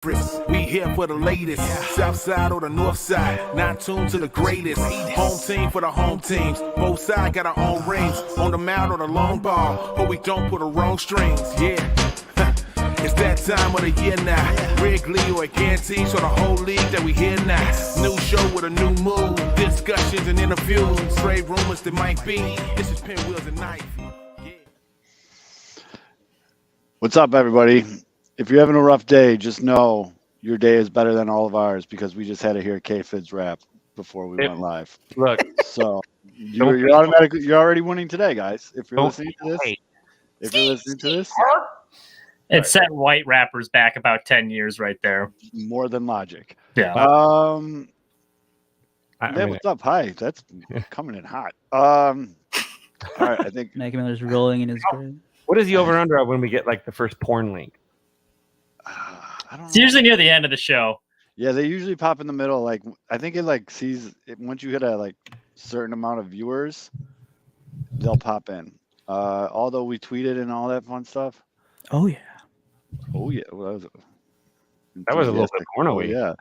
We here for the latest, south side or the north side, not tuned to the greatest. Home team for the home teams, both sides got our own rings. On the mound or the long ball, but we don't put the wrong strings, yeah. It's that time of the year now, Wrigley or guarantee, so the whole league that we here now. New show with a new mood, discussions and interviews, trade rumors that might be. This is Pinwheels and Knife. Yeah. What's up, everybody? If you're having a rough day, just know your day is better than all of ours because we just had to hear K-Fid's rap before we went live. Look, So you're automatically you're already winning today, guys. If you're listening to this, It set white rappers back about 10 years right there. more than logic. Yeah. What's up? Hi, that's coming in hot. All right, I think Mac Miller's rolling in his grave. what is the over/under when we get like the first porn link? I don't It's know. usually near the end of the show. Yeah, they usually pop in the middle. Like I think it like sees it, once you hit a like certain amount of viewers, they'll pop in. Although we tweeted and all that fun stuff. Oh, yeah. Oh yeah, well, That was a little bit porno-y. Yeah,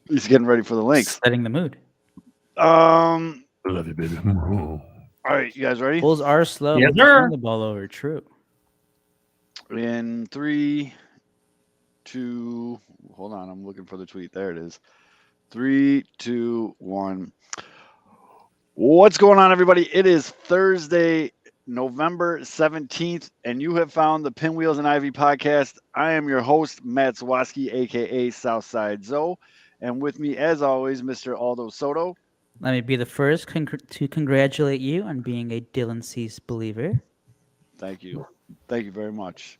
he's getting ready for the links. Setting the mood. Love you, baby. All right, you guys ready? Bulls are slow. Yes, with sir. turning the ball over. True. In 3, 2, hold on, I'm looking for the tweet. There it is. 3, 2, 1. What's going on, everybody? It is Thursday, November 17th, and you have found the Pinwheels and Ivy podcast. I am your host, Matt Zawaski, aka Southside Zoe, and with me, as always, Mr. Aldo Soto. Let me be the first to congratulate you on being a Dylan Cease believer. Thank you. Thank you very much.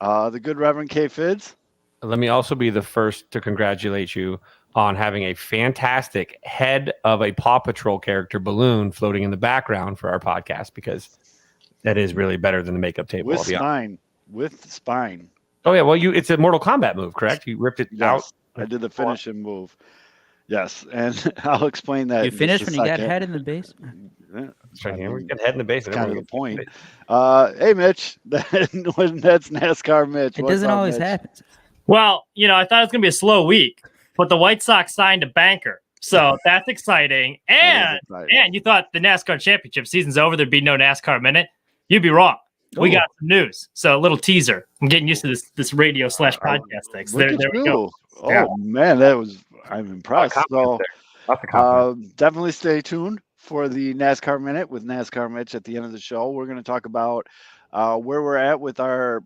The good Reverend K. Fids. Let me also be the first to congratulate you on having a fantastic head of a Paw Patrol character balloon floating in the background for our podcast, because that is really better than the makeup table. With I'll be honest. spine. With spine. Oh yeah, well it's a Mortal Kombat move, correct? You ripped it out. Yes, I did the finishing move. Yes, and I'll explain that. You in finished just when a you got second. head in the basement. Yeah, It's right I here. We mean, got head in the basement. kind of the Everyone point. Hey, Mitch. That's NASCAR Mitch. It What's doesn't up, always Mitch? happen. Well, I thought it was going to be a slow week, but the White Sox signed a banker. So that's exciting. That is And exciting. you thought the NASCAR championship season's over, there'd be no NASCAR minute. You'd be wrong. We Ooh. got some news. So a little teaser. I'm getting used to this radio / podcast thing. So Look there at we go. you. Oh, Yeah. man, I'm impressed. So, Lots of confidence. definitely stay tuned for the NASCAR Minute with NASCAR Mitch at the end of the show. We're going to talk about where we're at with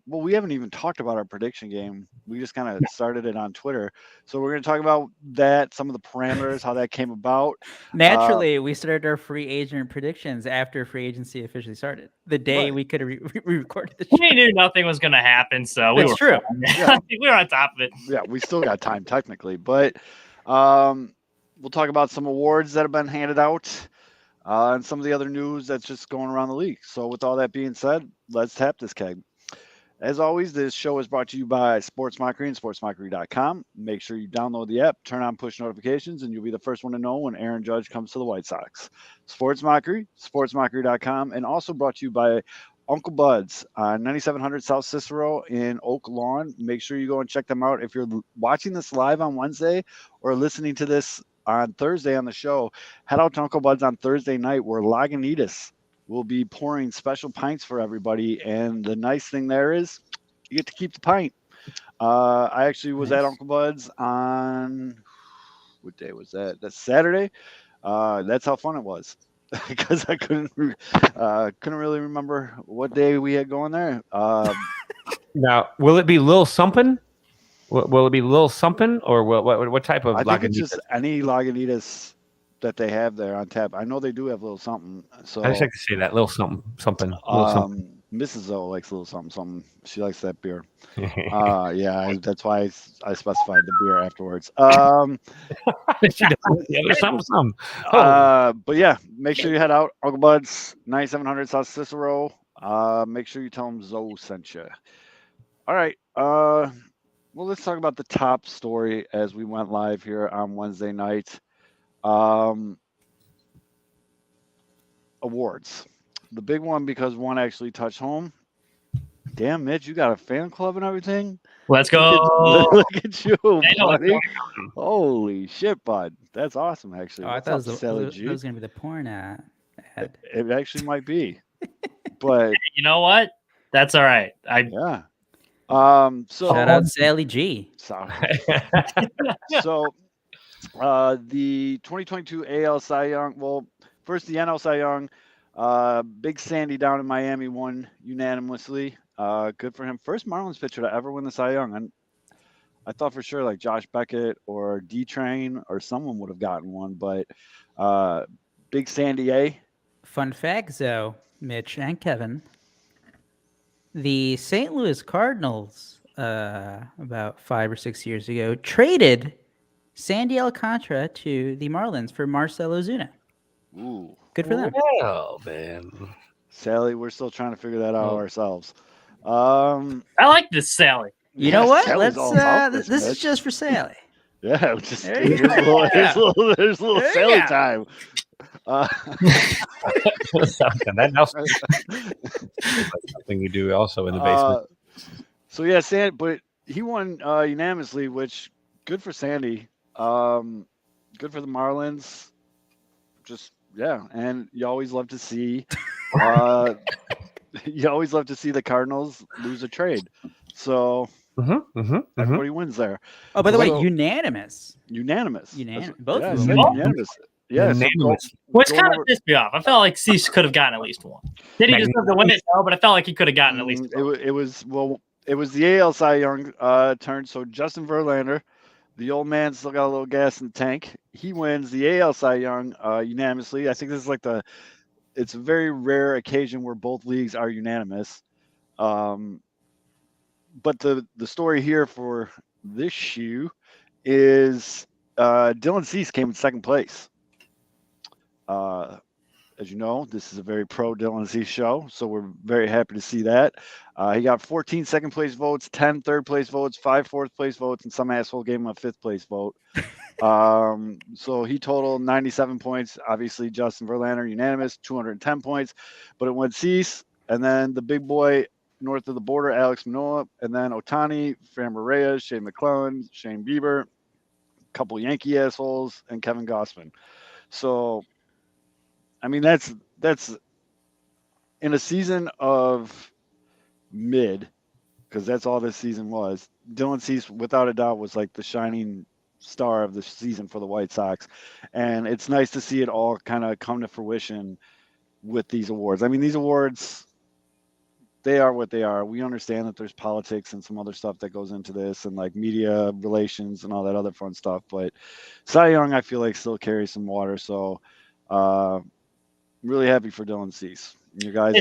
we haven't even talked about our prediction game. We just kind of started it on Twitter. So we're going to talk about that, some of the parameters, how that came about. Naturally, we started our free agent predictions after free agency officially started. The day Right. we could have recorded the show. We knew nothing was going to happen, so we That's were true. Yeah. we were on top of it. Yeah, we still got time technically, but we'll talk about some awards that have been handed out and some of the other news that's just going around the league. So with all that being said, let's tap this keg. As always, this show is brought to you by Sports Mockery and sportsmockery.com. Make sure you download the app, turn on push notifications, and you'll be the first one to know when Aaron Judge comes to the White Sox. Sports Mockery, sportsmockery.com, and also brought to you by Uncle Bud's on 9700 South Cicero in Oak Lawn. Make sure you go and check them out. If you're watching this live on Wednesday or listening to this on Thursday on the show, head out to Uncle Bud's on Thursday night where Lagunitas will be pouring special pints for everybody. And the nice thing there is you get to keep the pint. I actually was at Uncle Bud's on, what day was that? That's Saturday. That's how fun it was. Because I couldn't really remember what day we had going there. Now, will it be Lil Something? Will it be Lil Something, or what type of? I think it's Lagunitas? just any Lagunitas that they have there on tap. I know they do have Little Something. So I just like to say that Lil Something. Lil Something. Mrs. Zoe likes Little Something. She likes that beer. Yeah, that's why I specified the beer afterwards. She does. Yeah, there's something. But yeah, make sure you head out. Uncle Bud's, 9700 South Cicero. Make sure you tell them Zoe sent you. All right. Well, let's talk about the top story as we went live here on Wednesday night. Awards. The big one, because one actually touched home. Damn, Mitch, you got a fan club and everything. Let's go. Look at you, I know what's buddy. going Holy shit, bud. That's awesome, actually. Oh, I What's thought up, Sally that G? was going to be the porn ad. It actually might be, but You know what? That's all right. yeah. So Shout out Sally G. sorry. So, the 2022 AL Cy Young. Well, first the NL Cy Young. Big Sandy down in Miami won unanimously. Good for him. First Marlins pitcher to ever win the Cy Young. And I thought for sure like Josh Beckett or D-Train or someone would have gotten one, but Big Sandy A. Fun fact, though, Mitch and Kevin. The St. Louis Cardinals, about 5 or 6 years ago, traded Sandy Alcantara to the Marlins for Marcell Ozuna. Ooh. Good for them. Oh, man. Sally, we're still trying to figure that out Oh. ourselves. I like this, Sally. You know what? Sally's Let's. all about This Mitch. is just for Sally. Yeah, just There here's you a little, here's a little, There Sally you go. time. That also something you do also in the basement. So yeah, Sandy, but he won unanimously, which good for Sandy. Good for the Marlins. Just yeah, and you always love to see the Cardinals lose a trade. So everybody wins there. Oh, by the way, So- unanimous. Unanimous. Unanimous. Both Yeah, of I them. said unanimous. Yeah, so Unanimous. Which Go kind of over- pissed me off. I felt like Cease could have gotten at least one. Did he deserve to win it? No, but I felt like he could have gotten at least one. it was the AL Cy Young turn. So Justin Verlander, the old man, still got a little gas in the tank. He wins the AL Cy Young unanimously. I think this is like it's a very rare occasion where both leagues are unanimous. But the story here for this shoe is Dylan Cease came in second place. As you know, this is a very pro Dylan Cease show, so we're very happy to see that. He got 14 second place votes, 10 third place votes, 5 fourth place votes, and some asshole gave him a fifth place vote. So he totaled 97 points. Obviously, Justin Verlander unanimous, 210 points, but it went Cease, and then the big boy north of the border, Alex Manoah, and then Otani, Framber Reyes, Shane McClellan, Shane Bieber, a couple Yankee assholes, and Kevin Gausman. So, I mean, that's in a season of mid, because that's all this season was. Dylan Cease, without a doubt, was like the shining star of the season for the White Sox, and it's nice to see it all kind of come to fruition with these awards. I mean, these awards, they are what they are. We understand that there's politics and some other stuff that goes into this, and like media relations and all that other fun stuff. But Cy Young, I feel like, still carries some water. So, really happy for Dylan Cease. You guys,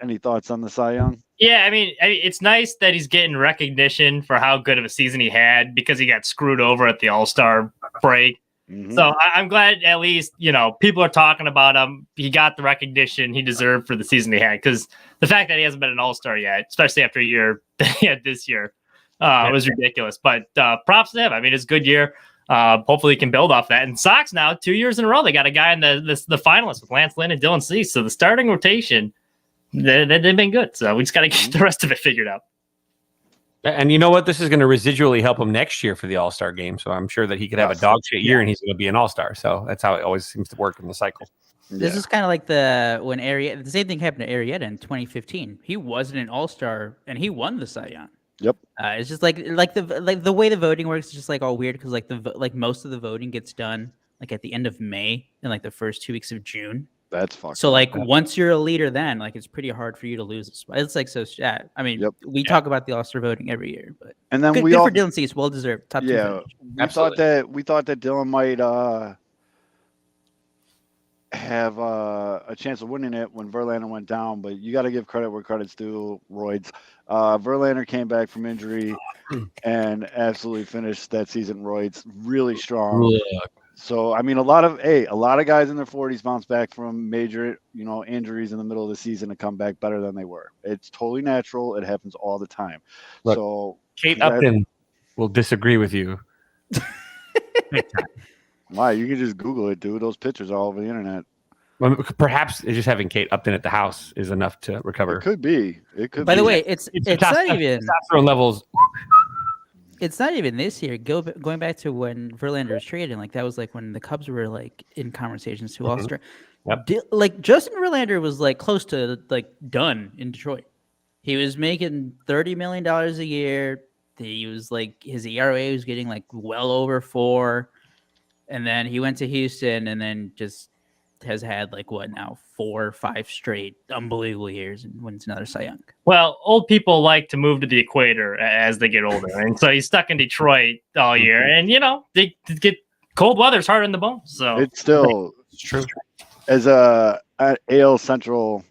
any thoughts on the Cy Young? Yeah, I mean, it's nice that he's getting recognition for how good of a season he had because he got screwed over at the All-Star break. Mhm. So I'm glad at least, people are talking about him. He got the recognition he deserved for the season he had, because the fact that he hasn't been an All-Star yet, especially after a year that he had this year, was ridiculous. But props to him. I mean, it's a good year. Hopefully he can build off that. And Sox now, 2 years in a row, they got a guy in the finalists with Lance Lynn and Dylan Cease. So the starting rotation, they've been good. So we just got to get the rest of it figured out. And you know what? This is going to residually help him next year for the All-Star game. So I'm sure that he could have a dog shit year and he's going to be an All-Star. So that's how it always seems to work in the cycle. This is kind of like when Arrieta, the same thing happened to Arrieta in 2015. He wasn't an All-Star and he won the Cy Young. Yep. It's just like the way the voting works is just like all weird because like most of the voting gets done like at the end of May and like the first 2 weeks of June. That's fucked. So like once you're a leader, then like it's pretty hard for you to lose a spot. It's like so. Yeah, I mean, we talk about the All-Star voting every year, but and then good for Dylan Cease, well deserved. Top 2 finish. we thought that Dylan might have a chance of winning it when Verlander went down, but you got to give credit where credit's due. Roids. Verlander came back from injury and absolutely finished that season. Roids really strong. So I mean, a lot of guys in their 40s bounce back from major, injuries in the middle of the season and come back better than they were. It's totally natural. It happens all the time. Look, So Kate Upton will disagree with you. Why? You can just Google it, dude. Those pictures are all over the internet. Well, perhaps just having Kate Upton at the house is enough to recover. It could be. It could. By be. the way, it's not even testosterone levels. it's not even this year. Going back to when Verlander was traded, like that was like when the Cubs were like in conversations to All-Star. Yep. Like Justin Verlander was like close to like done in Detroit. He was making $30 million a year. He was like his ERA was getting like well over 4, and then he went to Houston, and then just has had like what now 4 or 5 straight unbelievable years and wins another Cy Young. Well, old people like to move to the equator as they get older, and so he's stuck in Detroit all year. And they get cold weather's hard on the bones. So It's still True. as a AL Central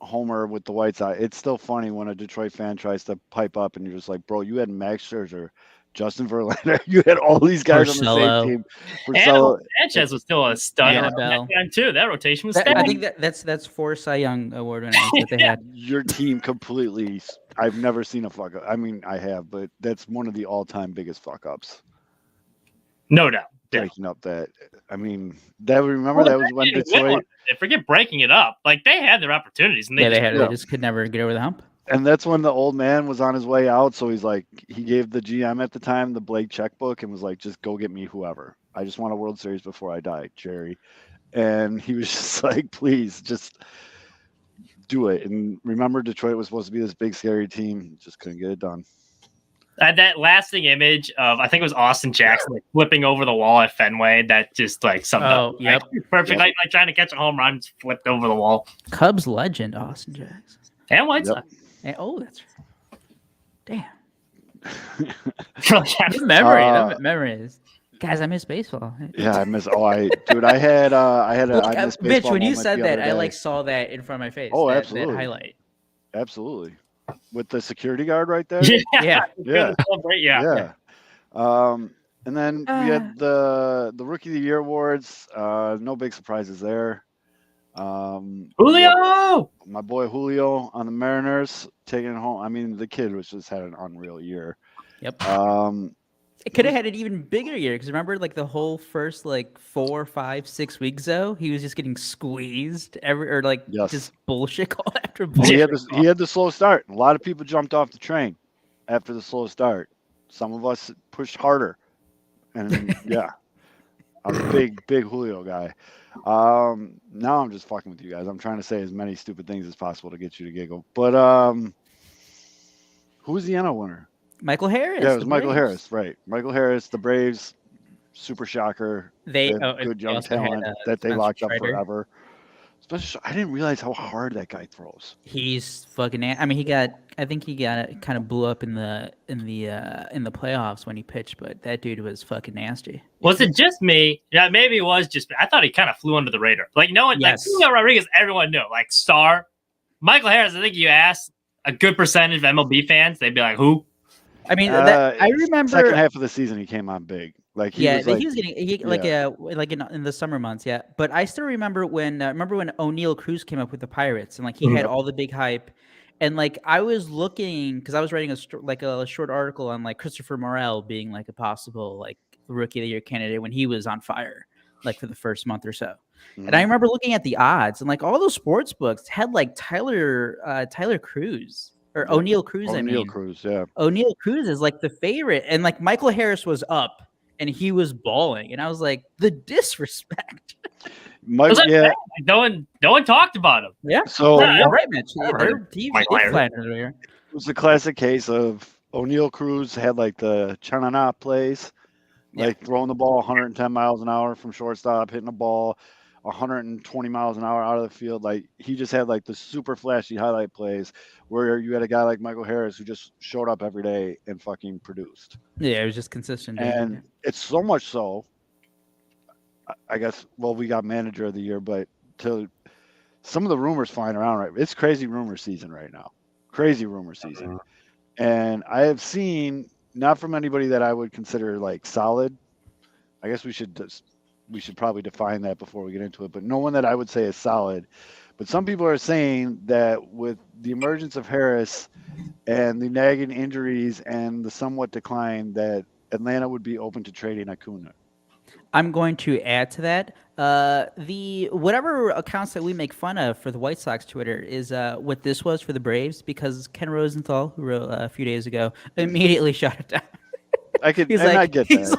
homer with the White Sox. It's still funny when a Detroit fan tries to pipe up, and you're just like, bro, you had Max Scherzer, Justin Verlander, you had all these guys on the Porcello. same team. Porcello. Sanchez was still a stud at Annabelle. that time too. That rotation was I stacked. think that's 4 Cy Young award winners that they had. Your team completely. I've never seen a fuck up. I mean, I have, but that's one of the all-time biggest fuck ups. No doubt. Yeah. Breaking up that. I mean, that was when Detroit. Forget breaking it up. Like they had their opportunities, and they They just could never get over the hump. And that's when the old man was on his way out. So he's like, he gave the GM at the time the Blake checkbook and was like, just go get me whoever. I just want a World Series before I die, Jerry. And he was just like, please, just do it. And remember, Detroit was supposed to be this big, scary team. Just couldn't get it done. I had that lasting image of, I think it was Austin Jackson like flipping over the wall at Fenway. That just like summed up. Yep. Perfect. Yep. Like trying to catch a home run, just flipped over the wall. Cubs legend Austin Jackson. And White Yep. Sox. And, that's right. Damn. Yeah. Good memory. That memory is. Guys, I miss baseball. Yeah, I miss. I had I miss Mitch, baseball when you moment said the that, other I day. like saw that in front of my face. Oh, that absolutely. highlight. Absolutely, with the security guard right there. Yeah. Yeah. Yeah. And then we had the Rookie of the Year awards. No big surprises there. Julio. My boy Julio on the Mariners taking it home. I mean, the kid was just had an unreal year. Yep. It It could have had an even bigger year because remember, like the whole first like 4, 5, 6 weeks though, he was just getting squeezed Yes. just bullshit call after He bullshit. had the slow start. A lot of people jumped off the train after the slow start. Some of us pushed harder, and yeah, I'm a big Julio guy. Now I'm just fucking with you guys. I'm trying to say as many stupid things as possible to get you to giggle. But who was the NL winner? Michael Harris. Yeah, it was the Michael Braves. Harris, right? Michael Harris, the Braves, super shocker. They have good young also had, talent that they Spencer locked up Strider. forever. I didn't realize how hard that guy throws. He's fucking. I mean, I think he got kind of blew up in the playoffs when he pitched, but that dude was fucking nasty. Was it just me? Yeah, maybe it was just me. I thought he kind of flew under the radar. Like no one, Yes. like Julio Rodriguez, everyone knew. Like star, Michael Harris. I think you asked a good percentage of MLB fans, they'd be like, "Who?" I mean, I remember second half of the season he came on big. Like he was like, he was getting in the summer months, yeah. But I still remember when O'Neal Cruz came up with the Pirates, and like he had all the big hype, and like I was looking because I was writing a short article on like Christopher Morel being like a possible like Rookie of the Year candidate when he was on fire, like for the first month or so. And I remember looking at the odds, and like all those sports books had like Tyler Cruz. Or O'Neal Cruz, O'Neal Cruz, yeah. O'Neal Cruz is like the favorite. And like Michael Harris was up and he was balling. And I was like, the disrespect. Yeah. No one talked about him. Yeah. So You're right, Mitch. heard Their team's Michael Harris. flattened over here. it was a classic case of O'Neal Cruz had like the Chanana plays, like throwing the ball 110 miles an hour from shortstop, hitting the ball 120 miles an hour out of the field. Like he just had like the super flashy highlight plays where you had a guy like Michael Harris who just showed up every day and fucking produced. Yeah, it was just consistent. And it's so much so, I guess, well, we got manager of the year, but to some of the rumors flying around, right? It's crazy rumor season right now. Crazy rumor season. And I have seen, not from anybody that I would consider like solid. I guess we should probably define that before we get into it, but no one that I would say is solid. But some people are saying that with the emergence of Harris and the nagging injuries and the somewhat decline, that Atlanta would be open to trading Acuna. I'm going to add to that. The whatever accounts that we make fun of for the White Sox Twitter is what this was for the Braves, because Ken Rosenthal, who wrote a few days ago, immediately shut it down. I get He's that.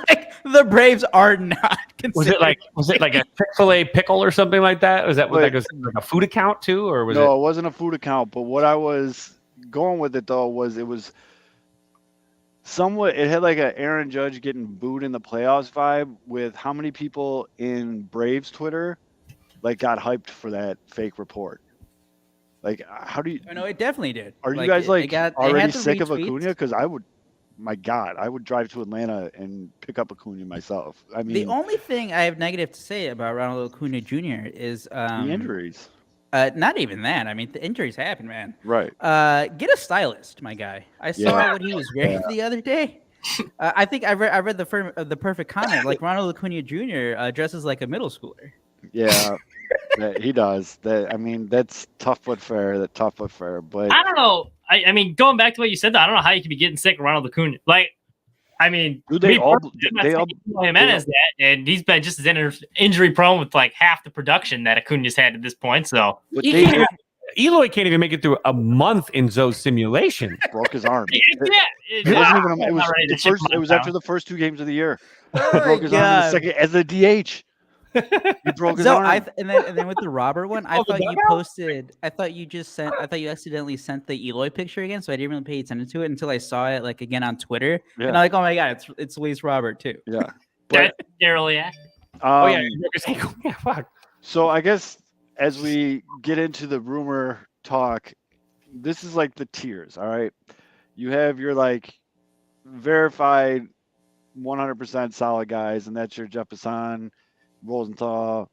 like, the Braves are not Was it considered. like a Chick-fil-A pickle or something like that? Was that what But- that goes like a food account too, or was No, it? it wasn't a food account. But what I was going with it though was it was somewhat. It had like a Aaron Judge getting booed in the playoffs vibe with how many people in Braves Twitter like got hyped for that fake report. Like, how do you? Oh, no, it definitely did. Are you guys like they already had the sick of retweets. Acuna? Because I would. My God, I would drive to Atlanta and pick up Acuna myself. I mean, The only thing I have negative to say about Ronald Acuna Jr. is the injuries. Not even that. I mean, the injuries happen, man. Right. Get a stylist, my guy. I saw Yeah. what he was wearing the other day. I think I read the perfect comment. Like, Ronald Acuna Jr. Dresses like a middle schooler. Yeah, he does. I mean, that's tough but fair. But I don't know. I mean, going back to what you said, though, I don't know how you could be getting sick of Ronald Acuna. Like, I mean, do they all? Jimenez that, and he's been just as injury prone with like half the production that Acuna's had at this point. So But Eloy can't even make it through a month in Zoe's simulation. broke his arm. yeah, It wasn't even. It was the first. It was after the first 2 games of the year. He broke his arm in the second as a DH. He broke his So arm. and then with the Robert one, I Oh, the thought you dugout? posted. I thought you accidentally sent the Eloy picture again, so I didn't really pay attention to it until I saw it like again on Twitter, Yeah. and I'm like, oh my god, it's Luis Robert too. Yeah. that's narrowly accurate. Oh yeah, he broke his ankle. Yeah, fuck. So I guess as we get into the rumor talk, this is like the tiers. All right. You have your like verified 100% solid guys, and that's your Jeff Passan, Rosenthal,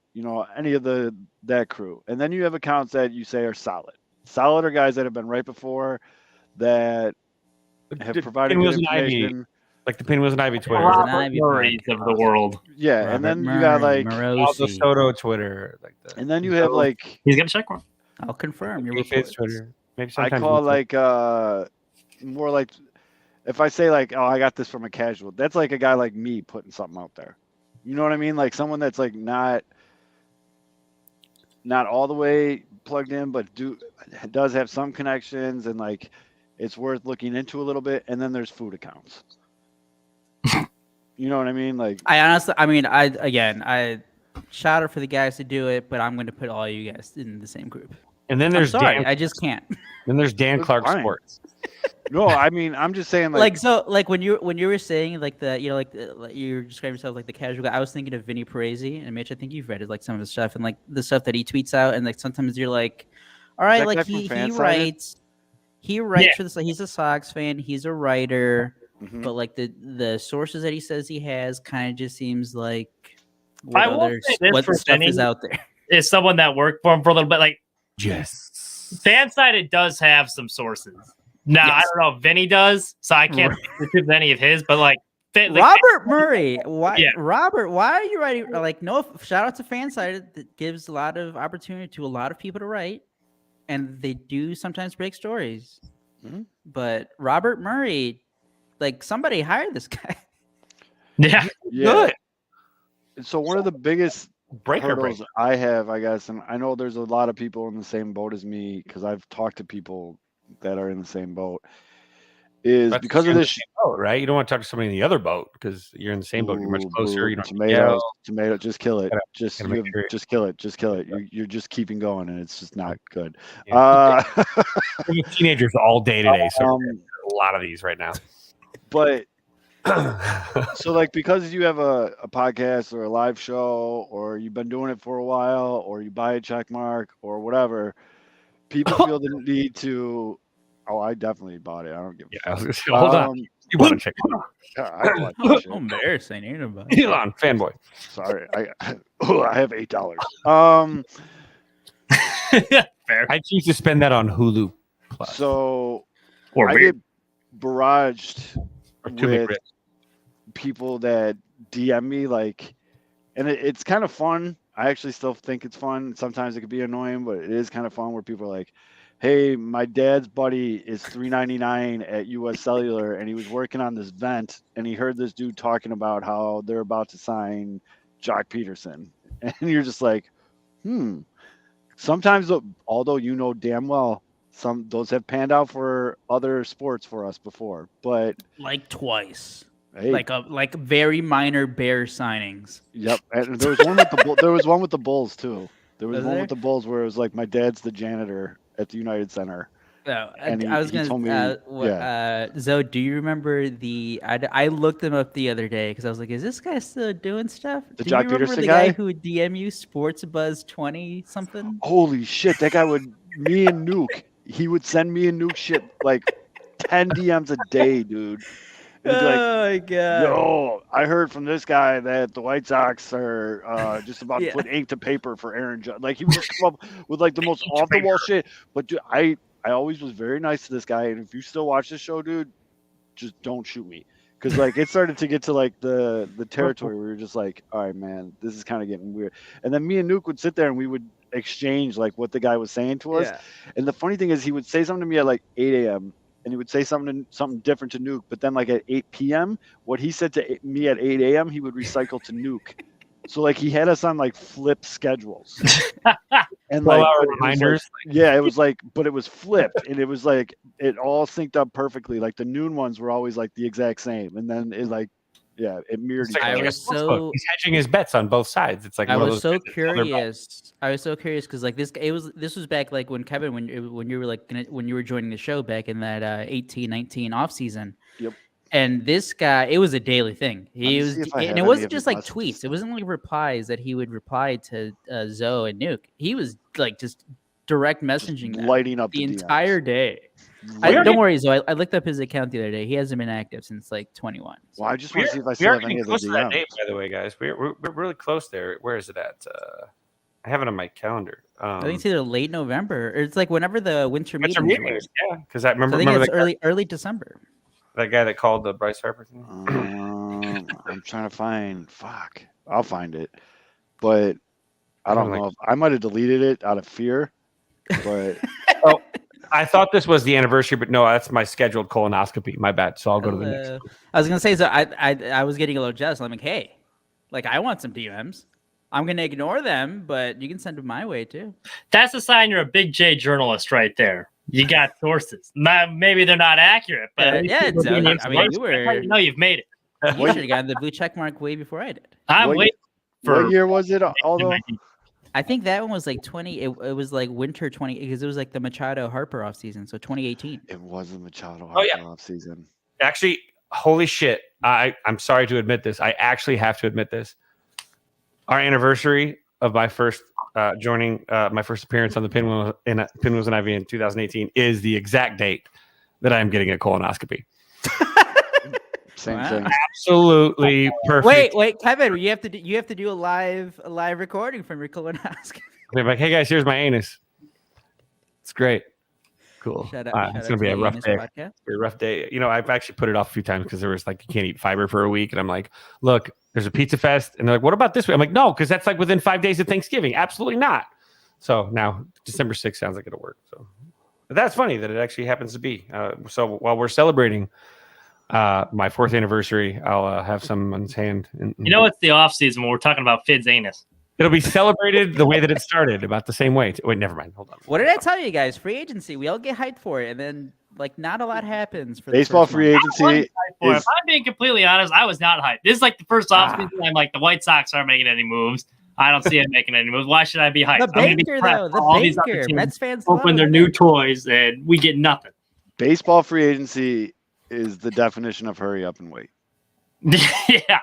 any of that crew. And then you have accounts that you say are solid. Solid are guys that have been right before, that have provided good Pinwheels and Ivy, information. like the Pinwheels and Ivy Twitter. Robert Robert Ivy Murray's of the world. Yeah, Robert and then Murray, you got like, Aldo Morosi. Soto Twitter, like the and then you have like, He's gonna check one. I'll confirm your Face reports. Twitter. Maybe I sometimes call we- like more like, if I say like, oh, I got this from a casual, that's like a guy like me putting something out there. You know what I mean? Like someone that's like not all the way plugged in, but does have some connections, and like it's worth looking into a little bit. And then there's food accounts. You know what I mean? Like, I honestly, I shout out for the guys to do it, but I'm going to put all you guys in the same group. and then I'm there's sorry, Dan. I just can't. Then there's Dan That's Clark fine. Sports. no, I mean, I'm just saying like, Like when you were saying like like you were describing yourself like the casual guy, I was thinking of Vinny Parisi, and Mitch, I think you've read like some of his stuff and like the stuff that he tweets out, and like sometimes you're like, all right, that like guy from he Fansided? writes Yeah. for this, like he's a Sox fan, he's a writer, mhm. but like the sources that he says he has kind of just seems like I will say this what for stuff Vinny. is out there. Is someone that worked for him for a little bit. Like Yes. Fansided does have some sources. Now I Yes. don't know if Vinny does, so I can't recoup any of his. But like, Robert Murray, why? Yeah. Robert, why are you writing? Like, no, shout out to Fansided that gives a lot of opportunity to a lot of people to write, and they do sometimes break stories. Mhm. But Robert Murray, like somebody hired this guy. yeah, Yeah. So one of the biggest Breaker hurdles I have, I guess, and I know there's a lot of people in the same boat as me because I've talked to people that are in the same boat, is That's because of in the this. same boat, right? You don't want to talk to somebody in the other boat because you're in the same boat. You're much Ooh, closer. boo, You don't tomato, just kill it. Gotta- Just gotta make sure- just kill it. Just kill it. You're just keeping going, and it's just not good. Yeah. We have teenagers all day today, so Um, a lot of these right now. but so like because you have a podcast or a live show, or you've been doing it for a while, or you buy a check mark or whatever, people feel the need to. Oh, I definitely bought it. I don't give. Yeah, I was gonna say, hold on. You want to check? I don't want that shit. Embarrassing, ain't nobody. Elon, fanboy. Sorry, I have $8. fair. I choose to spend that on Hulu Plus. So Or I weird. get barraged Or too many with grits. people that DM me like, and it's kind of fun. I actually still think it's fun. Sometimes it could be annoying, but it is kind of fun where people are like, hey, my dad's buddy is $3.99 at US Cellular, and he was working on this vent, and he heard this dude talking about how they're about to sign Jock Peterson. And you're just like, Sometimes, although you know damn well, those have panned out for other sports for us before, but like twice. hey, Like very minor Bear signings. yep. And there was one with the Bulls too. There was one with the Bulls where it was like, my dad's the janitor at the United Center. No, And I was he gonna. told me, Zoe, do you remember I looked him up the other day because I was like, "Is this guy still doing stuff?" The do Jock you remember Peterson the guy who would DM you Sports Buzz 20 something? Holy shit, that guy would, me and Nuke, he would send me and Nuke shit like 10 DMs a day, dude. And he'd be like, Oh my god! yo, I heard from this guy that the White Sox are just about to put ink to paper for Aaron Judge. Like, he would just come up with like the most off the wall shit. But dude, I always was very nice to this guy. And if you still watch this show, dude, just don't shoot me. Because like it started to get to like the territory where you're just like, all right, man, this is kind of getting weird. And then me and Nuke would sit there and we would exchange like what the guy was saying to us. And the funny thing is, he would say something to me at like 8 a.m. and he would say something different to Nuke. But then like at 8 p.m., what he said to me at 8 a.m., he would recycle to Nuke. So like he had us on like flip schedules. And like reminders. It was like, but it was flipped, and it was like it all synced up perfectly. Like the noon ones were always like the exact same, and then it like, it mirrored each other. He's hedging his bets on both sides. It's like I was so curious. I was so curious because like this was back like when Kevin when you were like when you were joining the show back in that 18-19 off season. Yep. And this guy, it was a daily thing. And it wasn't just like tweets. It wasn't like replies that he would reply to Zoe and Nuke. He was like just direct messaging them lighting up the DMs. Entire day. Don't worry, Zoe. I looked up his account the other day. He hasn't been active since like 21. So. Well, I just want to see if I still have any of the DMs. Date, by the way, guys, we're really close there. Where is it at? I have it on my calendar. I think it's either late November or it's like whenever the winter meetings. Yeah, because I remember. I think it's early December. That guy that called the Bryce Harper thing. I'm trying to find. Fuck, I'll find it. But I don't know. If, I might have deleted it out of fear. But I thought this was the anniversary, but no, that's my scheduled colonoscopy. My bad. So I'll go to the next. I was gonna say, so I was getting a little jealous. I'm like, hey, like I want some DMs. I'm gonna ignore them, but you can send them my way too. That's a sign you're a big J journalist right there. You got sources. Maybe they're not accurate, but I mean, you know you've made it. You should have gotten the blue check mark way before I did. I'm waiting for. What year was it? Although I think that one was like 20. It was like winter 20 because it was like the Machado Harper off season, so 2018. It was the Machado Harper off season. Actually, holy shit! I'm sorry to admit this. I actually have to admit this. Our anniversary of my first joining my first appearance on the Pinwheels and Ivy in 2018 is the exact date that I am getting a colonoscopy. Same thing. Absolutely perfect. Wait, Kevin, you have to do a live recording from your colonoscopy. They're like, hey guys, here's my anus. It's great. Cool. It's gonna be a rough day. A rough day. You know, I've actually put it off a few times because there was like you can't eat fiber for a week, and I'm like, look, there's a pizza fest, and they're like, what about this week? I'm like, no, because that's like within 5 days of Thanksgiving. Absolutely not. So now December 6th sounds like it'll work. So but that's funny that it actually happens to be. So while we're celebrating my 4th anniversary, I'll have someone's hand. You know, it's the off season when we're talking about Fid's anus. It'll be celebrated the way that it started, about the same way. Wait, never mind. Hold on. What did I tell you guys? Free agency. We all get hyped for it, and then like not a lot happens for baseball free agency. If I'm being completely honest, I was not hyped. This is like the first offseason. I'm like, the White Sox aren't making any moves. I don't see them making any moves. Why should I be hyped? The banker, though. The banker. Mets fans open their new toys, and we get nothing. Baseball free agency is the definition of hurry up and wait. Yeah.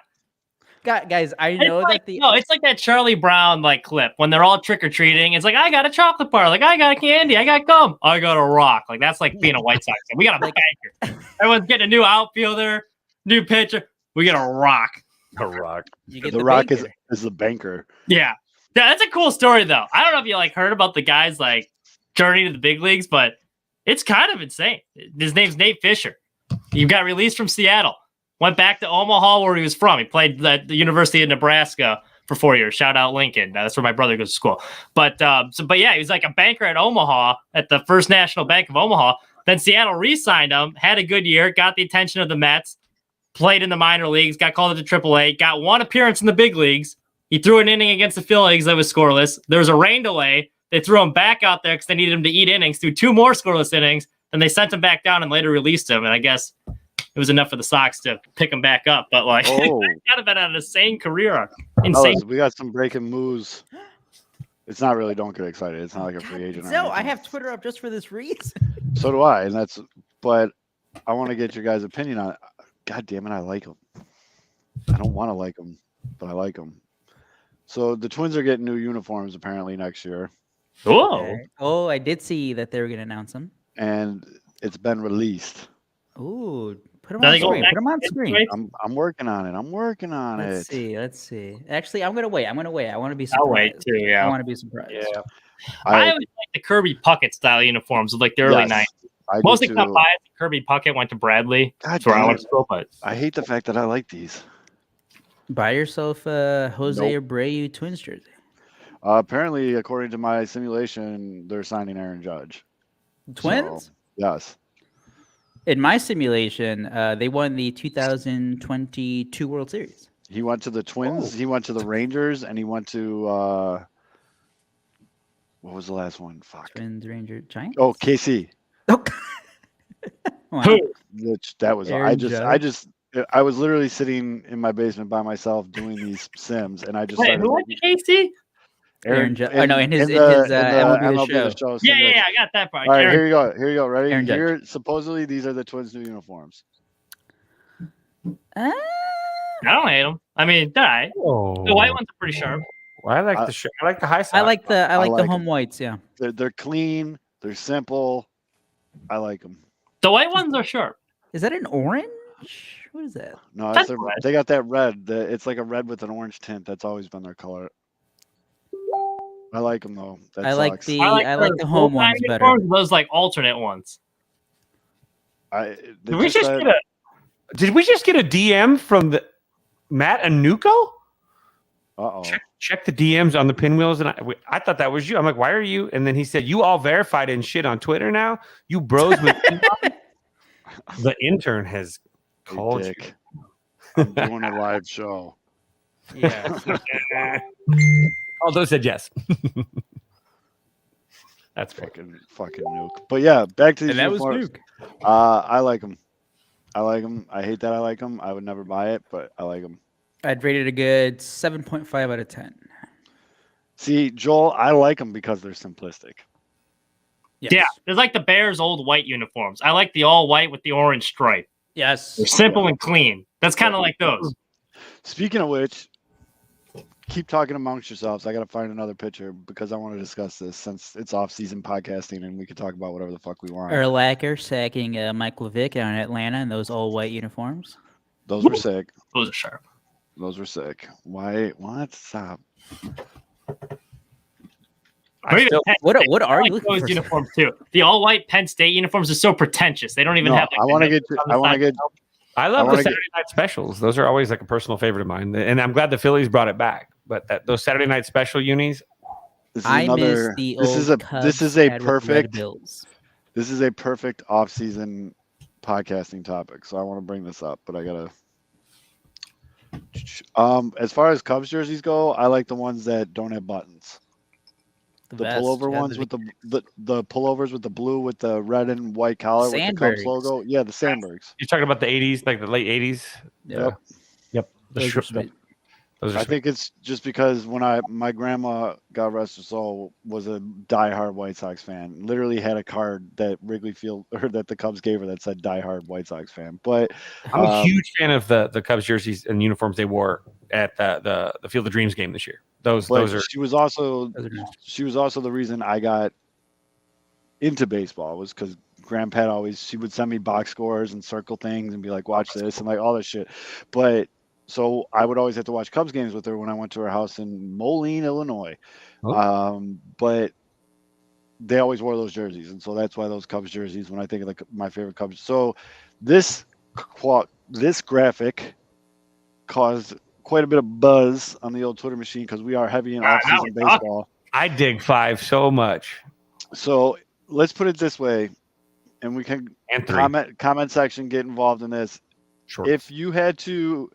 Guys, I know that it's like that Charlie Brown like clip when they're all trick or treating. It's like, I got a chocolate bar, like I got a candy, I got gum, I got a rock. Like that's like being a White Sox. We got a banker. Everyone's getting a new outfielder, new pitcher. We got a rock. A rock. The rock is the banker. Yeah, that's a cool story though. I don't know if you like heard about the guy's like journey to the big leagues, but it's kind of insane. His name's Nate Fisher. He got released from Seattle. Went back to Omaha where he was from. He played at the University of Nebraska for 4 years. Shout out Lincoln. That's where my brother goes to school. But yeah, he was like a banker at Omaha, at the First National Bank of Omaha. Then Seattle re-signed him, had a good year, got the attention of the Mets, played in the minor leagues, got called up to AAA, got one appearance in the big leagues. He threw an inning against the Phillies that was scoreless. There was a rain delay. They threw him back out there because they needed him to eat innings, threw 2 more scoreless innings. Then they sent him back down and later released him. And I guess it was enough for the Sox to pick him back up. But like, Oh. kind of been on an insane career. Insane. Fellas, we got some breaking moves. It's not really. Don't get excited. It's not like a free agent. or So I anything. have Twitter up just for this reason. So do I, and that's. But I want to get your guys' opinion on it. God damn it, I like them. I don't want to like them, but I like them. So the Twins are getting new uniforms apparently next year, Whoa. Okay. Oh, I did see that they were going to announce them. and it's been released. Ooh, put them Now on they go screen. back Put them on to screen. Right? I'm working on it. I'm working on Let's it. see. Let's see. Actually, I'm gonna wait. I want to be surprised. I'll wait too, I yeah. want to be surprised. Yeah. I I, always like the Kirby Puckett style uniforms of like the early yes, 90s. I do Mostly too. cut by it. Kirby Puckett went to Bradley. God That's where I damn went it. to school, but I hate the fact that I like these. Buy yourself a Jose Nope. Abreu Twins jersey. Apparently, according to my simulation, they're signing Aaron Judge. Twins? So, yes. In my simulation, they won the 2022 World Series. He went to the Twins. He went to the Rangers, and he went to what was the last one? Fuck. Twins, Rangers, Giants. Oh, KC. Oh. Wow. Which that was. Aaron I was literally sitting in my basement by myself doing these sims, and I just wait, started. who went to KC? Aaron Judge. Oh, no, in his the MLB The Show. Yeah, simulation. I got that part. All right, Aaron- here you go. Here you go. Ready? Aaron Judge. Here, supposedly these are the Twins' new uniforms. Ah, I don't hate them. I mean, they're all right. Oh. The white ones are pretty sharp. Well, I like I- the I like the high side. I like the like home 'em. whites. Yeah. They're clean. They're simple. I like them. The white ones are sharp. Is that an orange? What is that? No, That's it's red. they got that red. It's like a red with an orange tint. That's always been their color. I like them though. That I like sucks. the home ones full-time better. uniforms, those like alternate ones. They Did we just said- get a? Did we just get a DM from the Matt Anuko? Uh-oh. Check the DMs on the pinwheels, and I thought that was you. I'm like, why are you? And then he said, "You all verified and shit on Twitter now. You bros with the intern has Hey, called you." Dick. I'm doing a live show. Yeah. Although said yes. That's fair. Fucking nuke. But yeah, back to these And that was uniforms. Nuke. I like them. I like them. I hate that I like them. I would never buy it, but I like them. I'd rate it a good 7.5 out of 10. See, Joel, I like them because they're simplistic. Yes. Yeah, there's like the Bears' old white uniforms. I like the all white with the orange stripe. Yes. They're simple and clean. That's kind of like those. Speaking of which, keep talking amongst yourselves. I got to find another picture because I want to discuss this since it's off-season podcasting and we can talk about whatever the fuck we want. Urlacher sacking Mike Levick out in Atlanta in those all white uniforms. Those were sick. Those are sharp. Those were sick. Why? What? Stop. I still, What are I you like looking those for? uniforms too. The all white Penn State uniforms are so pretentious. They don't even No, have. Like, I want to get. on the I want to side. get. I love wanna the get- Saturday night specials. Those are always like a personal favorite of mine, and I'm glad the Phillies brought it back. But those Saturday night special unis, This is I another. miss the This old is a. Cubs This is a had with the red perfect. Bills. This is a perfect off-season podcasting topic. So I want to bring this up, but I gotta. As far as Cubs jerseys go, I like the ones that don't have buttons. The vest, pullover yeah, ones with the pullovers with the blue with the red and white collar with the Cubs Sandbergs. logo. Yeah, the Sandbergs. you're talking about the '80s, like the late '80s. Yeah. Yep. The Those are shrimp. sweet. Those are I sweet. think it's just because when my grandma, God rest her soul, was a diehard White Sox fan. Literally had a card that Wrigley Field or that the Cubs gave her that said diehard White Sox fan. But I'm a huge fan of the Cubs jerseys and uniforms they wore at the Field of Dreams game this year. Those are she was also Those are nice. she was also the reason I got into baseball was because Grandpa she would send me box scores and circle things and be like, watch this and like all this shit. But so I would always have to watch Cubs games with her when I went to her house in Moline, Illinois. Oh. But they always wore those jerseys, and so that's why those Cubs jerseys. When I think of my favorite Cubs, so this graphic caused quite a bit of buzz on the old Twitter machine because we are heavy in off-season baseball. I dig 5 so much. So let's put it this way, and we can And 3. comment section get involved in this. Sure. If the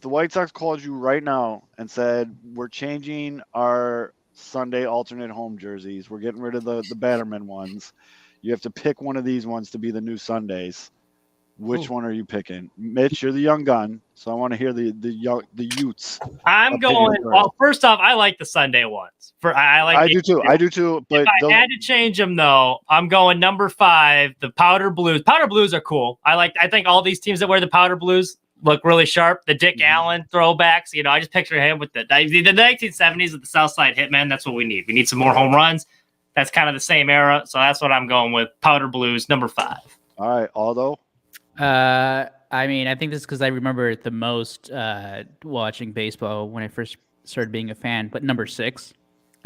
White Sox called you right now and said, we're changing our Sunday alternate home jerseys, we're getting rid of the Batterman ones, you have to pick one of these ones to be the new Sundays. Which one are you picking? Mitch, you're the young gun, so I want to hear the Utes. I'm going. Well, first off, I like the Sunday ones. I do too. But if I had to change them, though, I'm going number 5, the powder blues. Powder blues are cool. I think all these teams that wear the powder blues look really sharp. The Dick Allen throwbacks. I just picture him with the 1970s with the Southside Hitmen. That's what we need. We need some more home runs. That's kind of the same era, so that's what I'm going with. Powder blues, number 5. All right, Aldo. I mean, I think this is because I remember it the most watching baseball when I first started being a fan. But number 6,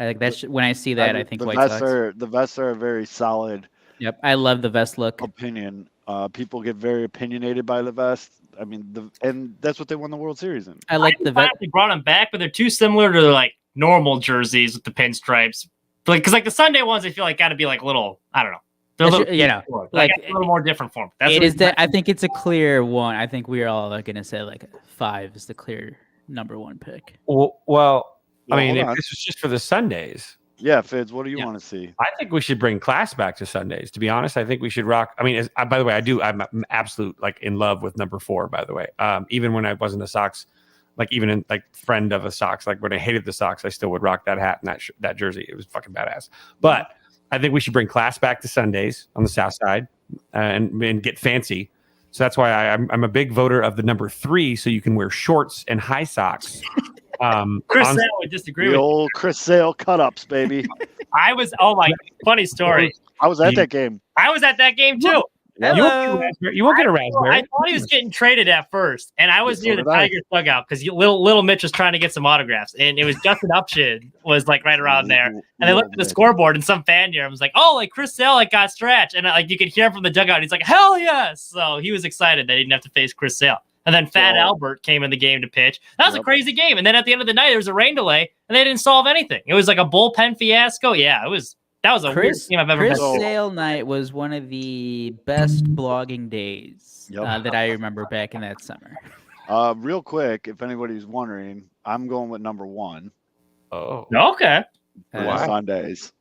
I think that's when I see that. I think the White vests Sox. the vests are a very solid. Yep, I love the vest look. Opinion. People get very opinionated by the vest. I mean, and that's what they won the World Series in. I like the vest. They brought them back, but they're too similar to like normal jerseys with the pinstripes. Because the Sunday ones, I feel like got to be like little. I don't know. They're a little, like a little more different form. It is that I think it's a clear one. I think we are all going to say like 5 is the clear number 1 pick. Well, I mean, if this was just for the Sundays. Yeah, Fids, what do you want to see? I think we should bring class back to Sundays. To be honest, I think we should rock. I mean, by the way, I'm absolute in love with number 4. By the way, even when I wasn't a Sox, even in friend of a Sox, when I hated the Sox, I still would rock that hat and that jersey. It was fucking badass. But I think we should bring class back to Sundays on the South Side and get fancy. So that's why I'm a big voter of the number 3. So you can wear shorts and high socks. Chris Sale would disagree with the old Chris Sale cut-ups, baby. Funny story. I was at that game. I was at that game too. You won't get a raspberry. I thought he was getting traded at first, and I was near the Tigers dugout because little Mitch was trying to get some autographs, and it was Justin Upshin was right around there, and I looked at the scoreboard, and some fan near him was like, "Oh, Chris Sale got stretched," and you could hear him from the dugout. He's like, "Hell yes!" So he was excited that he didn't have to face Chris Sale. And then Fat Albert came in the game to pitch. That was a crazy game. And then at the end of the night, there was a rain delay, and they didn't solve anything. It was like a bullpen fiasco. Yeah, that was a weird game I've ever been to. Chris Sale night was one of the best blogging days that I remember back in that summer. Real quick, if anybody's wondering, I'm going with number 1. Oh, okay. Sundays,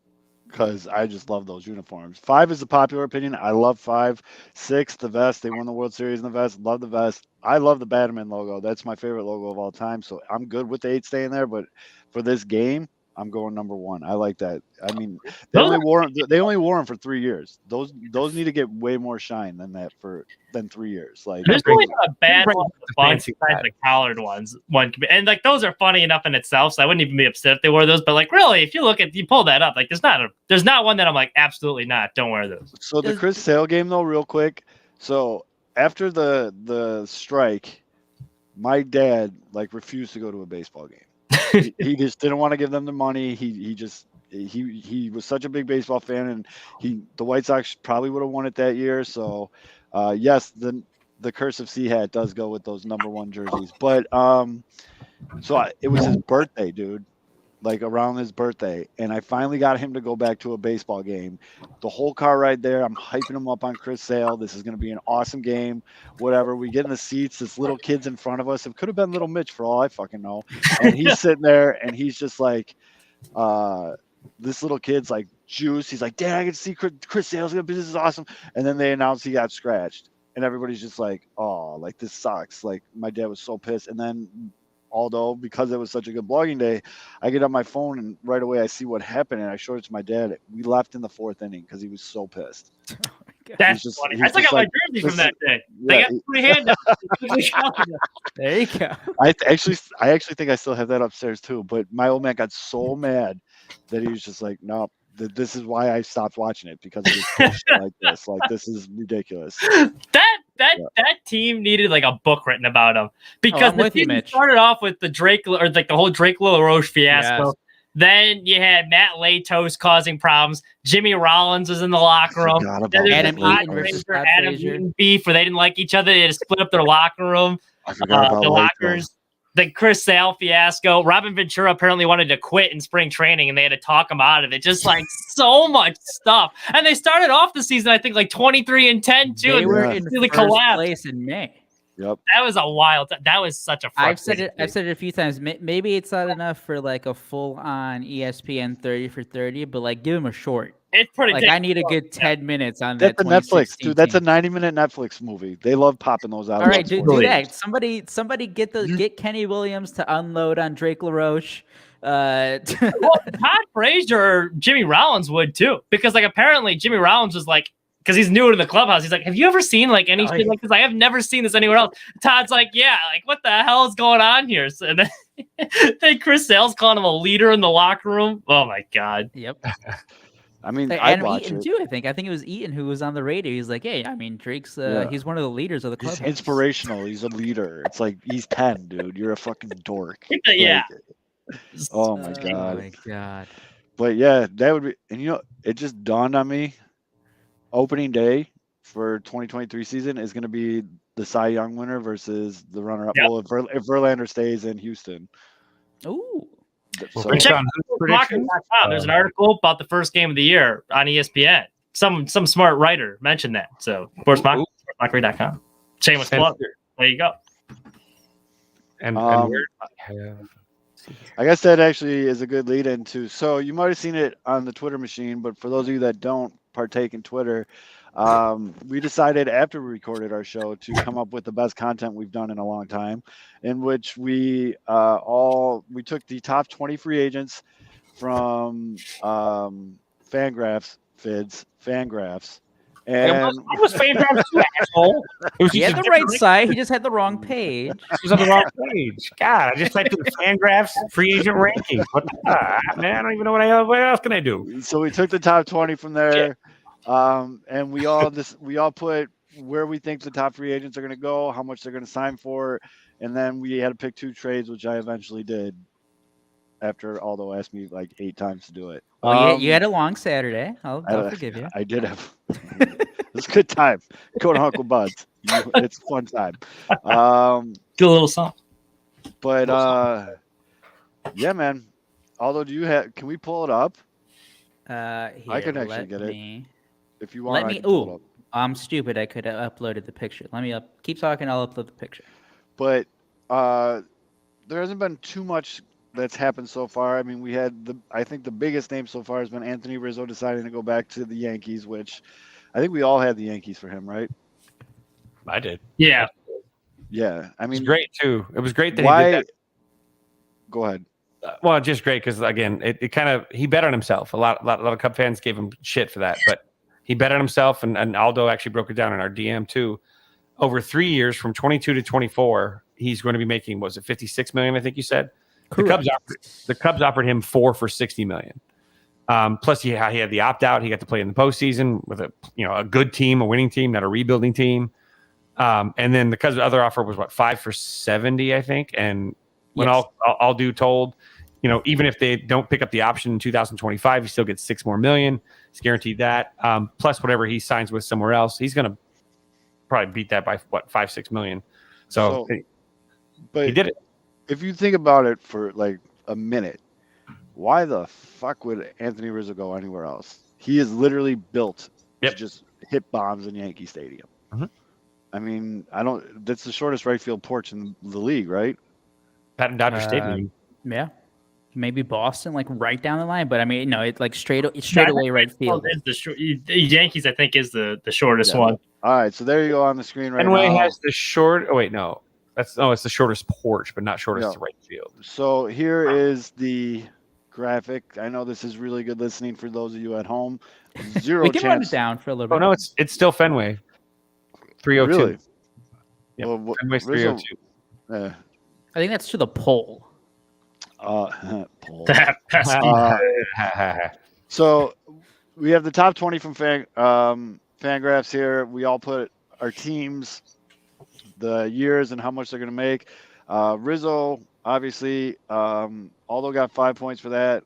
because I just love those uniforms. 5 is the popular opinion. I love 5. 6, the vest. They won the World Series in the vest. Love the vest. I love the Batman logo. That's my favorite logo of all time. So I'm good with the 8 staying there. But for this game, I'm going number 1. I like that. I mean, they only wore them for 3 years. Those need to get way more shine than 3 years. There's really not a bad one besides the collared ones. And those are funny enough in itself, so I wouldn't even be upset if they wore those. But really, if you pull that up, there's not one that I'm like, absolutely not, don't wear those. So the Chris Sale game though, real quick. So after the strike, my dad refused to go to a baseball game. he just didn't want to give them the money. He was such a big baseball fan, and the White Sox probably would have won it that year. So yes, the curse of Sea-Hat does go with those number 1 jerseys. But it was his birthday, dude. Around his birthday, and I finally got him to go back to a baseball game. The whole car ride there, I'm hyping him up on Chris Sale. This is going to be an awesome game. Whatever. We get in the seats. This little kid's in front of us. It could have been little Mitch for all I fucking know. And he's sitting there, and he's just this little kid's juice. He's like, Dad, I can see Chris Sale's going to be. This is awesome. And then they announced he got scratched, and everybody's just oh, this sucks. My dad was so pissed. And then, although because it was such a good blogging day, I get on my phone and right away I see what happened, and I showed it to my dad. We left in the 4th inning because he was so pissed. That's funny. I still got my jersey from that day. They got 3 handouts. There you go. I actually think I still have that upstairs too. But my old man got so mad that he was just like, "No, this is why I stopped watching it, because it was like this. This is ridiculous." That team needed a book written about them, because the team started off with the Drake or the whole Drake LaRoche fiasco. Yes. Then you had Matt Latos causing problems. Jimmy Rollins was in the locker room. Adam Eaton beef where they didn't like each other. They had to split up their locker room. I forgot about the lockers. the Chris Sale fiasco. Robin Ventura apparently wanted to quit in spring training, and they had to talk him out of it. Just like so much stuff. And they started off the season, I think, like 23-10 too. They were Yeah. in really first collapsed. place in May. Yep. That was a wild. That was such a. I've said it frustrating a few times. Maybe it's not enough for like a full-on ESPN 30 for 30, but like give him a short. It's pretty. Like I need a good 10 minutes on That's that. a Netflix, 2016 dude. That's a team. 90-minute Netflix movie. They love popping those out. All right, do Really? that. Somebody get Kenny Williams to unload on Drake LaRoche. Well, Todd Frazier or Jimmy Rollins would too, because like apparently Jimmy Rollins was like, because he's new to the clubhouse. He's like, have you ever seen like any shit like this? I have never seen this anywhere else. Todd's like, yeah, like what the hell is going on here? So, and then Chris Sale's calling him a leader in the locker room. Oh my god. Yep. I mean, I'd And watch Eaton it. too. I think it was Eaton who was on the radio. He's like, hey, I mean, Drake's Yeah. he's one of the leaders of the He's club. inspirational. He's a leader. It's like he's 10, dude. You're a fucking dork. Yeah. Like, oh my Oh god. my god. But yeah, that would be. And it just dawned on me. Opening day for 2023 season is going to be the Cy Young winner versus the runner-up. Yep. Well, if Verlander stays in Houston. Ooh. So, Based on whose predictions? There's an article about the first game of the year on ESPN. Some smart writer mentioned that. So sportsmockery.com. Shameless plug. There you go. And Um, where, I guess that actually is a good lead into. So you might have seen it on the Twitter machine, but for those of you that don't partake in Twitter, we decided after we recorded our show to come up with the best content we've done in a long time, in which we took the top 20 free agents from Fangraphs, and I was Fangraphs too, asshole. It was He just had a the right different- side. He just had the wrong page. It was on the wrong page. God, I just typed in Fangraphs free agent rankings. What man? I don't even know what else can I do? so we took the top 20 from there, and we all put where we think the top free agents are going to go, how much they're going to sign for, and then we had to pick 2 trades, which I eventually did after Aldo asked me like 8 times to do it. Well, you had a long Saturday. I'll forgive you. I did have. It was a good time. Go to Uncle Bud's. It's a fun time. Do a little song. But yeah, man. Aldo, can we pull it up? Here, I can actually let get it. me- If you want, Let I me. can pull it Ooh, up. I'm stupid. I could have uploaded the picture. Let me keep talking. I'll upload the picture. But there hasn't been too much that's happened so far. I mean, I think the biggest name so far has been Anthony Rizzo deciding to go back to the Yankees, which I think we all had the Yankees for him, right? I did. Yeah. Yeah. I It was mean, great too. It was great that why? he did Go ahead. that. Well, just great because again, it kind of he bet on himself. A lot of Cub fans gave him shit for that, but he bet on himself, and Aldo actually broke it down in our DM too. Over 3 years, from 22 to 24, he's going to be making, was it 56 million? I think you said. Correct. The Cubs offered him 4 for 60 million. Plus, he had the opt out. He got to play in the postseason with a good team, a winning team, not a rebuilding team. And then the Cubs' other offer was 5 for 70, I think. And when Yes. all due told, even if they don't pick up the option in 2025, he still gets 6 more million. He's guaranteed that. Plus whatever he signs with somewhere else, he's going to probably beat that by 5-6 million. So but he did it. if you think about it for like a minute, why the fuck would Anthony Rizzo go anywhere else? He is literally built to just hit bombs in Yankee Stadium. Mhm. I mean, that's the shortest right field porch in the league, right? Pat Dodger Stadium. Yeah. Maybe Boston, like right down the line, but I mean, no, it's like straight away right field. The Yankees, I think, is the shortest Yeah. one. All right, so there you go on the screen right Fenway now. has the short. Oh wait, no, it's the shortest porch, but not shortest No. to right field. So here is the graphic. I know this is really good listening for those of you at home. Zero We can run it chance. down for a little bit. Oh no, it's still Fenway. 302. Really? Yep. Well, Fenway's Rizzo- 302. I think that's to the pole. Paul. Pesky. So we have the top 20 from Fangraphs here. We all put our teams, the years, and how much they're going to make. Rizzo, obviously, although got 5 points for that.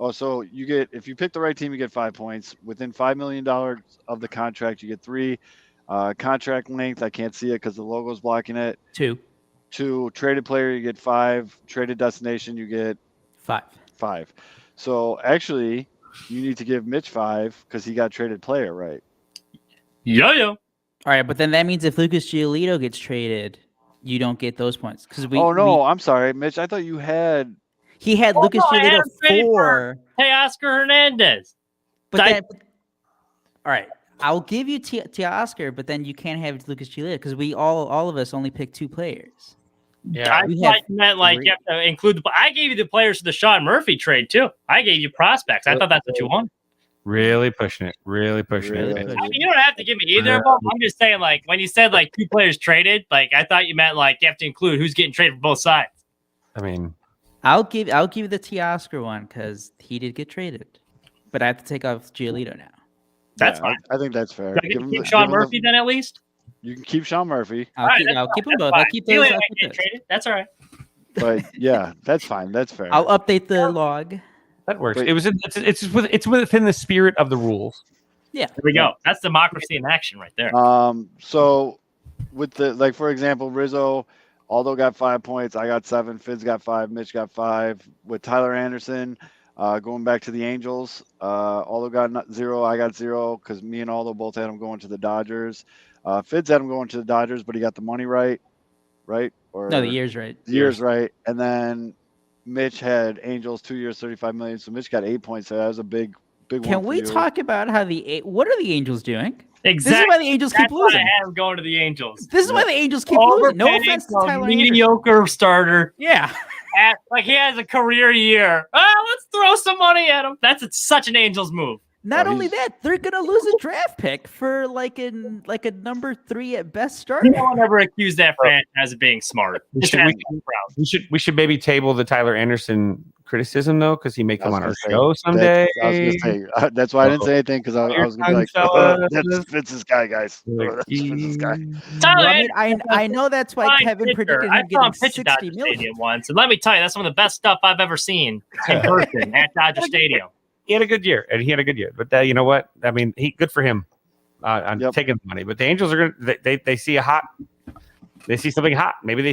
Oh, so if you pick the right team, you get 5 points. Within $5 million of the contract, you get 3. Contract length, I can't see it because the logo's blocking it. 2. to traded player, you get 5. Traded destination, you get 5. So actually, you need to give Mitch 5 because he got traded player, right? Yo. All right, but then that means if Lucas Giolito gets traded, you don't get those points because I'm sorry, Mitch. I thought you had. he had Lucas I had Giolito him traded 4. Hey, Oscar Hernandez. But then, all right, I'll give you Oscar, but then you can't have Lucas Giolito because we all of us only picked 2 players. Yeah. I thought you meant like you have to include I gave you the players for the Sean Murphy trade too. I gave you prospects. I thought that's what you wanted. Really pushing it. Really pushing it. I mean, you don't have to give me either of them. I'm just saying, like, when you said like 2 players traded, like I thought you meant like you have to include who's getting traded for both sides. I mean, I'll give you the Oscar one because he did get traded, but I have to take off Giolito now. That's fine. I think that's fair. Can I keep Sean Murphy then at least? You can keep Sean Murphy. I'll keep them both. I'll keep those. I'll keep traded. That's all right. But yeah, that's fine. That's fair. I'll update the log. that works. Wait. It's within the spirit of the rules. Yeah. There we go. That's democracy in action right there. So with the for example, Rizzo, Aldo got 5 points. I got 7. Fitz got 5. Mitch got 5. With Tyler Anderson, going back to the Angels, Aldo got 0. I got 0 because me and Aldo both had him going to the Dodgers. Fitz had him going to the Dodgers, but he got the money right? Or No, the year's right. the year's right. And then Mitch had Angels 2 years, $35 million. So Mitch got 8 points. So that was a big one. Can we talk about how what are the Angels doing? Exactly. This is why the Angels keep That's why losing. I have him going to the Angels. This is why the Angels keep losing. No Overpaying offense to for a Tyler Anderson. mediocre starter. Yeah. Like he has a career year. Let's throw some money at him. That's such an Angels move. Not only that, they're gonna lose a draft pick for like a number 3 at best starter. No one ever accused that franchise of being smart. We should maybe table the Tyler Anderson criticism though, because he may come on our say, show someday. I was gonna say, that's why I didn't say anything because I was gonna be like, that's Fitz's guy, guys. That's Fitz's guy. Tyler, I know that's why Kevin predicted I him saw him getting pitch at Dodger 60 million. Stadium once, and let me tell you, that's some of the best stuff I've ever seen in person at Dodger Stadium. He had a good year, But you know what? I mean, good for him on taking the money. But the Angels are going to they see something hot. Maybe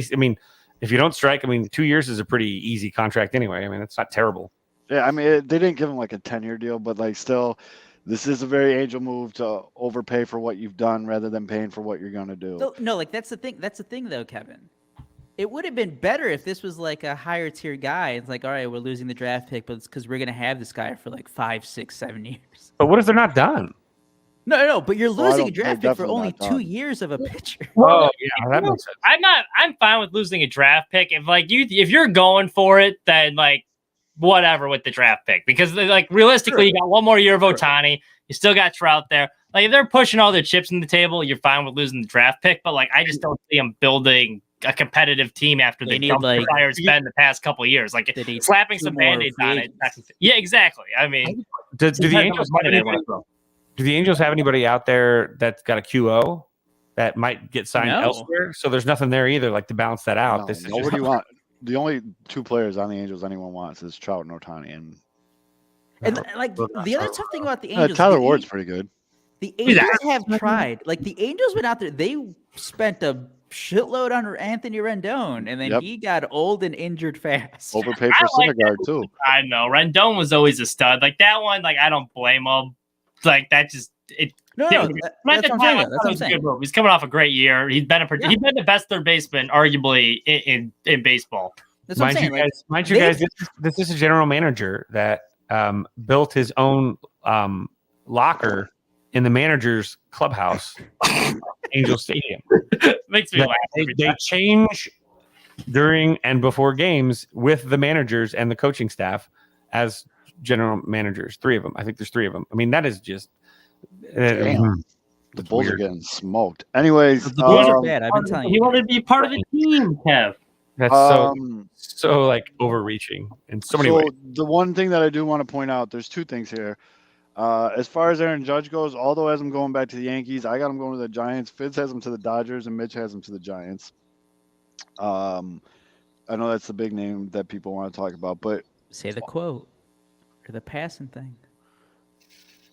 if you don't strike, 2 years is a pretty easy contract anyway. I mean, it's not terrible. Yeah, they didn't give him like a 10-year deal, but like still, this is a very Angel move to overpay for what you've done rather than paying for what you're going to do. No, like that's the thing. That's the thing, though, Kevin. It would have been better if this was like a higher tier guy. It's like, all right, we're losing the draft pick, but it's because we're gonna have this guy for like 5, 6, 7 years. But what if they're not done? No, but you're losing a they're draft pick for definitely only not 2 done. years of a pitcher. Oh yeah, that makes sense. I'm fine with losing a draft pick if you're going for it, then like whatever with the draft pick, because like realistically, you got one more year of Ohtani. You still got Trout there. Like if they're pushing all their chips on the table, you're fine with losing the draft pick. But like I just don't see them building a competitive team after they need, dumped like, the players spent the past couple of years. Like slapping some band-aids on it. Yeah, exactly. I mean, Do the Angels have anybody out there that's got a QO that might get signed elsewhere? So there's nothing there either, like to balance that out. No, what do you want? The only 2 players on the Angels anyone wants is Trout and Ohtani, and like the other tough thing about the Angels, Tyler Ward's pretty good. The Angels have tried. Like the Angels went out there, they spent a shitload on Anthony Rendon, and then he got old and injured fast. Overpaid for Syndergaard too. I know Rendon was always a stud. Like that one, like I don't blame him. Like that just it. No, that's what I'm saying. He's coming off a great year. He's been the best third baseman, arguably in baseball. That's what I'm saying. Mind you guys, this is a general manager that built his own locker in the manager's clubhouse, Angel Stadium. Makes me laugh. They change during and before games with the managers and the coaching staff as general managers. 3 of them. I think there's 3 of them. I mean, that is just. The Bulls are getting smoked. Anyways, the Bulls are bad. I've been telling you. He wanted to be part of the team, Kev. That's so like overreaching in so many ways. The one thing that I do want to point out, there's 2 things here. As far as Aaron Judge goes, Aldo has him going back to the Yankees. I got him going to the Giants. Fitz has him to the Dodgers, and Mitch has him to the Giants. I know that's the big name that people want to talk about, but say the quote or the passing thing.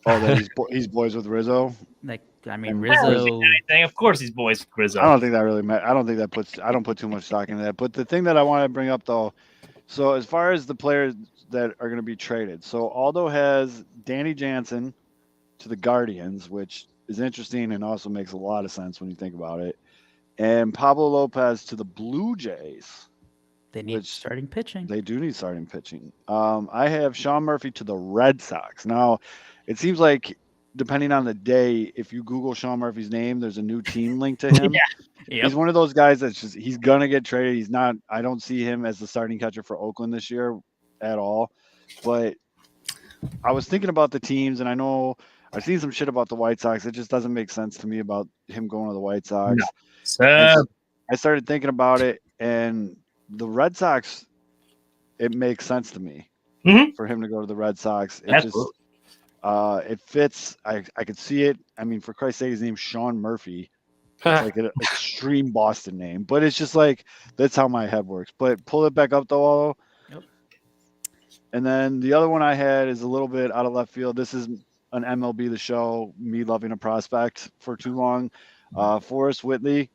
Oh, that he's boys with Rizzo. Like I mean, And Rizzo. Anything. Of course, he's boys with Rizzo. I don't think that really matters. I don't put too much stock into that. But the thing that I want to bring up though, so as far as the players that are going to be traded, so Aldo has Danny Jansen to the Guardians, which is interesting and also makes a lot of sense when you think about it, and Pablo Lopez to the Blue Jays. They need Which starting pitching. They do need starting pitching. I have Sean Murphy to the Red Sox. Now, it seems like depending on the day, if you Google Sean Murphy's name, there's a new team linked to him. Yep. He's one of those guys that's just he's gonna get traded. He's not. I don't see him as the starting catcher for Oakland this year at all. But I was thinking about the teams, and I know I've seen some shit about the White Sox. It just doesn't make sense to me about him going to the White Sox. No. So, I started thinking about it, and the Red Sox, it makes sense to me for him to go to the Red Sox. It Absolutely. just it fits. I could see it. I mean, for Christ's sake, his name's Sean Murphy. It's like an extreme Boston name, but it's just like that's how my head works. But pull it back up though. Yep. And then the other one I had is a little bit out of left field. This is an MLB The Show, me loving a prospect for too long. Forrest Whitley,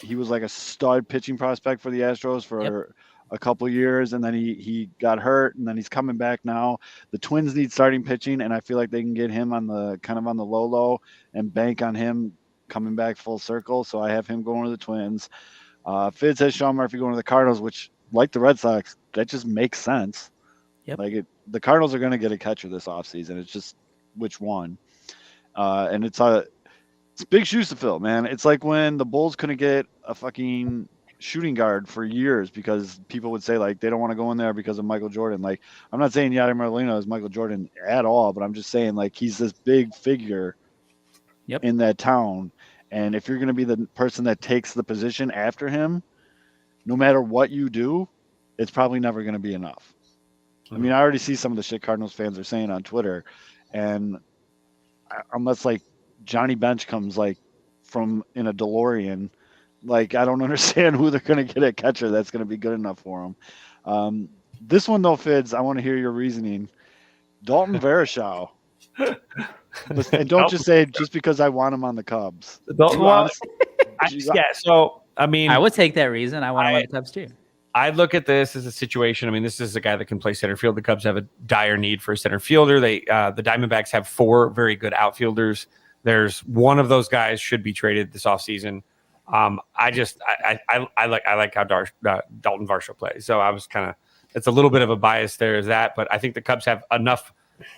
he was like a stud pitching prospect for the Astros for a couple years, and then he got hurt, and then he's coming back now. The Twins need starting pitching, and I feel like they can get him on the kind of on the low and bank on him coming back full circle. So I have him going to the Twins. Fitz has Sean Murphy going to the Cardinals, which, like the Red Sox, that just makes sense. Yep. The Cardinals are going to get a catcher this offseason. It's just which one. And it's big shoes to fill, man. It's like when the Bulls couldn't get a fucking shooting guard for years because people would say like they don't want to go in there because of Michael Jordan. Like, I'm not saying Yadier Molina is Michael Jordan at all, but I'm just saying like he's this big figure in that town. And if you're going to be the person that takes the position after him, no matter what you do, it's probably never going to be enough. I mean, I already see some of the shit Cardinals fans are saying on Twitter, and unless like Johnny Bench comes like from in a DeLorean, like I don't understand who they're going to get a catcher that's going to be good enough for him. This one though, Fids, I want to hear your reasoning. Dalton Varsho. And don't just say just because I want him on the Cubs. So I mean, I would take that reason. I want him on the Cubs too. I look at this as a situation. I mean, this is a guy that can play center field. The Cubs have a dire need for a center fielder. The Diamondbacks have 4 very good outfielders. There's one of those guys should be traded this offseason. I like how Dalton Varsho plays. So I was it's a little bit of a bias there as that, but I think the Cubs have enough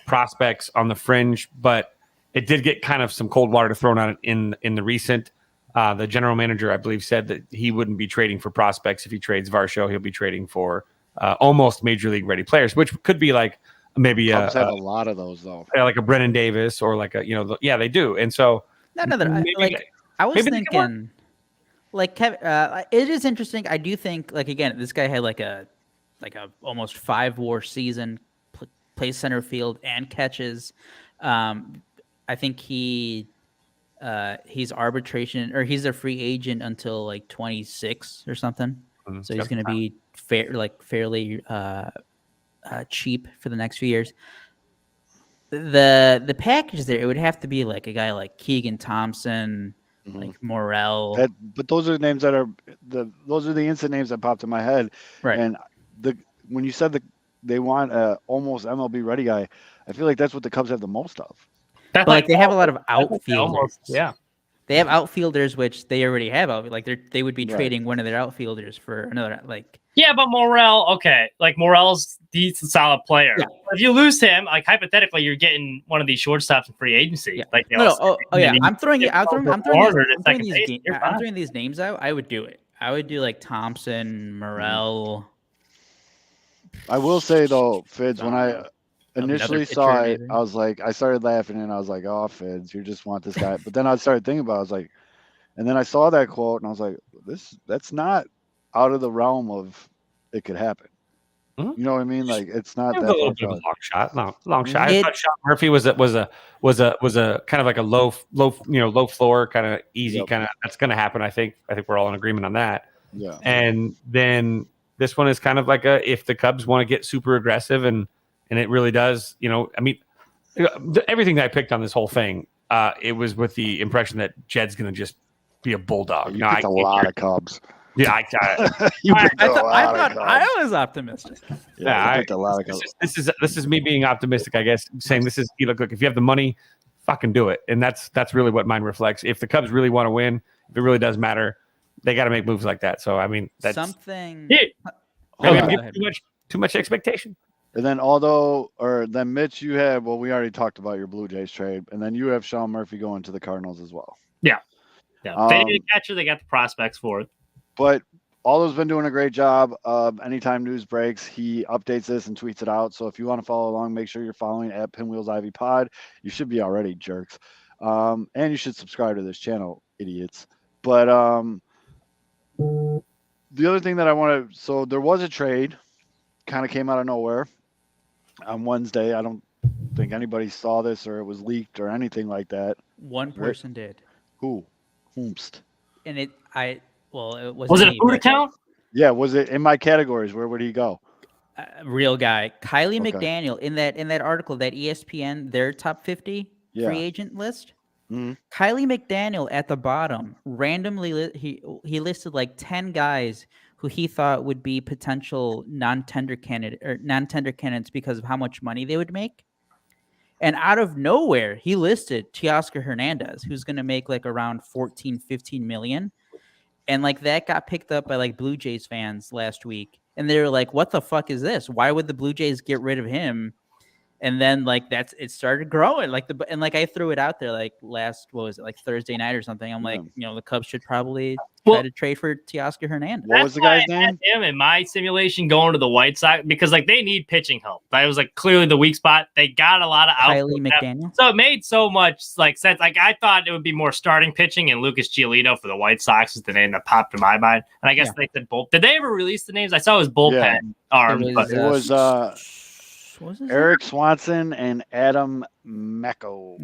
prospects on the fringe, but it did get kind of some cold water thrown on it in the recent. The general manager, I believe, said that he wouldn't be trading for prospects if he trades Varsho. He'll be trading for almost major league ready players, which could be like maybe Cubs have a lot of those though, like a Brennan Davis or like they do. And so I was thinking, like Kevin, it is interesting. I do think, like again, this guy had like a almost 5 WAR season, plays center field and catches. I think he's arbitration or he's a free agent until like 26 or something. So he's going to be fairly cheap for the next few years. The package there, it would have to be like a guy like Keegan Thompson, like Morel. But those are the names those are the instant names that popped in my head. Right. And when you said that they want a almost MLB ready guy, I feel like that's what the Cubs have the most of. But like they have a lot of outfielders. Yeah. They have outfielders, which they already have out. Like they would be trading one of their outfielders for another. Like but Morel, okay, like Morel's he's a solid player. Yeah. If you lose him, like hypothetically, you're getting one of these shortstops in free agency. Yeah. Like I'm throwing these names out. I would do it. I would do like Thompson, Morel. I will say though, Fids, when I initially saw it, maybe. I started laughing and I was like, "Oh, Fids, you just want this guy." But then I started thinking about it, I was like, and then I saw that quote and I was like, that's not out of the realm of it could happen. You know what I mean? Like it's not that a little bit of a long shot. I thought Sean Murphy was a kind of like a low floor kind of easy kind of that's going to happen. I think we're all in agreement on that. Yeah. And then this one is kind of like if the Cubs want to get super aggressive and it really does, I mean, everything that I picked on this whole thing it was with the impression that Jed's going to just be a bulldog. You No, picked a lot of Cubs. Yeah, You picked a I lot of thought Cubs. I was optimistic. Yeah, you I- picked a lot of Cubs. this is me being optimistic, I guess, saying this is look, if you have the money, fucking do it. And that's really what mine reflects. If the Cubs really want to win, if it really does matter, they got to make moves like that. So I mean, that's Something. maybe Hold I'm on. giving too much expectation. And then then Mitch, you have, well, we already talked about your Blue Jays trade, and then you have Sean Murphy going to the Cardinals as well. Yeah. If they need a catcher, they got the prospects for it. But Aldo's been doing a great job. Anytime news breaks, he updates this and tweets it out. So if you want to follow along, make sure you're following at Pinwheels Ivy Pod. You should be already, jerks. And you should subscribe to this channel, idiots. But the other thing that I want to, so there was a trade, kind of came out of nowhere on Wednesday. I don't think anybody saw this or it was leaked or anything like that. One person did, Whomst. and it was Was it a food account? Yeah, was it in my categories? Where would he go? Real guy, Kylie Okay. McDaniel, in that article, that ESPN, their top 50 free agent list. Mhm. Kylie McDaniel at the bottom randomly he listed like 10 guys who he thought would be potential non-tender candidates because of how much money they would make. And out of nowhere, he listed Teoscar Hernandez, who's going to make like around 14, 15 million. And like that got picked up by like Blue Jays fans last week. And they were like, what the fuck is this? Why would the Blue Jays get rid of him? And then like it started growing. And I threw it out there like Thursday night or something. I'm like, the Cubs should probably try to trade for Teoscar Hernandez. What was the guy's name? Him in my simulation going to the White Sox because like they need pitching help. That was like clearly the weak spot. They got a lot of Kylie McDaniel. So it made so much like sense. Like I thought it would be more starting pitching, and Lucas Giolito for the White Sox is the name that popped in my mind. And I guess they said both. Did they ever release the names? I saw his bullpen arm. It but was, It was Eric Swanson and Adam Meko.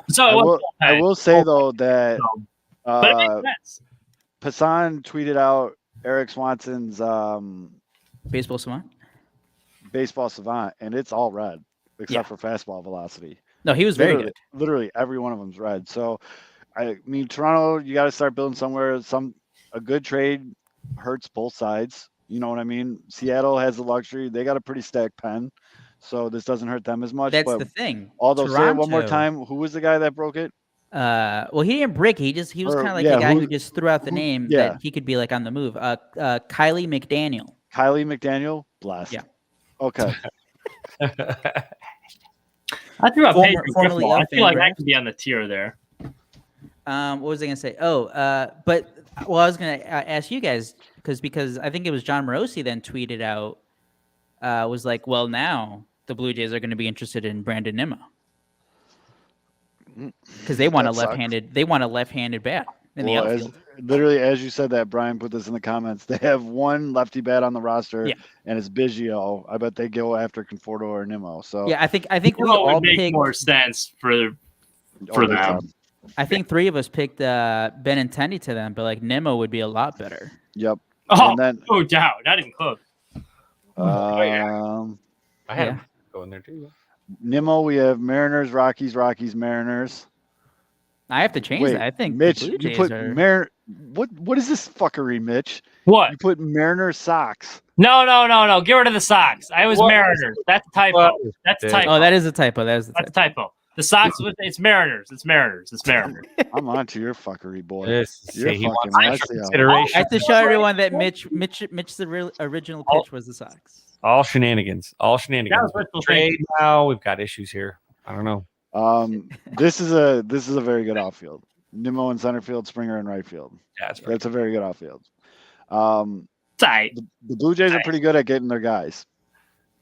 So I will say though that but it makes sense. Passan tweeted out Eric Swanson's baseball savant, and it's all red except for fastball velocity. No, he was very good. Literally every one of them's red. So I mean, Toronto, you got to start building somewhere. A good trade hurts both sides. You know what I mean? Seattle has the luxury. They got a pretty stacked pen, so this doesn't hurt them as much. That's the thing. Although, say it one more time. Who was the guy that broke it? Well, he didn't break it. He was kind of like the guy who just threw out the name that he could be like on the move. Kylie McDaniel. Kylie McDaniel? Blast. Yeah. Okay. I threw out Pedro formerly Griffin. I feel like I Fangraphs. could be on the tier there. What was I gonna say? I was gonna ask you guys because I think it was John Morosi then tweeted out was like, well, now the Blue Jays are going to be interested in Brandon Nimmo because they want a left-handed bat in the outfield. Literally, as you said that, Brian put this in the comments. They have one lefty bat on the roster, and it's Biggio. I bet they go after Conforto or Nimmo. So yeah, I think we all would make picked more sense for them. I think three of us picked Benintendi to them, but like Nimmo would be a lot better. Yep. Oh, and then, no doubt. Not even close. I had him going there too. Nimmo, we have Mariners, Rockies, Mariners. I have to change that. I think Mitch, the Blue you Jays put are... What is this fuckery, Mitch? What? You put Mariners Sox. No. Get rid of the Sox. I was Mariners. That's a typo. That's a typo. Oh, that is a typo. That's a typo. The Sox, it's Mariners. It's Mariners. I'm on to your fuckery, boy. You're You're fucking I have to show everyone that Mitch's original pitch was the Sox. All shenanigans. That was Trade now. We've got issues here. I don't know. This is a very good outfield. Nimmo in center field, Springer in right field. Yeah, that's a very good outfield. Tight. The Blue Jays are pretty good at getting their guys.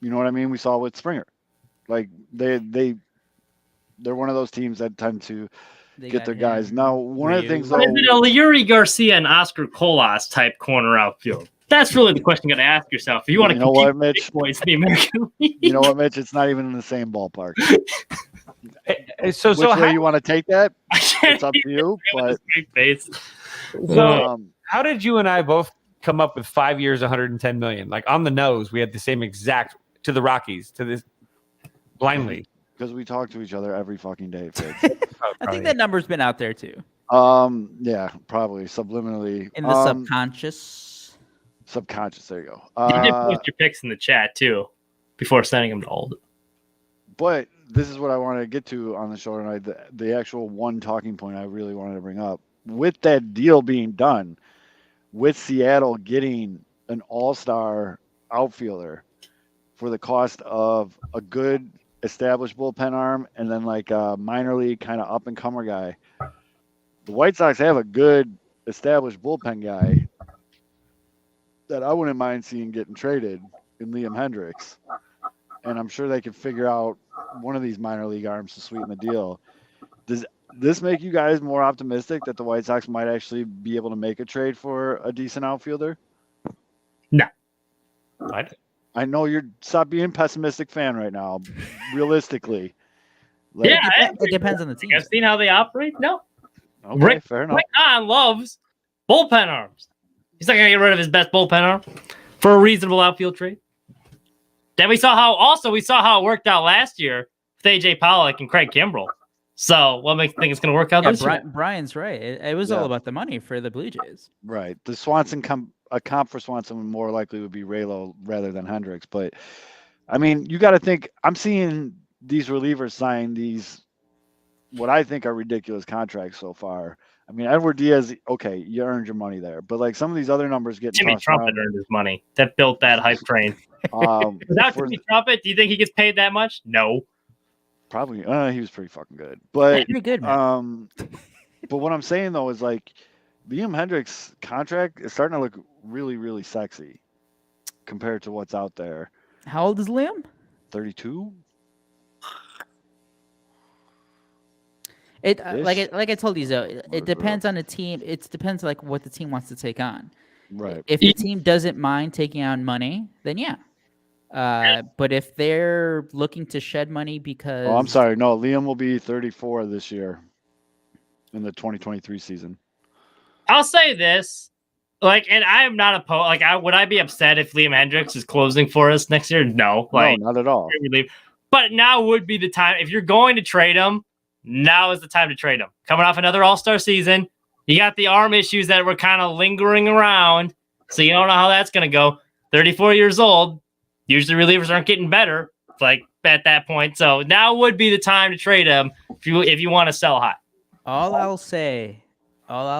You know what I mean? We saw with Springer. Like they're one of those teams that tend to get their guys. Now, one of the things though, is it a Yuri Garcia and Oscar Colas type corner outfield? That's really the question you got to ask yourself. If you want to compete with big boys in the American League. You know what, Mitch? It's not even in the same ballpark. So Which way you want to take that? It's up to you. But how did you and I both come up with 5 years, 110 million? Like on the nose, we had the same exact to the Rockies to this blindly. because we talk to each other every fucking day, Fitz. I think that number's been out there too. Yeah, probably subliminally. In the subconscious. Subconscious, there you go. You did post your picks in the chat too before sending them to Old. But this is what I wanted to get to on the show tonight. The actual one talking point I really wanted to bring up. With that deal being done, with Seattle getting an all-star outfielder for the cost of a good established bullpen arm and then like a minor league kind of up-and-comer guy, the White Sox have a good established bullpen guy that I wouldn't mind seeing getting traded in Liam Hendricks. And I'm sure they could figure out one of these minor league arms to sweeten the deal. Does this make you guys more optimistic that the White Sox might actually be able to make a trade for a decent outfielder? No. I know you're stop being pessimistic fan right now. Realistically. It depends on the team. I've seen how they operate. No. Okay, fair enough. Rick Hahn loves bullpen arms. He's not going to get rid of his best bullpen arm for a reasonable outfield trade. Then we saw how it worked out last year with AJ Pollock and Craig Kimbrell. So what makes you think it's going to work out this year? Brian's right. It was all about the money for the Blue Jays. Right. The Swanson a comp for Swanson more likely would be Raylo rather than Hendricks. But I mean, you got to think. I'm seeing these relievers sign these what I think are ridiculous contracts so far. I mean, Edward Diaz, okay, you earned your money there, but like some of these other numbers get Jimmy Trumpet earned his money. That built that hype train. Without Jimmy Trumpet, do you think he gets paid that much? No. Probably. He was pretty fucking good, but pretty good, man. But what I'm saying though is like Liam Hendricks' contract is starting to look really, really sexy compared to what's out there. How old is Liam? 32. Like I told you, though, it depends on the team. It depends like what the team wants to take on. Right. If the team doesn't mind taking on money, then yeah. But if they're looking to shed money because I'm sorry, no, Liam will be 34 this year in the 2023 season. I'll say this, and I am not opposed. Would I be upset if Liam Hendricks is closing for us next year? No, no, not at all. But now would be the time if you're going to trade him. Now is the time to trade him. Coming off another All-Star season, you got the arm issues that were kind of lingering around, so you don't know how that's going to go. 34 years old, usually relievers aren't getting better, at that point. So now would be the time to trade him if you want to sell high. All I'll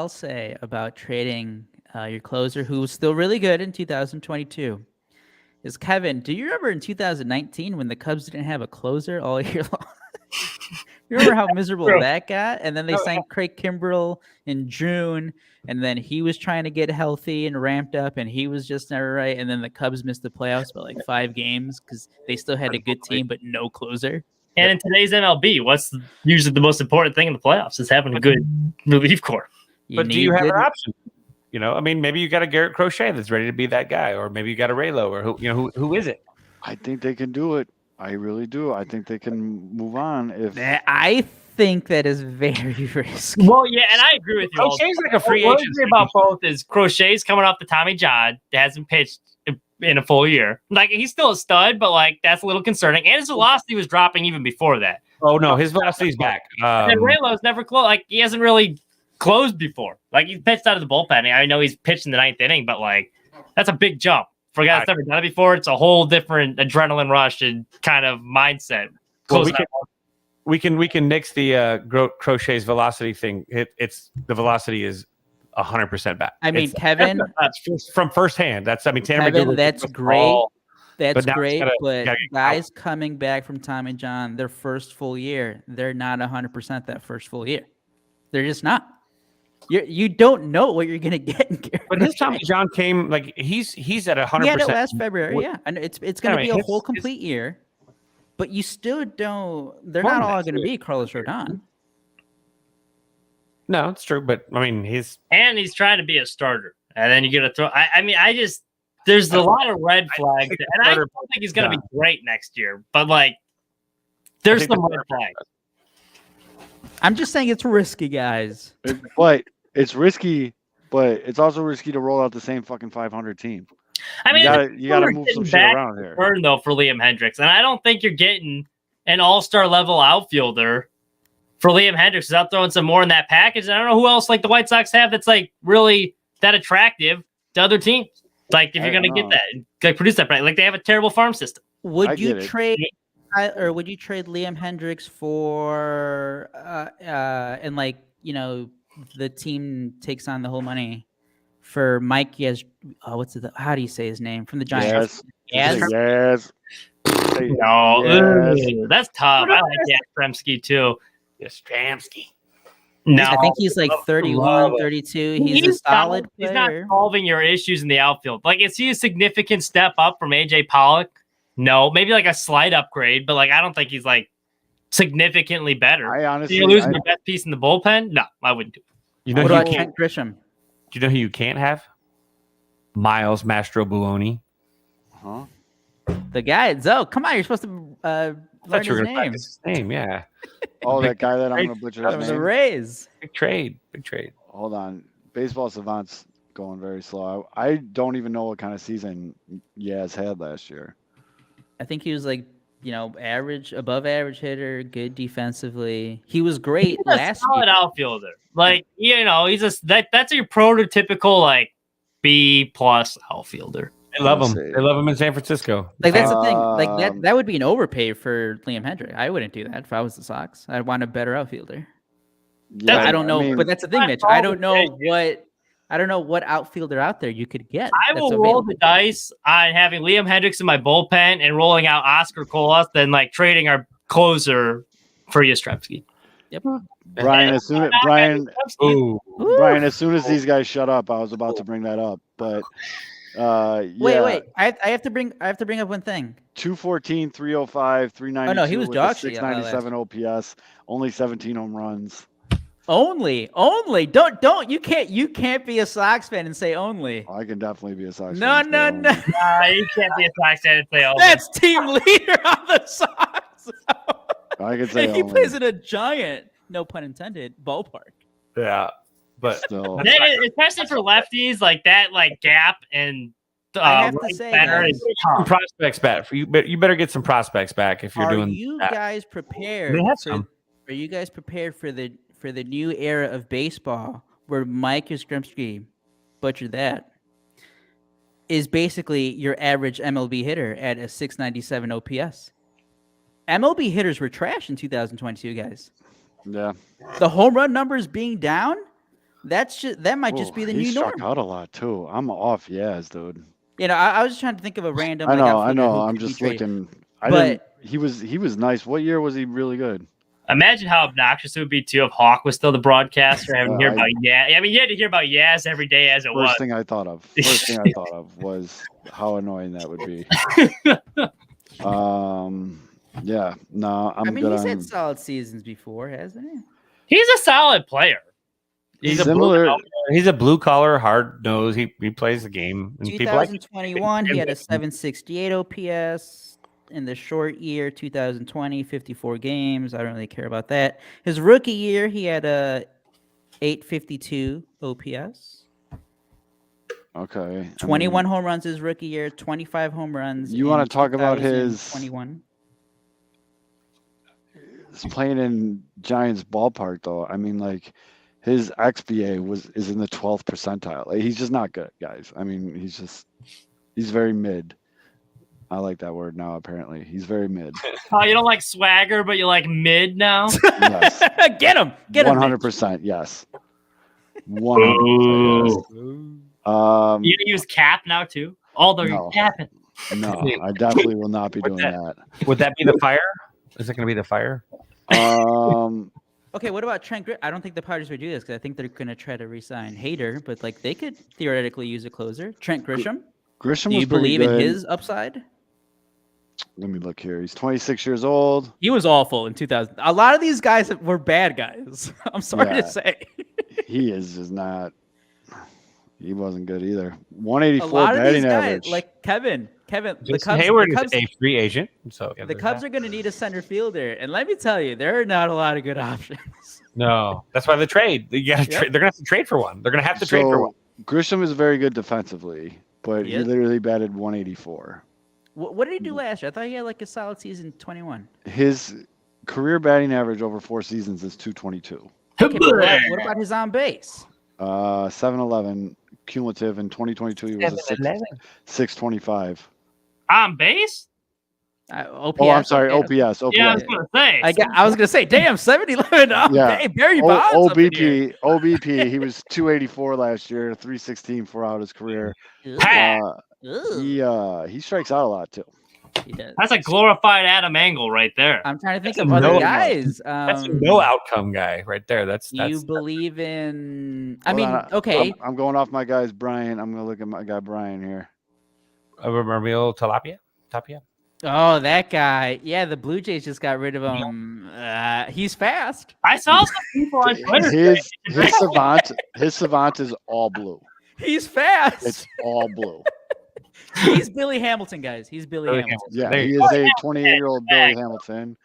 say about trading your closer, who was still really good in 2022, is Kevin. Do you remember in 2019 when the Cubs didn't have a closer all year long? You remember how miserable that got? And then they signed Craig Kimbrell in June, and then he was trying to get healthy and ramped up, and he was just never right. And then the Cubs missed the playoffs by 5 games because they still had a good team but no closer. And in today's MLB, what's usually the most important thing in the playoffs is having a good relief corps. But do you have an option? I mean, maybe you got a Garrett Crochet that's ready to be that guy, or maybe you got a Raylo, or who is it? I think they can do it. I really do. I think they can move on. I think that is very risky. Well, yeah, and I agree with you. Crochet's like a free agent. What about both is Crochet's coming off the Tommy John that hasn't pitched in a full year. He's still a stud, but that's a little concerning. And his velocity was dropping even before that. Oh no, his velocity's back. And Raylo's never closed. He hasn't really closed before. He's pitched out of the bullpen. I know he's pitched in the 9th inning, but that's a big jump. For a guy that's never done it before, it's a whole different adrenaline rush and kind of mindset. Well, we can nix the Crochet's velocity thing. It's the velocity is 100% back. I mean, Kevin, that's from firsthand. Kevin, that's great. That's great, but guys coming back from Tommy John, their first full year, they're not 100% that first full year. They're just not. You don't know what you're gonna get. But his Tommy John came he's at 100%. Yeah, last February. Yeah, and it's gonna be a whole complete year. But you still don't. They're not all gonna be Carlos Rodon. No, it's true. But I mean, he's trying to be a starter, and then you get to throw. There's a lot of red flags, and I don't think he's gonna be great next year. But there's some red flags. I'm just saying it's risky, guys. But it's risky, but it's also risky to roll out the same fucking 500 team. I mean, you gotta move some shit around here. Burn though for Liam Hendricks, and I don't think you're getting an all-star level outfielder for Liam Hendricks without throwing some more in that package. And I don't know who else like the White Sox have that's like really that attractive to other teams. Like if you're going to get that, like produce that, like they have a terrible farm system. Would you trade Liam Hendricks for and like, you know, the team takes on the whole money for Mike how do you say his name from the Giants? Yes. No, Yes. that's tough. I like Yastrzemski too. Yastrzemski. No, I think he's like 31, 32. He's a solid player. He's not solving your issues in the outfield. Like, is he a significant step up from AJ Pollock? No, maybe like a slight upgrade, but like I don't think he's like significantly better. I honestly, you're losing the best piece in the bullpen. No, I wouldn't do it. You know, what about Trent Grisham? Do you know who you can't have? Miles Mastrobuoni. Huh? The guy. Come on, you're supposed to learn his name. His name, yeah. Oh, that guy that I'm going to butcher That his was name. a Rays. Big trade. Hold on. Baseball Savant's going very slow. I don't even know what kind of season Yaz had last year. I think he was like, you know, above average hitter, good defensively. He was great He's last a solid year. outfielder. Like, you know, that's your prototypical B+ outfielder. They love him. They love him in San Francisco. Like that's the thing. Like that would be an overpay for Liam Hendricks. I wouldn't do that if I was the Sox. I'd want a better outfielder. Yeah, I don't know, I mean, but that's the thing, Mitch. I don't know what outfielder out there you could get. I will roll the dice on having Liam Hendricks in my bullpen and rolling out Oscar Colas than like trading our closer for Yastrzemski. Yep. Brian, as soon as these guys shut up, I was about to bring that up, but wait. I have to bring up one thing. 214, 305, 392. Oh no, he was dog shit. 697 OPS, only 17 home runs. Only. Don't you can't be a Sox fan and say only. I can definitely be a Sox fan. No. You can't be a Sox fan and say only. That's team leader on the Sox. I can say and he only. plays in a giant, no pun intended, ballpark. Yeah, but still, especially for lefties, like that, like gap and I have to say, guys, some prospects back for you. But you better get some prospects back if you're doing. Are you guys prepared? Are you guys prepared for the new era of baseball where Mike Yastrzemski, butchered that, is basically your average MLB hitter at a 697 OPS? MLB hitters were trash in 2022, guys. Yeah. The home run numbers being down, that might just be the new He norm. struck out a lot too. I'm off, dude. You know, I was just trying to think of a random. I know. I'm just looking. He was nice. What year was he really good? Imagine how obnoxious it would be too if Hawk was still the broadcaster. Having to hear about I mean, you had to hear about Yaz every day as it was. First thing I thought of was how annoying that would be. Yeah. No, I'm good. He's had solid seasons before, hasn't he? He's a solid player. He's a blue collar, hard nose. He plays the game. And 2021, he had a 768 OPS. In the short year, 2020, 54 games. I don't really care about that. His rookie year, he had a 852 OPS. Okay. 21 home runs his rookie year, 25 home runs. You want to talk about his 21? He's playing in Giants ballpark, though. I mean, like, his XBA is in the 12th percentile. Like, he's just not good, guys. I mean, he's very mid. I like that word now, apparently. He's very mid. Oh, you don't like swagger, but you like mid now? Yes. Get him. 100%, yes. 100%, yes. You gonna use cap now, too? Although you're capping. No, I definitely will not be doing that. Would that be the fire? Is it going to be the fire? Okay, what about Trent Grisham? I don't think the Padres would do this because I think they're going to try to re-sign Hader, but like they could theoretically use a closer. Trent Grisham? Grisham, do you believe in his upside? Let me look here. He's 26 years old. He was awful in 2000. A lot of these guys were bad guys. I'm sorry to say. He is just not. He wasn't good either. 184 a lot of batting these guys, average. like Kevin. The Cubs, Hayward is a free agent. So the Cubs are going to need a center fielder, and let me tell you, there are not a lot of good options. No, that's why the trade. You got to trade. They're going to have to trade for one. They're going to have to trade for one. Grisham is very good defensively, but he literally batted 184. What did he do last year? I thought he had like a solid season 21. His career batting average over 4 seasons is 222. Okay, but what about his on base? 711 cumulative in 2022. He was a 625. On base? OPS. Oh, I'm sorry. okay. OPS. Yeah, I was gonna say. I was gonna say, damn, 7-11. Yeah. Hey, Barry Bonds. up in here. OBP. He was 284 last year, 316 throughout his career. Pat. He strikes out a lot too. He does. That's a glorified Adam Angle right there. I'm trying to think That's of a other no- guys. That's a no outcome guy right there. That's Do you believe in? I Hold mean, on, okay. I'm going off my guy's Brian. I'm gonna look at my guy Brian here. Ramil Tapia. Oh, that guy. Yeah, the Blue Jays just got rid of him. He's fast. I saw some people on Twitter. His savant is all blue. He's fast. It's all blue. He's Billy Hamilton, guys. He's Billy Hamilton. Yeah, There he you is a 28-year-old Billy Hamilton.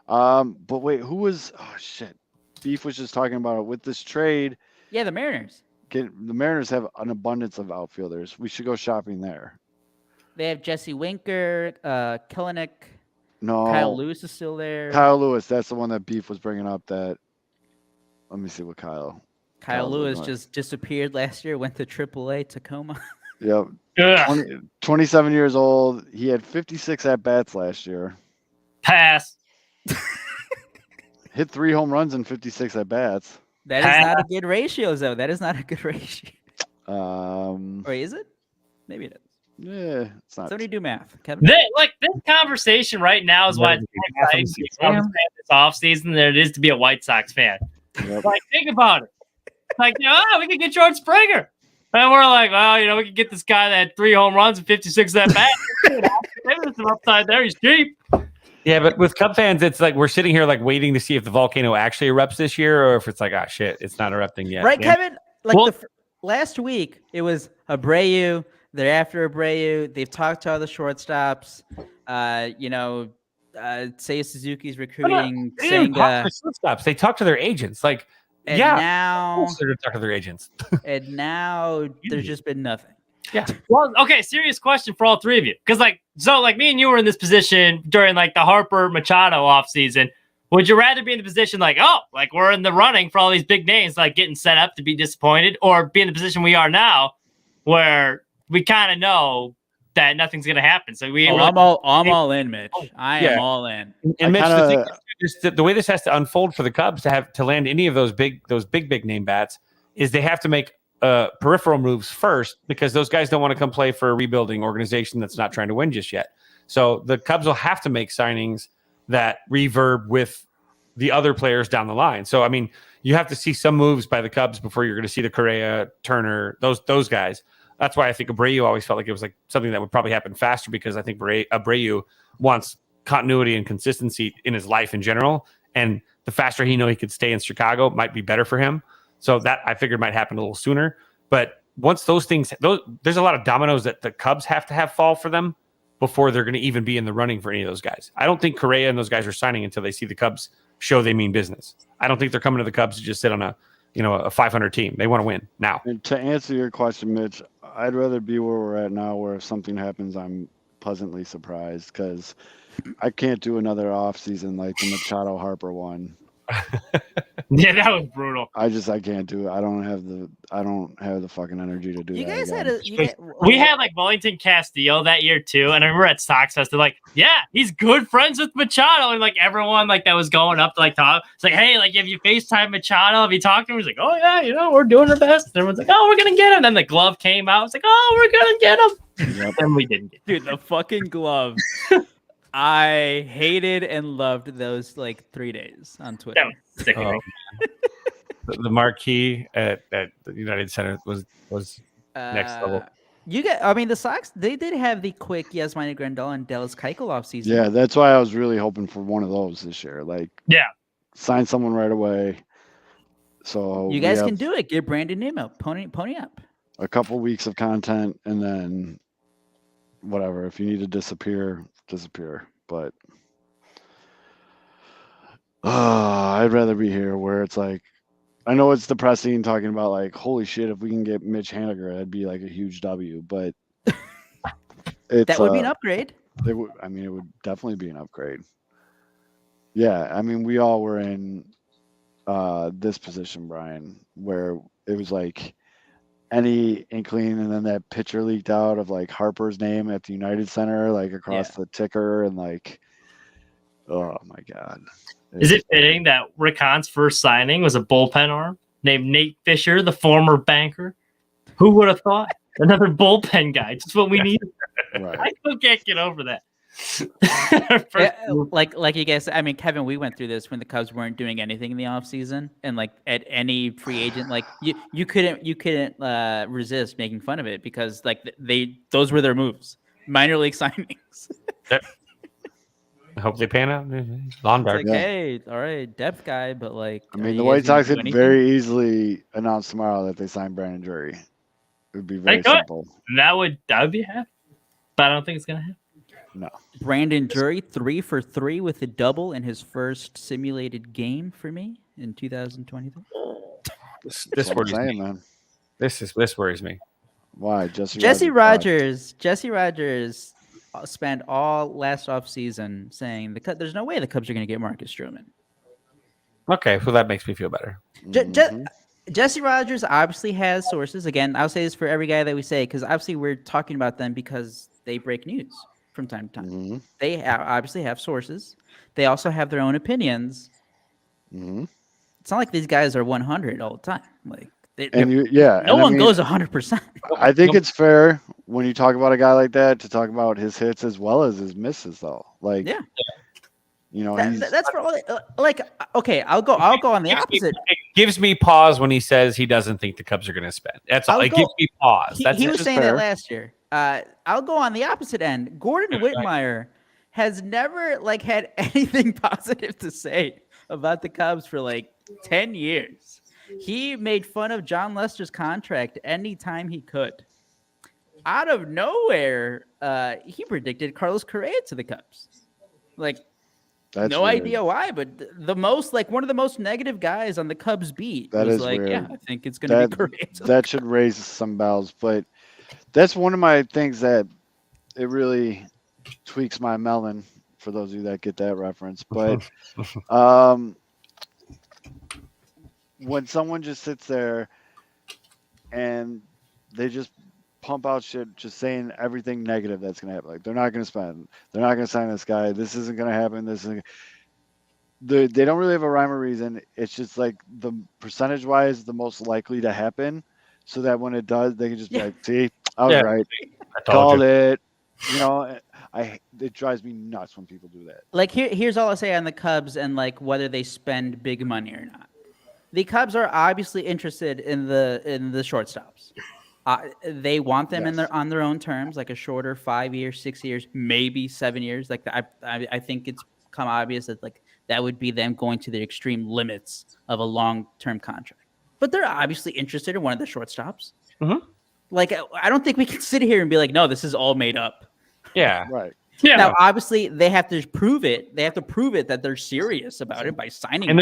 But wait, who was? Oh shit, Beef was just talking about it with this trade. Yeah, the Mariners. The Mariners have an abundance of outfielders. We should go shopping there. They have Jesse Winker, Kelenic. No, Kyle Lewis is still there. Kyle Lewis. That's the one that Beef was bringing up. Let me see what Kyle Lewis Lewis. just disappeared last year. Went to AAA Tacoma. Yep. Ugh. 27 years old. He had 56 at bats last year. Pass. Hit 3 home runs and 56 at bats. That is not a good ratio, though. That is not a good ratio. Or is it? Maybe it is. Yeah, it's not. Somebody do math, Kevin. This conversation right now is why it's more exciting to be a Cubs fan this offseason than it is to be a White Sox fan. Yep. Like, think about it. Like, we could get George Springer. And we're like, well, we could get this guy that had 3 home runs and 56 at bat. Maybe there's some upside there. He's cheap. Yeah, but with Cub fans, it's like we're sitting here like waiting to see if the volcano actually erupts this year, or if it's like, shit, it's not erupting yet. Right, Yeah. Kevin? Like last week, it was Abreu. They're after Abreu. They've talked to other shortstops. Seiya Suzuki's recruiting. They didn't Senga. talk to the shortstops. They talk to their agents. Like, And yeah, now, they're going to talk to their agents. and now there's just been nothing. Yeah. Well, okay, serious question for all three of you. Because, me and you were in this position during, the Harper Machado offseason. Would you rather be in the position we're in the running for all these big names, getting set up to be disappointed, or be in the position we are now where we kind of know that nothing's going to happen? So I'm all in, Mitch. I am all in. And Mitch, the thing is the way this has to unfold for the Cubs to land any of those big name bats is they have to make peripheral moves first, because those guys don't want to come play for a rebuilding organization that's not trying to win just yet. So the Cubs will have to make signings that reverb with the other players down the line. So, I mean, you have to see some moves by the Cubs before you're going to see the Correa, Turner, those guys. That's why I think Abreu always felt like it was something that would probably happen faster, because I think Abreu wants continuity and consistency in his life in general. And the faster he could stay in Chicago might be better for him. So that I figured might happen a little sooner. But once there's a lot of dominoes that the Cubs have to have fall for them before they're going to even be in the running for any of those guys. I don't think Correa and those guys are signing until they see the Cubs show they mean business. I don't think they're coming to the Cubs to just sit on a 500 team. They want to win now. And to answer your question, Mitch, I'd rather be where we're at now, where if something happens, I'm pleasantly surprised, because I can't do another off season like the Machado Harper one. Yeah, that was brutal. I can't do it. I don't have the fucking energy to do You that guys again. We had Wellington Castillo that year too, and I remember at Sox Fest, they're like, "Yeah, he's good friends with Machado," and everyone that was going up to talk. It's like, "Hey, have you FaceTime Machado? Have you talked to him?" He's like, "Oh yeah, we're doing our best." And everyone's like, "Oh, we're gonna get him." And then the glove came out. It's like, "Oh, we're gonna get him," Yep. and we didn't get him. Dude, the fucking glove. I hated and loved those 3 days on Twitter. That was sickening. The marquee at the United Center was next level. The Sox, they did have the quick Yasmani Grandal and Dallas Keuchel off season. Yeah, that's why I was really hoping for one of those this year. Yeah, sign someone right away. So you guys can do it. Give Brandon Nimmo. Pony up. A couple weeks of content, and then whatever. If you need to disappear. But I'd rather be here where it's I know it's depressing talking about holy shit, if we can get Mitch Haniger, that'd be a huge W. But That would be an upgrade. They would. I mean, it would definitely be an upgrade. Yeah, I mean, we all were in this position, Brian, where it was like any inkling, and then that picture leaked out of like Harper's name at the United Center, like across the ticker, and like, oh my God. Is it fitting that Rick Hahn's first signing was a bullpen arm named Nate Fisher, the former banker? Who would have thought? Another bullpen guy, just what we need. Right. I still can't get over that. Like you guys, I mean, Kevin, we went through this when the Cubs weren't doing anything in the offseason, and like at any free agent, like you couldn't resist making fun of it because like those were their moves, minor league signings. I hope they pan out. Lawn dart. It's like, hey, all right, depth guy, but like, I mean, the White Sox could very easily announce tomorrow that they signed Brandon Drury. It would be very simple. That would be happy, but I don't think it's gonna happen. No. Brandon Drury 3 for 3 with a double in his first simulated game for me in 2023. This worries me. Man. This worries me. Why? Jesse Rogers spent all last offseason saying there's no way the Cubs are going to get Marcus Stroman. Okay, so that makes me feel better. Jesse Rogers obviously has sources. Again, I'll say this for every guy that we say, because obviously we're talking about them because they break news from time to time. Mm-hmm. They obviously have sources. They also have their own opinions. Mm-hmm. It's not like these guys are 100 all the time. Like, no one goes 100%. I think it's fair when you talk about a guy like that to talk about his hits as well as his misses, though. Like, you know, that's for all. Like, okay, I'll go on the opposite. It gives me pause when he says he doesn't think the Cubs are going to spend. That's all. It gives me pause. He was saying that last year. I'll go on the opposite end. Gordon Whitmire has never had anything positive to say about the Cubs for 10 years. He made fun of John Lester's contract anytime he could. Out of nowhere, he predicted Carlos Correa to the Cubs. That's no weird. idea why, but the most one of the most negative guys on the Cubs beat was weird. yeah, I think it's going to be Correa. That should raise some bells, but that's one of my things that it really tweaks my melon, for those of you that get that reference. But when someone just sits there and they just pump out shit, just saying everything negative that's going to happen. Like, they're not going to spend. They're not going to sign this guy. This isn't going to happen. They don't really have a rhyme or reason. It's just the percentage-wise, the most likely to happen, so that when it does, they can just be like, see, I was right. I called it. You know, it drives me nuts when people do that. Here's all I'll say on the Cubs and whether they spend big money or not. The Cubs are obviously interested in the shortstops. They want them on their own terms, like a shorter 5 years, 6 years, maybe 7 years. I think it's come obvious that that would be them going to the extreme limits of a long-term contract. But they're obviously interested in one of the shortstops. Mm-hmm. I don't think we can sit here and be like, no, this is all made up. Yeah. Right. Yeah. Now, obviously, they have to prove it. They have to prove it that they're serious about it by signing. And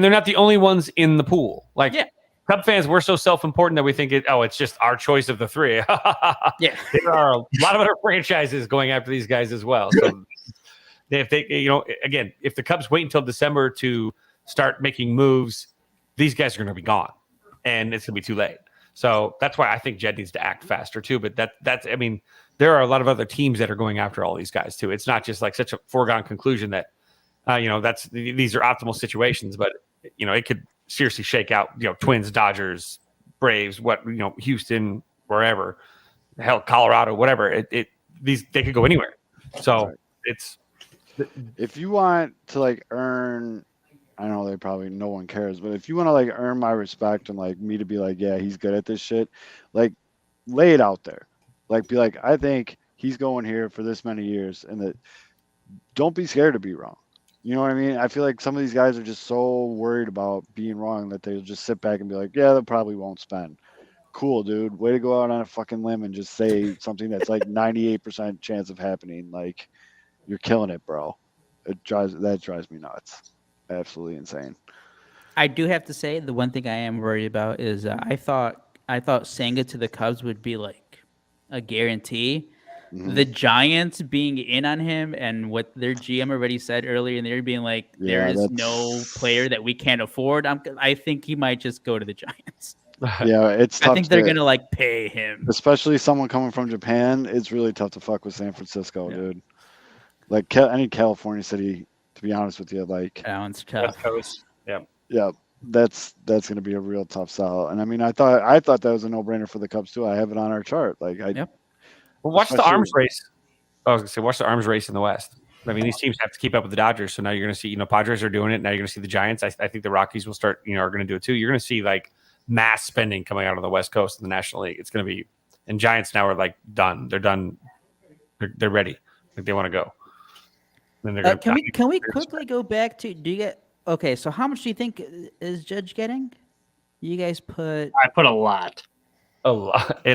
they're not the only ones in the pool. Cub fans, we're so self-important that we think it's just our choice of the three. Yeah. There are a lot of other franchises going after these guys as well. So if they, again, if the Cubs wait until December to start making moves, these guys are going to be gone, and it's going to be too late. So that's why I think Jed needs to act faster too. But I mean, there are a lot of other teams that are going after all these guys too. It's not just such a foregone conclusion that, these are optimal situations, but it could seriously shake out, Twins, Dodgers, Braves, Houston, wherever, hell, Colorado, whatever. They could go anywhere. So it's, if you want to earn, I know they probably no one cares, but if you want to earn my respect and me to be yeah, he's good at this shit, lay it out there. Be I think he's going here for this many years, and that don't be scared to be wrong. You know what I mean? I feel like some of these guys are just so worried about being wrong that they'll just sit back and be yeah, they probably won't spend. Cool, dude. Way to go out on a fucking limb and just say something that's 98% chance of happening. You're killing it, bro. That drives me nuts. Absolutely insane. I do have to say the one thing I am worried about is I thought Senga to the Cubs would be a guarantee. the Giants being in on him and what their GM already said earlier in the year, being like, there is no player that we can't afford. I think he might just go to the Giants. Yeah, it's tough. I think they're gonna like pay him, especially someone coming from Japan. It's really tough to fuck with San Francisco, dude. Like any California city, to be honest with you, like that one's tough. West Coast. yeah, that's gonna be a real tough sell. And I mean, I thought that was a no-brainer for the Cubs too. I have it on our chart. Like Well, watch the arms race. I was gonna say, watch the arms race in the West. I mean, these teams have to keep up with the Dodgers. So now you're going to see, Padres are doing it. Now you're going to see the Giants. I think the Rockies will start, are going to do it too. You're going to see like mass spending coming out of the West Coast in the National League. It's going to be, and Giants now are like done. They're done. They're ready. Like they want to go. Then they're can we quickly go back to, okay, so how much do you think is Judge getting? You guys put. I put a lot. A lot. He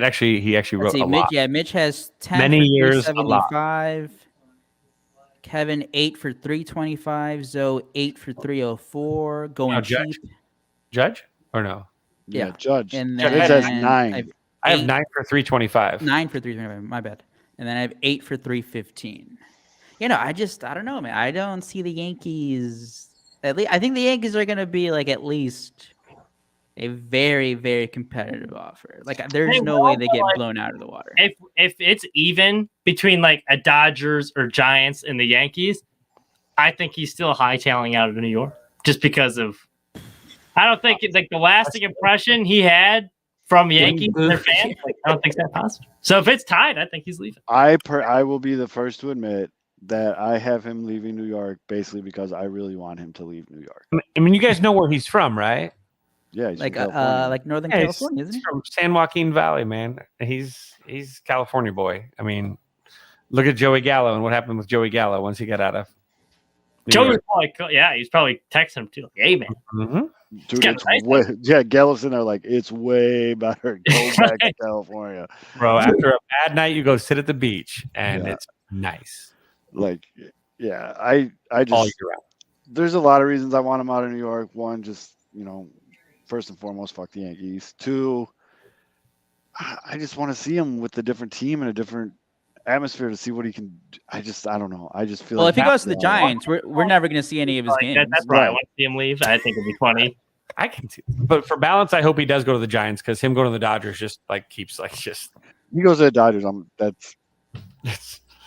actually wrote a lot. Yeah, Mitch has 10 many for years, 375. Kevin 8 for 325. Zoe 8 for 304. Going cheap. Judge or no? Yeah, Judge. And then Judge has 9. I have 9 for 325. 9 for 325. My bad. And then I have 8 for 315. I don't know, man. I don't see the Yankees. At least I think the Yankees are going to be like at least a very, very competitive offer. Like there's no way they get blown out of the water. If it's even between like a Dodgers or Giants and the Yankees, I think he's still hightailing out of New York just because of. I don't think it's like the lasting impression he had from Yankees and their fans. Like, I don't think that's possible. So if it's tied, I think he's leaving. I will be the first to admit that I have him leaving New York basically because I really want him to leave New York. I mean, you guys know where he's from, right? Yeah, he's like Northern Yeah, California, isn't he? He's from San Joaquin Valley, man. He's California boy. I mean, look at Joey Gallo and what happened with Joey Gallo once he got out of Joey was probably, he's probably texting him too. Like, hey, man. Mm-hmm. Dude, Gallo's in there like, it's way better. Go back to California. Bro, after a bad night, you go sit at the beach, and it's nice. Like, yeah, I just... all year round. There's a lot of reasons I want him out of New York. One, just, first and foremost, fuck the Yankees. Two, I just want to see him with a different team and a different atmosphere to see what he can. I don't know. I just feel. Well, if he goes to the Giants, we're never going to see any of his games. That's right. I want to see him leave. I think it'd be funny. I can see, but for balance, I hope he does go to the Giants because him going to the Dodgers just like keeps like just. He goes to the Dodgers. That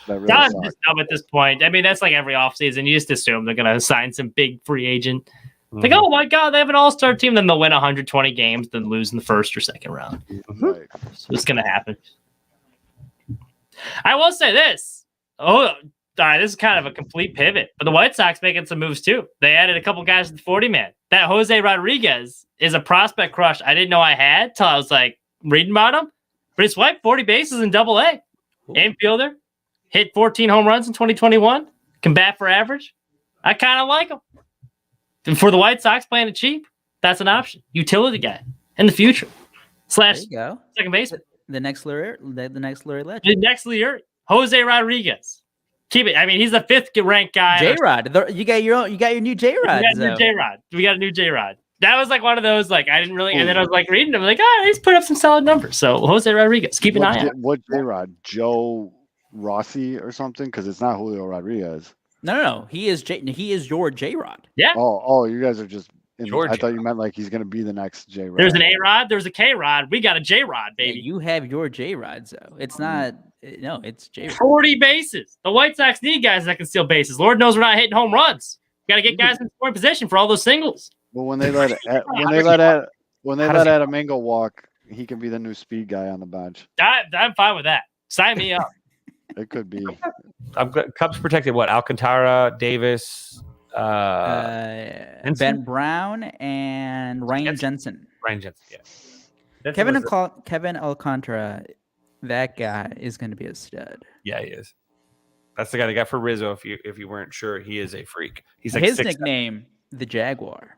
really Dodgers just dumb at this point. I mean, that's like every offseason. You just assume they're going to sign some big free agent. Like, oh my God, they have an all-star team. Then they'll win 120 games, then lose in the first or second round. Right. So it's going to happen. I will say this. Oh, all right, this is kind of a complete pivot. But the White Sox making some moves too. They added a couple guys to the 40-man. That Jose Rodriguez is a prospect crush I didn't know I had till I was like reading about him. But he swiped 40 bases in Double-A. Infielder. Hit 14 home runs in 2021. Can bat for average. I kind of like him. And for the White Sox playing it cheap, that's an option. Utility guy in the future. / There you go. Second baseman. The next Lurie legend. The next Lurie, Jose Rodriguez. Keep it. I mean, he's the 5th ranked guy. J-Rod. You got your new J-Rod. We got a new J-Rod. That was like one of those, like, I didn't really, and then I was like reading them, like, he's put up some solid numbers. So Jose Rodriguez, keep an eye on. What J-Rod? Joe Rossi or something? Because it's not Julio Rodriguez. No. He is your J-Rod. Yeah. Oh, you guys are just. I thought you meant like he's gonna be the next J-Rod. There's an A-Rod. There's a K-Rod. We got a J-Rod, baby. Yeah, you have your J-Rods, though. It's not. No, it's J-Rod. 40 bases. The White Sox need guys that can steal bases. Lord knows we're not hitting home runs. Got to get guys in scoring position for all those singles. Well, when they let Adam Engel walk, he can be the new speed guy on the bench. I'm fine with that. Sign me up. It could be. I'm good. Cubs protected what? Alcantara, Davis, Ben Brown, and Ryan Jensen. Ryan Jensen, yeah. Kevin Alcantara, that guy is going to be a stud. Yeah, he is. That's the guy they got for Rizzo. If you weren't sure, he is a freak. He's like his nickname, the Jaguar.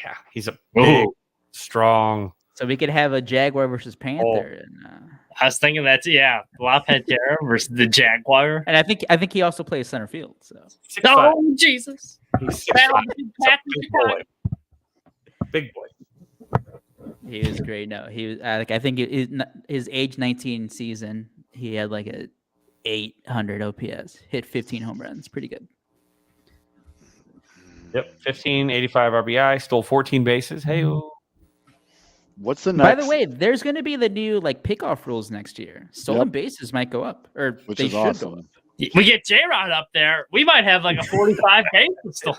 Yeah, he's a big, strong. So we could have a Jaguar versus Panther. I was thinking that's La Pantera versus the Jaguar. And I think he also plays center field. So. Oh Jesus! He's big boy. He was great. No, he was I think his age 19 season, he had like a 800 OPS, hit 15 home runs. Pretty good. Yep, 1585 RBI, stole 14 bases. Hey, What's the next? By the way, there's going to be the new like pickoff rules next year. Stolen bases might go up, or which they is should awesome. go up. We get J-Rod up there. We might have like a 45 bases still.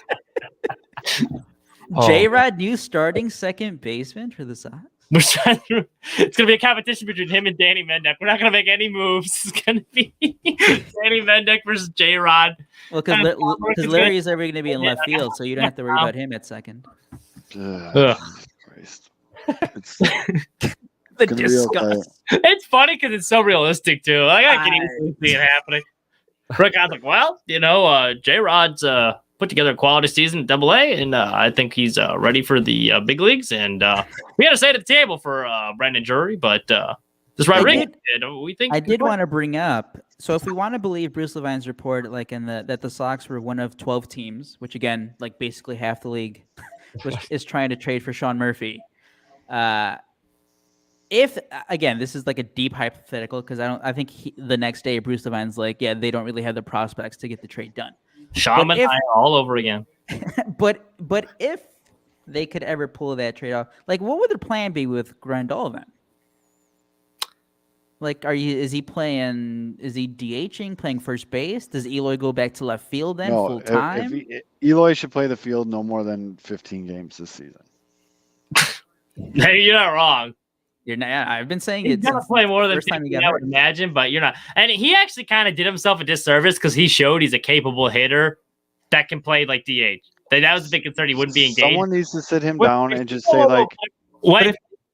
J-Rod, new starting second baseman for the Sox. It's going to be a competition between him and Danny Mendick. We're not going to make any moves. It's going to be Danny Mendick versus J-Rod. Well, because Larry is ever going to be in left field, so you don't have to worry about him at second. Christ. It's The gonna be disgust. okay. It's funny because it's so realistic, too. Like, I can easily see it happening. Rick, I was like, well, J-Rod's put together a quality season at AA, and I think he's ready for the big leagues. And we had to say at the table for Brendan Drury, but this right ring, we think I did want to bring up. So, if we want to believe Bruce Levine's report, like that the Sox were one of 12 teams, which again, like basically half the league, is trying to trade for Sean Murphy. If again, this is like a deep hypothetical because I think the next day Bruce Levine's like, yeah, they don't really have the prospects to get the trade done. Shaman all over again. but if they could ever pull that trade off, like what would the plan be with Grandal then? Like, is he DHing, playing first base? Does Eloy go back to left field then full time? Eloy should play the field no more than 15 games this season. Hey, you're not wrong. You're not. I've been saying he's gonna play more than 15, I would imagine, but you're not. And he actually kind of did himself a disservice because he showed he's a capable hitter that can play like DH. That was a big concern. He wouldn't be engaged. Someone needs to sit him down and just say like,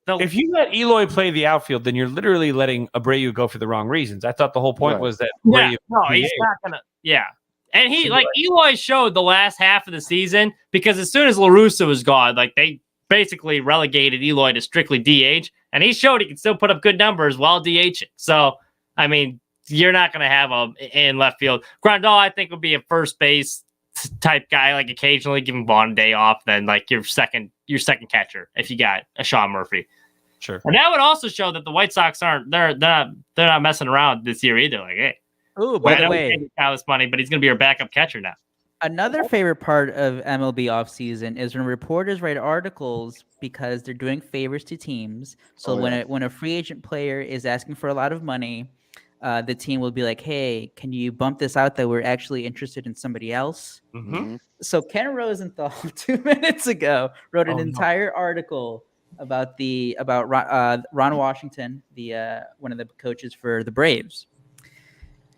if you let Eloy play the outfield, then you're literally letting Abreu go for the wrong reasons. I thought the whole point was that he's not gonna. Yeah, and Eloy showed the last half of the season because as soon as LaRussa was gone, like they basically relegated Eloy to strictly DH, and he showed he can still put up good numbers while DHing. So, I mean, you're not going to have him in left field. Grandal, I think, would be a first base type guy, like occasionally giving Vaughn a day off, then like your second catcher if you got a Sean Murphy. Sure. And that would also show that the White Sox they're not messing around this year either. Like, hey, by the way, this money, but he's going to be your backup catcher now. Another favorite part of MLB offseason is when reporters write articles because they're doing favors to teams. So when a free agent player is asking for a lot of money, the team will be like, hey, can you bump this out that we're actually interested in somebody else? Mm-hmm. So Ken Rosenthal 2 minutes ago wrote an entire article about Ron Washington, the one of the coaches for the Braves.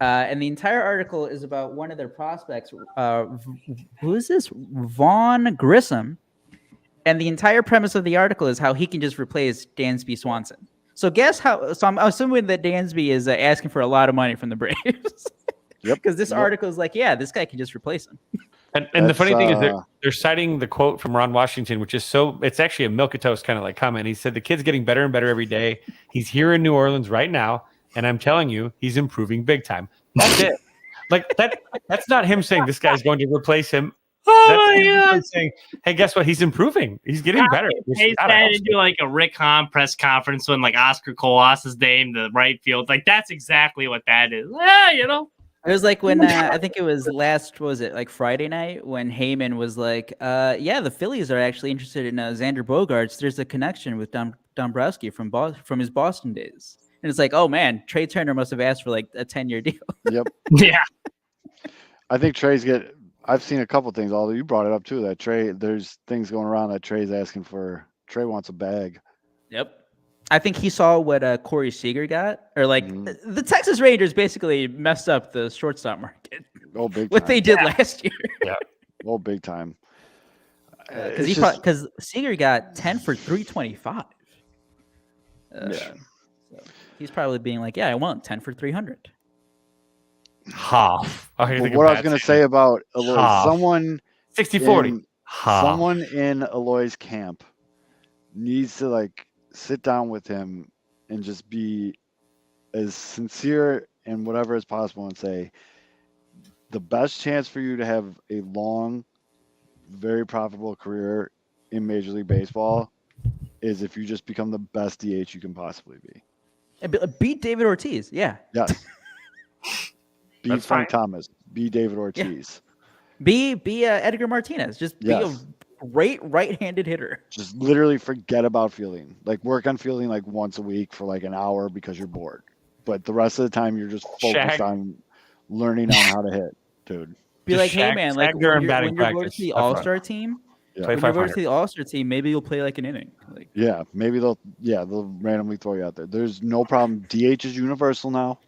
And the entire article is about one of their prospects. Who is this? Vaughn Grissom. And the entire premise of the article is how he can just replace Dansby Swanson. So guess how? So I'm assuming that Dansby is asking for a lot of money from the Braves. Yep. Because this article is like, yeah, this guy can just replace him. And the funny thing is they're citing the quote from Ron Washington, which is it's actually a milquetoast kind of like comment. He said, the kid's getting better and better every day. He's here in New Orleans right now. And I'm telling you, he's improving big time. That's it. Like that's not him saying this guy's going to replace him. Oh my God. Saying, hey, guess what? He's improving. He's getting better. He's had to do like a Rick Hahn press conference when like Oscar Colas is named the right field. Like that's exactly what that is. It was like when I think it was like Friday night when Heyman was like, yeah, the Phillies are actually interested in Xander Bogaerts. There's a connection with Dombrowski from his Boston days. And it's like, oh man, Trey Turner must have asked for like a 10-year deal. Yep. Yeah. I think I've seen a couple things, although you brought it up too, that there's things going around that Trey wants a bag. Yep. I think he saw what Corey Seager got, or like the Texas Rangers basically messed up the shortstop market. Oh, big time. What they did last year. Yeah. Oh, big time. Because Seager got 10 for $325. So he's probably being like, yeah, I want 10 for $300. Half. What I was going to say about Eloy, someone 60-40. Someone in Eloy's camp needs to like sit down with him and just be as sincere and whatever as possible and say, the best chance for you to have a long, very profitable career in Major League Baseball is if you just become the best DH you can possibly be. Beat David Ortiz, yeah. Yes. Be That's Frank fine. Thomas. Be David Ortiz. Be Edgar Martinez. Just be Yes. a great right-handed hitter. Just literally forget about fielding. Like work on fielding like once a week for like an hour because you're bored. But the rest of the time you're just focused Shaq. on learning on how to hit, dude. Be Just like, hey Shaq- man, Shaq like during when batting you're voted practice. to the Have fun. All-Star team, Yeah. Play when you're voted 500. to the All-Star team, maybe you'll play like an inning. Like, Yeah, maybe they'll randomly throw you out there. There's no problem. DH is universal now.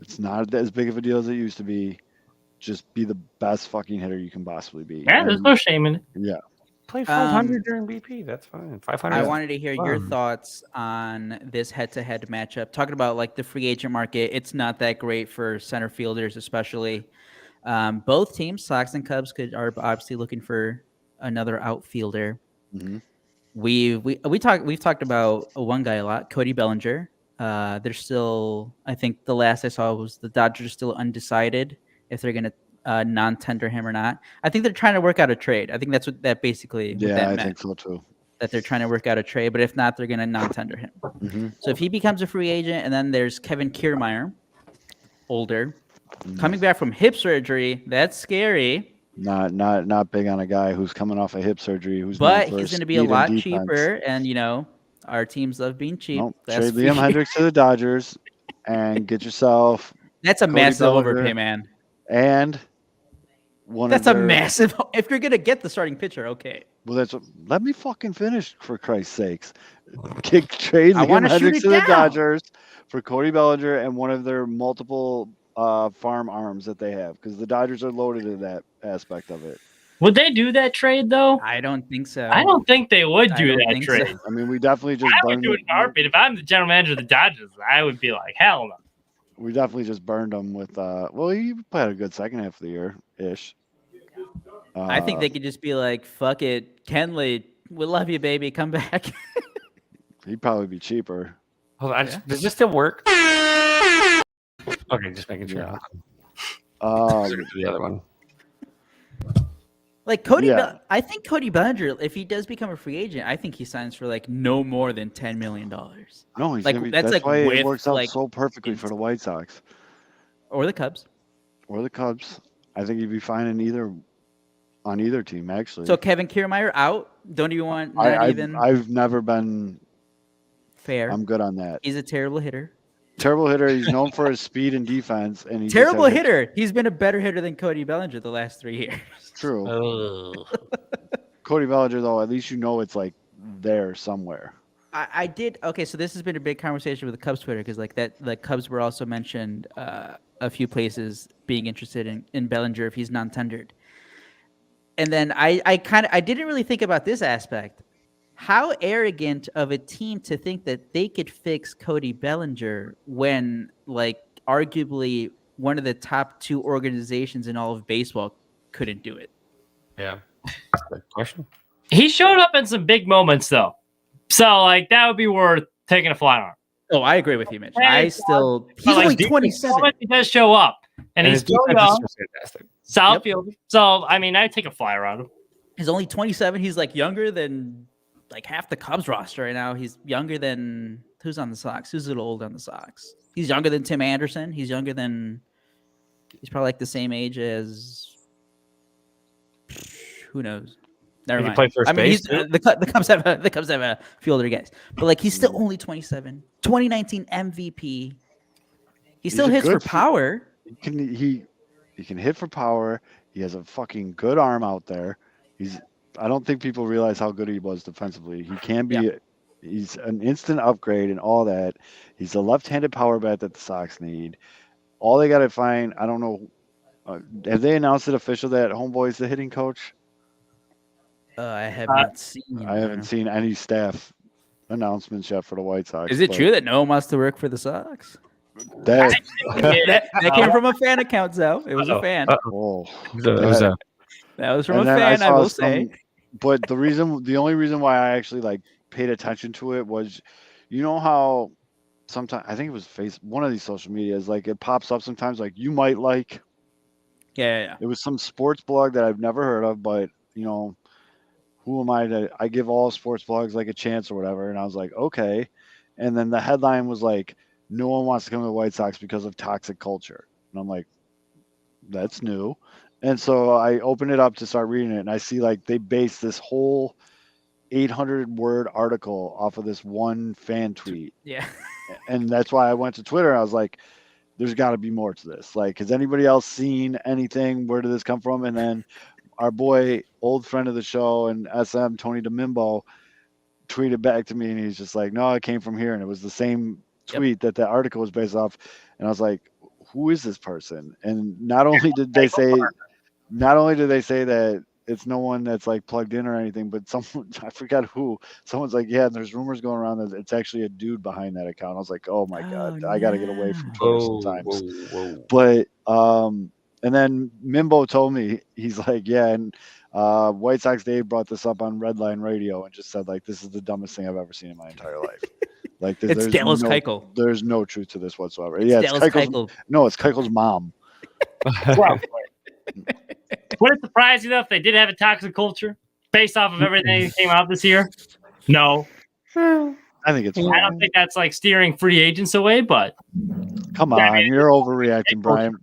It's not as big of a deal as it used to be. Just be the best fucking hitter you can possibly be. Yeah, there's And, no shame in it. yeah. Play 500 during BP. That's fine. 500. I is wanted to hear your fun. thoughts on this head-to-head matchup. Talking about like the free agent market, it's not that great for center fielders, especially. Both teams, Sox and Cubs, are obviously looking for another outfielder. hmm We've talked about one guy a lot, Cody Bellinger. They're still, I think the last I saw was the Dodgers are still undecided if they're going to non-tender him or not. I think they're trying to work out a trade. I think that's what that basically what Yeah, that I meant. think so too. That they're trying to work out a trade, but if not, they're going to non-tender him. hmm So if he becomes a free agent, and then there's Kevin Kiermaier, older, coming back from hip surgery, that's scary. Not big on a guy who's coming off a hip surgery who's But known for he's his going to be a speed and lot defense. cheaper, and our teams love being cheap. No, That's trade Liam free. Hendricks to the Dodgers and get yourself That's a Cody massive Bellinger overpay, man. and one That's of a their, massive. If you're going to get the starting pitcher, okay. Well, that's what, let me fucking finish for Christ's sakes. Trade I wanna Liam shoot Hendricks it to the down. Dodgers for Cody Bellinger and one of their multiple farm arms that they have because the Dodgers are loaded in that aspect of it. Would they do that trade though? I don't think so. I don't think they would I do don't that think so. trade. I mean, we definitely just I would burned do it in a heartbeat. If I'm the general manager of the Dodgers, I would be like, hell no. we definitely just burned them with. Well, he played a good second half of the year ish. I think they could just be like, fuck it. Kenley, we love you, baby. Come back. He'd probably be cheaper. Hold on, does this still work? Okay, just making sure. Yeah. The other one. Like Cody, Yeah. I think Cody Bellinger, if he does become a free agent, I think he signs for like no more than $10 million. No, he's Like, gonna be, that's that's like why with, it works out like, so perfectly for the White Sox Or the Cubs. or the Cubs. I think he'd be fine on either team actually. So Kevin Kiermaier out. Don't even want not I've never been. fair. I'm good on that. He's a terrible hitter. Terrible hitter. He's known for his speed and defense, and he's Terrible hitter. He's been a better hitter than Cody Bellinger the last 3 years. True. Oh. Cody Bellinger, though, at least you know it's like there somewhere. I did. Okay, so this has been a big conversation with the Cubs Twitter because like that, the Cubs were also mentioned a few places being interested in Bellinger if he's non-tendered. And then I didn't really think about this aspect. How arrogant of a team to think that they could fix Cody Bellinger when, like, arguably one of the top 2 organizations in all of baseball couldn't do it. Yeah. Good question. He showed up in some big moments though. So like that would be worth taking a fly on. Oh, I agree with you, Mitch. Hey, He's like, only defense 27. moment, he does show up, and he's his still defense is young, just fantastic. Southfield. So I mean, I'd take a flyer on him. He's only 27. He's like younger than like half the Cubs roster right now. He's younger than who's on the Sox? Who's a little old on the Sox? He's younger than Tim Anderson. He's probably like the same age as who knows. Never He mind. play first I mean, base, the Cubs have a fielder guys, but like he's still only 27. 2019 MVP. He He's still a hits for good power. He can hit for power. He has a fucking good arm out there. I don't think people realize how good he was defensively. He can be. Yeah. He's an instant upgrade and all that. He's a left-handed power bat that the Sox need. All they got to find, I don't know. Have they announced it official that Homeboy's the hitting coach? I have not seen. I haven't seen any staff announcements yet for the White Sox. Is it but true that no one wants to work for the Sox? That, That came from a fan account, though. It was a fan. oh, It was a That was from a and then fan, I saw will say. But the only reason why I actually like paid attention to it was, you know how sometimes I think it was one of these social medias, like it pops up sometimes like you might like. Yeah. It was some sports blog that I've never heard of, but you know, who am I give all sports blogs like a chance or whatever. And I was like, okay. And then the headline was like, no one wants to come to the White Sox because of toxic culture. And I'm like, that's new. And so I open it up to start reading it, and I see like they base this whole 800-word article off of this one fan tweet. Yeah. And that's why I went to Twitter. I was like, there's got to be more to this. Like, has anybody else seen anything? Where did this come from? And then our boy, old friend of the show and SM, Tony DeMimbo, tweeted back to me, and he's just like, no, it came from here. And it was the same tweet that the article was based off. And I was like, who is this person? And not only did they say that it's no one that's like plugged in or anything, but someone, I forgot who, someone's like, yeah, there's rumors going around that it's actually a dude behind that account. I was like, oh my God, I got to get away from Twitter sometimes. But, and then Mimbo told me, he's like, yeah, and White Sox Dave brought this up on Redline Radio and just said, like, this is the dumbest thing I've ever seen in my entire life. Like, It's Dallas Keuchel. There's no truth to this whatsoever. It's Dallas Keuchel. No, it's Keuchel's mom. Would it surprise you though if they did have a toxic culture based off of everything that came out this year? No. I think it's fine. I don't think that's like steering free agents away, but come on, you're overreacting, Brian.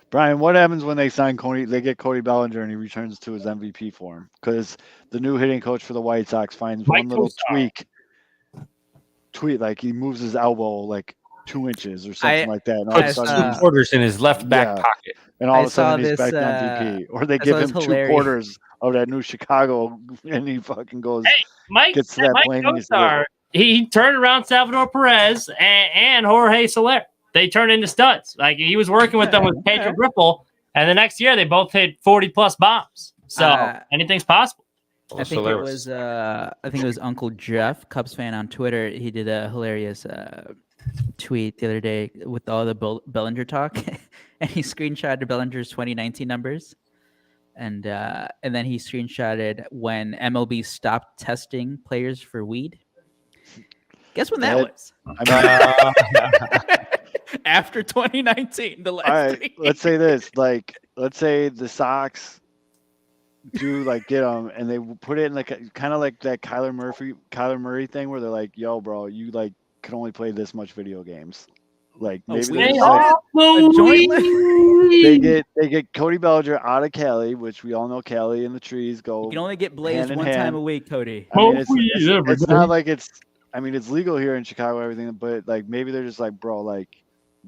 Brian, what happens when they sign Cody? They get Cody Bellinger and he returns to his MVP form because the new hitting coach for the White Sox finds one little tweak, like he moves his elbow like 2 inches or something like that. And all of a sudden, 2 quarters in his left back pocket. And all of a sudden he's back to MVP. Or they give him 2 quarters of that new Chicago, and he fucking goes. Hey, Mike, gets to that Mike Kosar, he turned around Salvador Perez and Jorge Soler. They turned into studs. Like he was working with them with Pedro Grifol, and the next year they both hit 40+ bombs. So anything's possible. I think it was Uncle Jeff, Cubs fan on Twitter. He did a hilarious tweet the other day with all the Bellinger talk, and he screenshotted Bellinger's 2019 numbers, and then he screenshotted when MLB stopped testing players for weed. Guess when that was? After 2019, the last. All right, let's say this. Like, let's say the Sox do like get them, and they put it in like kind of like that Kyler Murray thing, where they're like, "Yo, bro, you like can only play this much video games." Like maybe they get Cody Bellinger out of Cali, which we all know Cali and the trees go. You can only get blazed one time a week, Cody. I mean, it's not like it's. I mean, it's legal here in Chicago, everything, but like maybe they're just like, bro, like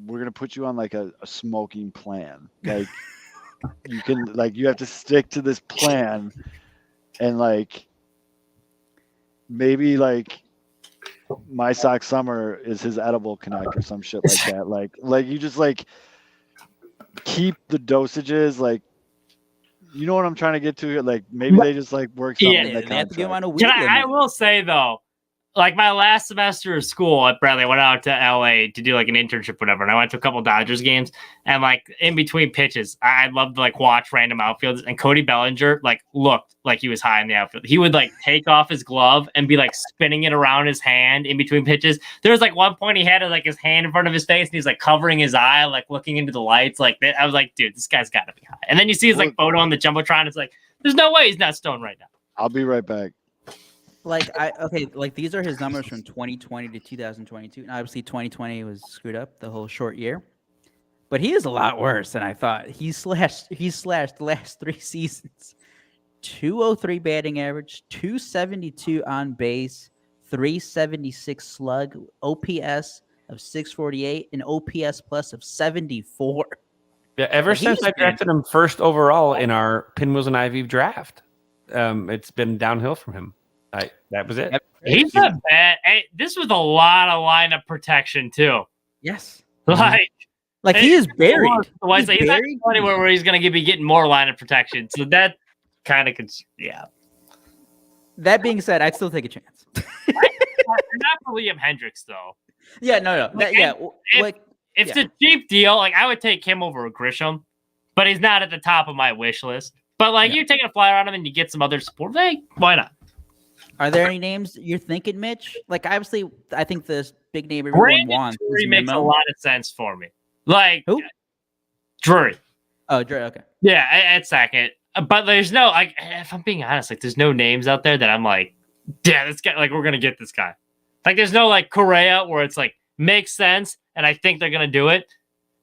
we're gonna put you on like a smoking plan. Like you can, like you have to stick to this plan, and like maybe like My Sox Summer is his edible connect or some shit like that. Like you just like keep the dosages, like you know what I'm trying to get to here. Like maybe they just like work something. Yeah, they have to give him on a week. I will say though. Like my last semester of school at Bradley, I went out to LA to do like an internship, whatever. And I went to a couple Dodgers games, and like in between pitches, I'd love to like watch random outfielders. And Cody Bellinger like looked like he was high in the outfield. He would like take off his glove and be like spinning it around his hand in between pitches. There was like one point he had like his hand in front of his face, and he's like covering his eye, like looking into the lights. Like that. I was like, dude, this guy's got to be high. And then you see his like photo on the jumbotron. It's like, there's no way he's not stoned right now. I'll be right back. Like these are his numbers from 2020 to 2022. And obviously 2020 was screwed up, the whole short year. But he is a lot worse than I thought. He slashed the last 3 seasons. 203 batting average, 272 on base, 376 slug, OPS of 648, and OPS plus of 74. Yeah, ever since I drafted him first overall in our Pinwheels and Ivy draft, it's been downhill from him. That was it. He's not bad. Hey, this was a lot of lineup protection too. Yes. Like he is buried. He's not anywhere where he's going to be getting more lineup protection. So that kind of yeah. That being said, I'd still take a chance. Not for Liam Hendricks though. Yeah, no. If it's a cheap deal, like I would take him over Grisham, but he's not at the top of my wish list. But like you're taking a flyer on him and you get some other support, hey, why not? Are there any names you're thinking, Mitch? Like, obviously, I think the big name everyone wants is makes a lot of sense for me. Like, who? Drury. Oh, Drury, okay. Yeah, at second. But there's no, like, if I'm being honest, like, there's no names out there that I'm like, yeah, this guy, like, we're going to get this guy. Like, there's no, like, Correa where it's, like, makes sense, and I think they're going to do it.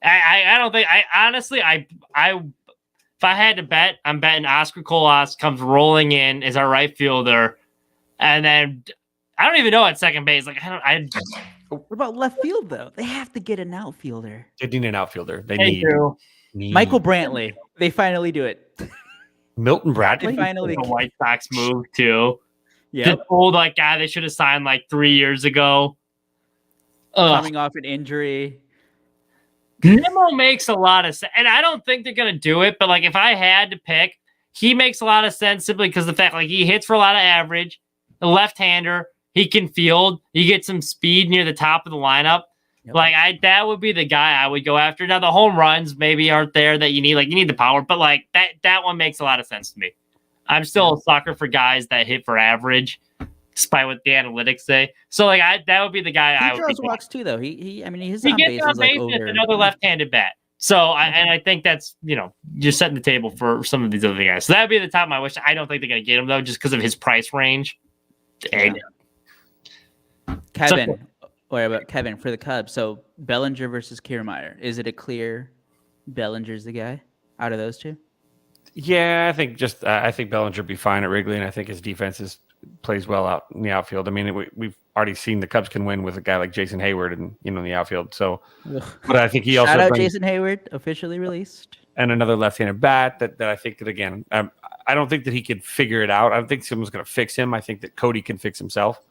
I don't think I honestly I if I had to bet, I'm betting Oscar Colas comes rolling in as our right fielder, and then I don't even know at second base. Like What about left field though? They have to get an outfielder. They need an outfielder. They They need do. Michael Brantley. They finally do it. Milton They Bradley. finally. The White Sox move too. Yeah. The old like guy they should have signed like 3 years ago. Ugh. Coming off an injury. Nimmo makes a lot of sense, and I don't think they're gonna do it. But like, if I had to pick, he makes a lot of sense simply because the fact like he hits for a lot of average, a left-hander, he can field, you get some speed near the top of the lineup. Yep. Like that would be the guy I would go after. Now the home runs maybe aren't there that you need. Like you need the power, but like that one makes a lot of sense to me. I'm still a sucker for guys that hit for average, despite what the analytics say. So like that would be the guy I He would. draws walks too, though. He I mean, his He on gets base on is like base with over. another left-handed bat. So I think that's you're setting the table for some of these other guys. So that would be the top of my wish. I don't think they're gonna get him though, just because of his price range. Yeah. Kevin, or about Kevin for the Cubs. So Bellinger versus Kiermaier. Is it a clear Bellinger's the guy out of those two? Yeah, I think Bellinger be fine at Wrigley, and I think his defense plays well out in the outfield. I mean, we've already seen the Cubs can win with a guy like Jason Hayward and in the outfield. So, but I think he also Shout out brings, Jason Hayward, officially released. and another left-handed bat that I think that again, I don't think that he could figure it out. I don't think someone's going to fix him. I think that Cody can fix himself.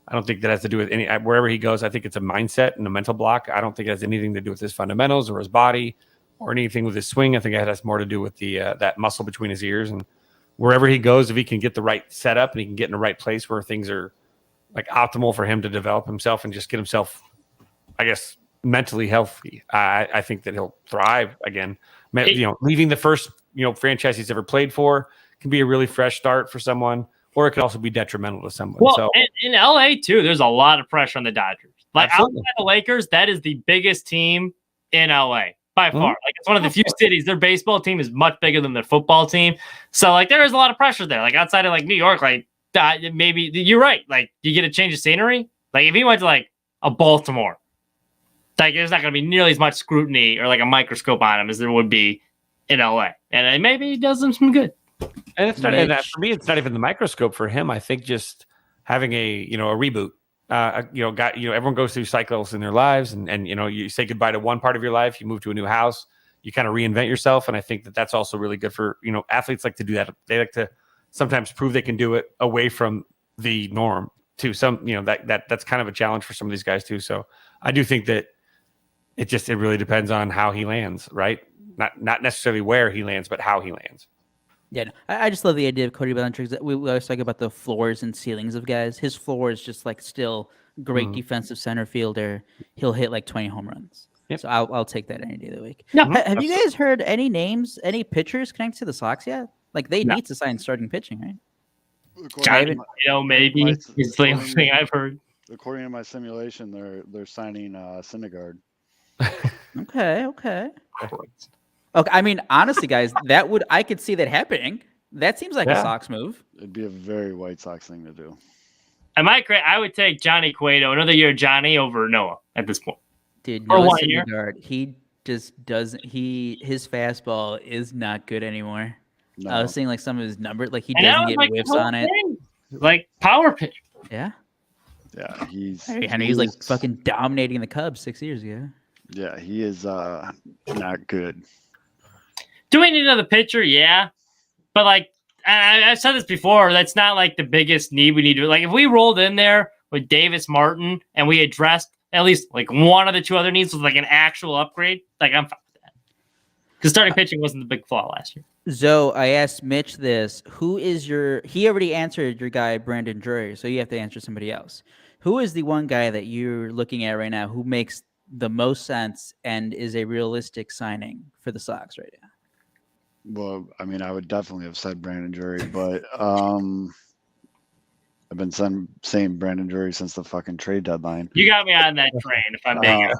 I don't think that has to do with wherever he goes. I think it's a mindset and a mental block. I don't think it has anything to do with his fundamentals or his body or anything with his swing. I think it has more to do with that muscle between his ears, and wherever he goes, if he can get the right setup and he can get in the right place where things are like optimal for him to develop himself and just get himself, I guess, mentally healthy, I think that he'll thrive again. Leaving the first franchise he's ever played for can be a really fresh start for someone, or it could also be detrimental to someone. Well, so in LA too, there's a lot of pressure on the Dodgers. Like absolutely. outside the Lakers, that is the biggest team in LA by far. Like it's one of the few cities. Their baseball team is much bigger than their football team. So like there is a lot of pressure there. Like outside of like New York, like maybe you're right. Like you get a change of scenery. Like if he went to like a Baltimore, like there's not going to be nearly as much scrutiny or like a microscope on him as there would be in LA. And maybe he does them some good. And it's not, for me, it's not even the microscope for him. I think just having a reboot. Everyone goes through cycles in their lives, and you say goodbye to one part of your life, you move to a new house, you kind of reinvent yourself, and I think that that's also really good for athletes like to do that. They like to sometimes prove they can do it away from the norm too. Some that's kind of a challenge for some of these guys too. So I do think that it really depends on how he lands, right? Not necessarily where he lands, but how he lands. Yeah, no, I just love the idea of Cody Bellinger. We always talk about the floors and ceilings of guys. His floor is just like still great defensive center fielder. He'll hit like 20 home runs. Yep. So I'll take that any day of the week. No. Have you guys heard any names, any pitchers connected to the Sox yet? Like they need to sign starting pitching, right? Maybe it's the only thing I've heard. According to my simulation, they're signing Syndergaard. Okay. I mean, honestly, guys, I could see that happening. That seems like a Sox move. It'd be a very White Sox thing to do. Am I correct? I would take Johnny Cueto, another year Johnny, over Noah at this point. Dude, Noah Syndergaard, he just doesn't. His fastball is not good anymore. No. I was seeing like some of his numbers, like he doesn't get whiffs on it. Like power pitch. Yeah. Yeah, he's like fucking dominating the Cubs 6 years ago. Yeah, he is not good. Do we need another pitcher? Yeah. But like I've said this before, that's not like the biggest need we need to. Like if we rolled in there with Davis Martin and we addressed at least like one of the two other needs with like an actual upgrade, like I'm fine with that. Because starting pitching wasn't the big flaw last year. So I asked Mitch this. He already answered your guy, Brandon Drury, so you have to answer somebody else. Who is the one guy that you're looking at right now who makes the most sense and is a realistic signing for the Sox right now? Well, I mean, I would definitely have said Brandon Drury, but I've been saying Brandon Drury since the fucking trade deadline. You got me on that train, if I'm being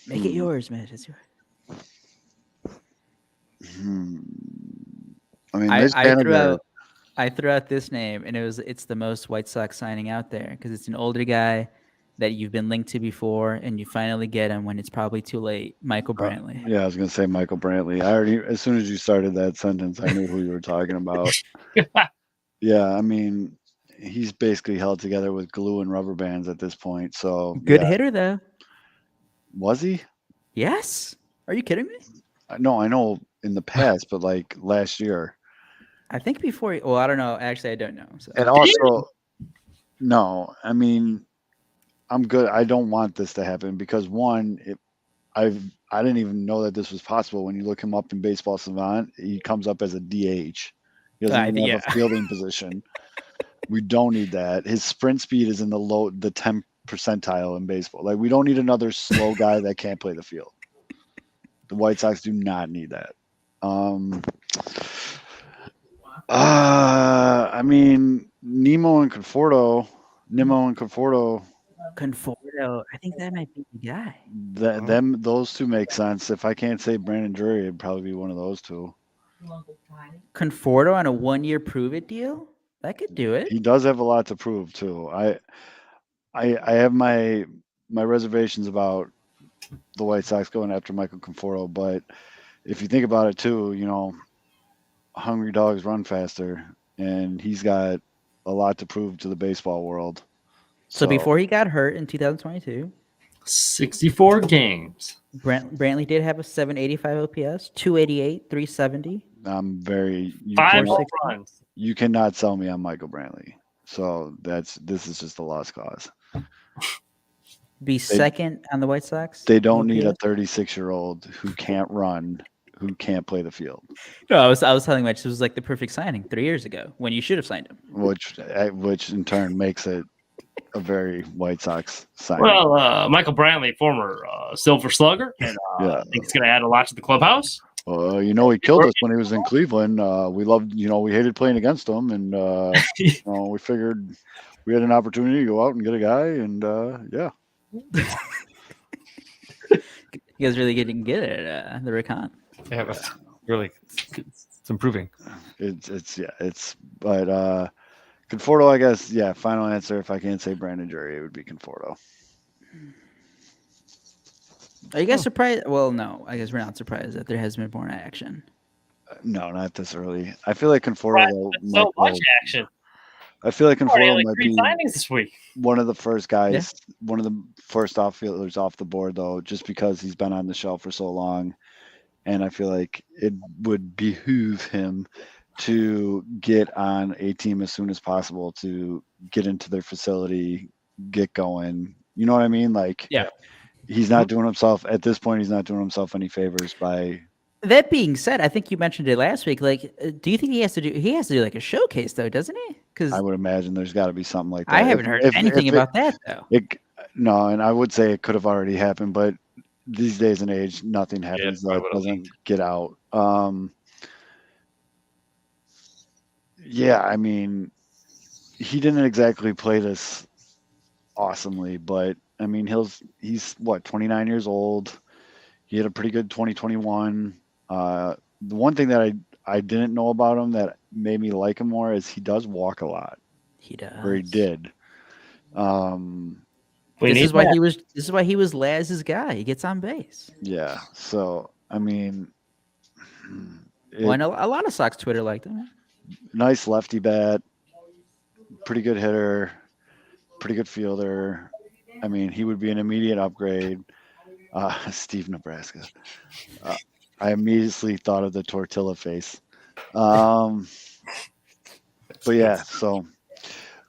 Make it yours, Mitch. It's yours. I mean, I threw out this name, and it's the most White Sox signing out there because it's an older guy. that you've been linked to before, and you finally get him when it's probably too late? Michael Brantley. Yeah, I was gonna say Michael Brantley. As soon as you started that sentence, I knew who you were talking about. Yeah, I mean, he's basically held together with glue and rubber bands at this point. So Good yeah. hitter though. Was he? Yes. Are you kidding me? No, I know in the past, but like last year. I think before. Well, I don't know. Actually, I don't know. So. And also, no, I mean, I'm good. I don't want this to happen because one, I didn't even know that this was possible. When you look him up in Baseball Savant, he comes up as a DH. He doesn't even have a fielding position. We don't need that. His sprint speed is in the 10th percentile in baseball. Like, we don't need another slow guy that can't play the field. The White Sox do not need that. I mean, Nimmo and Conforto. Conforto. I think that might be the guy. Those two make sense. If I can't say Brandon Drury, it'd probably be one of those two. Conforto on a 1-year prove-it deal? That could do it. He does have a lot to prove too. I have my reservations about the White Sox going after Michael Conforto, but if you think about it too, you know, hungry dogs run faster, and he's got a lot to prove to the baseball world. So before he got hurt in 2022, 64 games. Brantley did have a 785 OPS, 288, 370. I'm very 5 home runs. You cannot sell me on Michael Brantley. So this is just a lost cause. Be second on the White Sox. They don't need a 36-year-old who can't run, who can't play the field. No, I was telling Mitch this was like the perfect signing 3 years ago when you should have signed him. Which in turn makes it a very White Sox signing. Well, Michael Brantley, former Silver Slugger, and I think it's going to add a lot to the clubhouse. You know, he killed us when he was in Cleveland. We loved, we hated playing against him, and we figured we had an opportunity to go out and get a guy, and yeah. You guys really didn't get it at the recon. Yeah, but really, it's improving. But Conforto, I guess, yeah. Final answer. If I can't say Brandon Drury, it would be Conforto. Are you guys surprised? Well, no, I guess we're not surprised that there has been more action. No, not this early. I feel like Conforto. So much action. I feel like Conforto might be signings this week. One of the first guys, one of the first outfielders off the board, though, just because he's been on the shelf for so long. And I feel like it would behoove him to get on a team as soon as possible to get into their facility, get going. You know what I mean? Like, yeah. He's not doing himself at this point. He's not doing himself any favors by. That being said, I think you mentioned it last week. Like, do you think he has to do like a showcase though, doesn't he? Because I would imagine there's got to be something like that. I haven't heard anything about that though. No, and I would say it could have already happened, but these days and age, nothing happens that doesn't get out. Yeah, I mean, he didn't exactly play this awesomely, but I mean, he's what, 29 years old. He had a pretty good 2021. The one thing that I didn't know about him that made me like him more is he does walk a lot. He does. Or he did. This is why he was Laz's guy. He gets on base. Yeah. So I mean, I know a lot of Sox Twitter liked him. Nice lefty bat, pretty good hitter, pretty good fielder. I mean, he would be an immediate upgrade. Steve, Nebraska. I immediately thought of the tortilla face. But yeah, so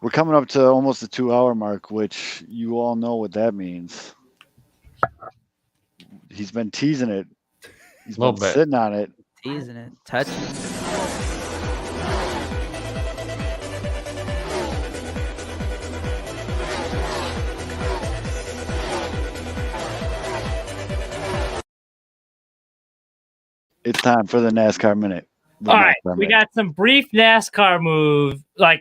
we're coming up to almost the 2-hour mark, which you all know what that means. He's been teasing it. He's been sitting on it. Teasing it. Touching it. It's time for the NASCAR minute. All right, we got some brief NASCAR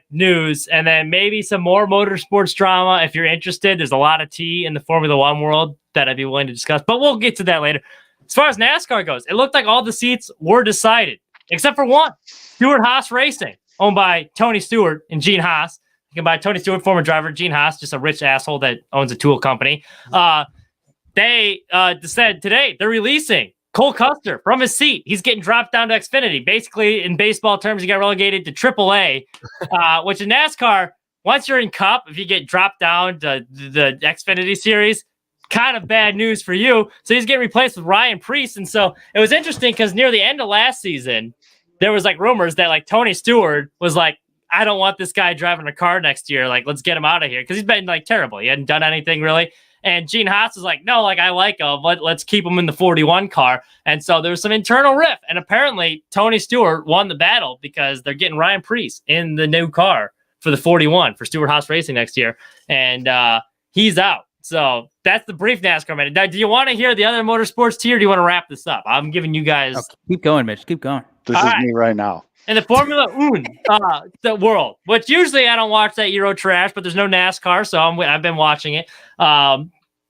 news, and then maybe some more motorsports drama. If you're interested, there's a lot of tea in the Formula One world that I'd be willing to discuss, but we'll get to that later. As far as NASCAR goes, it looked like all the seats were decided, except for one, Stewart-Haas Racing, owned by Tony Stewart and Gene Haas. You can buy Tony Stewart, former driver, Gene Haas, just a rich asshole that owns a tool company. They said today they're releasing Cole Custer from his seat. He's getting dropped down to Xfinity. Basically, in baseball terms, he got relegated to AAA, which in NASCAR, once you're in Cup, if you get dropped down to the Xfinity series, kind of bad news for you. So he's getting replaced with Ryan Preece. And so it was interesting because near the end of last season, there was like rumors that like Tony Stewart was like, I don't want this guy driving a car next year. Like, let's get him out of here. Cause he's been like terrible. He hadn't done anything really. And Gene Haas was like, no, like I like him. Let's keep him in the 41 car. And so there was some internal rift. And apparently Tony Stewart won the battle because they're getting Ryan Preece in the new car for the 41 for Stewart Haas Racing next year. And he's out. So that's the brief NASCAR minute. Now, do you want to hear the other motorsports tier? Or do you want to wrap this up? I'm giving you guys. Okay, keep going, Mitch. Keep going. This is me right now. And the Formula One, the world, which usually I don't watch that Euro trash, but there's no NASCAR, so I've been watching it.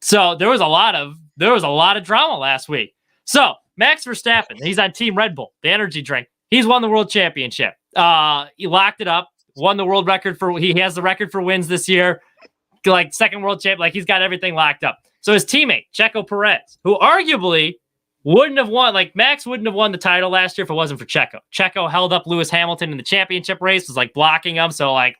So there was a lot of drama last week. So Max Verstappen, he's on Team Red Bull, the energy drink. He's won the world championship. He locked it up, won the world record he has the record for wins this year. Like second world champ, like he's got everything locked up. So his teammate, Checo Perez, who arguably wouldn't have won, like Max wouldn't have won the title last year if it wasn't for Checo. Checo held up Lewis Hamilton in the championship race, was like blocking him. So like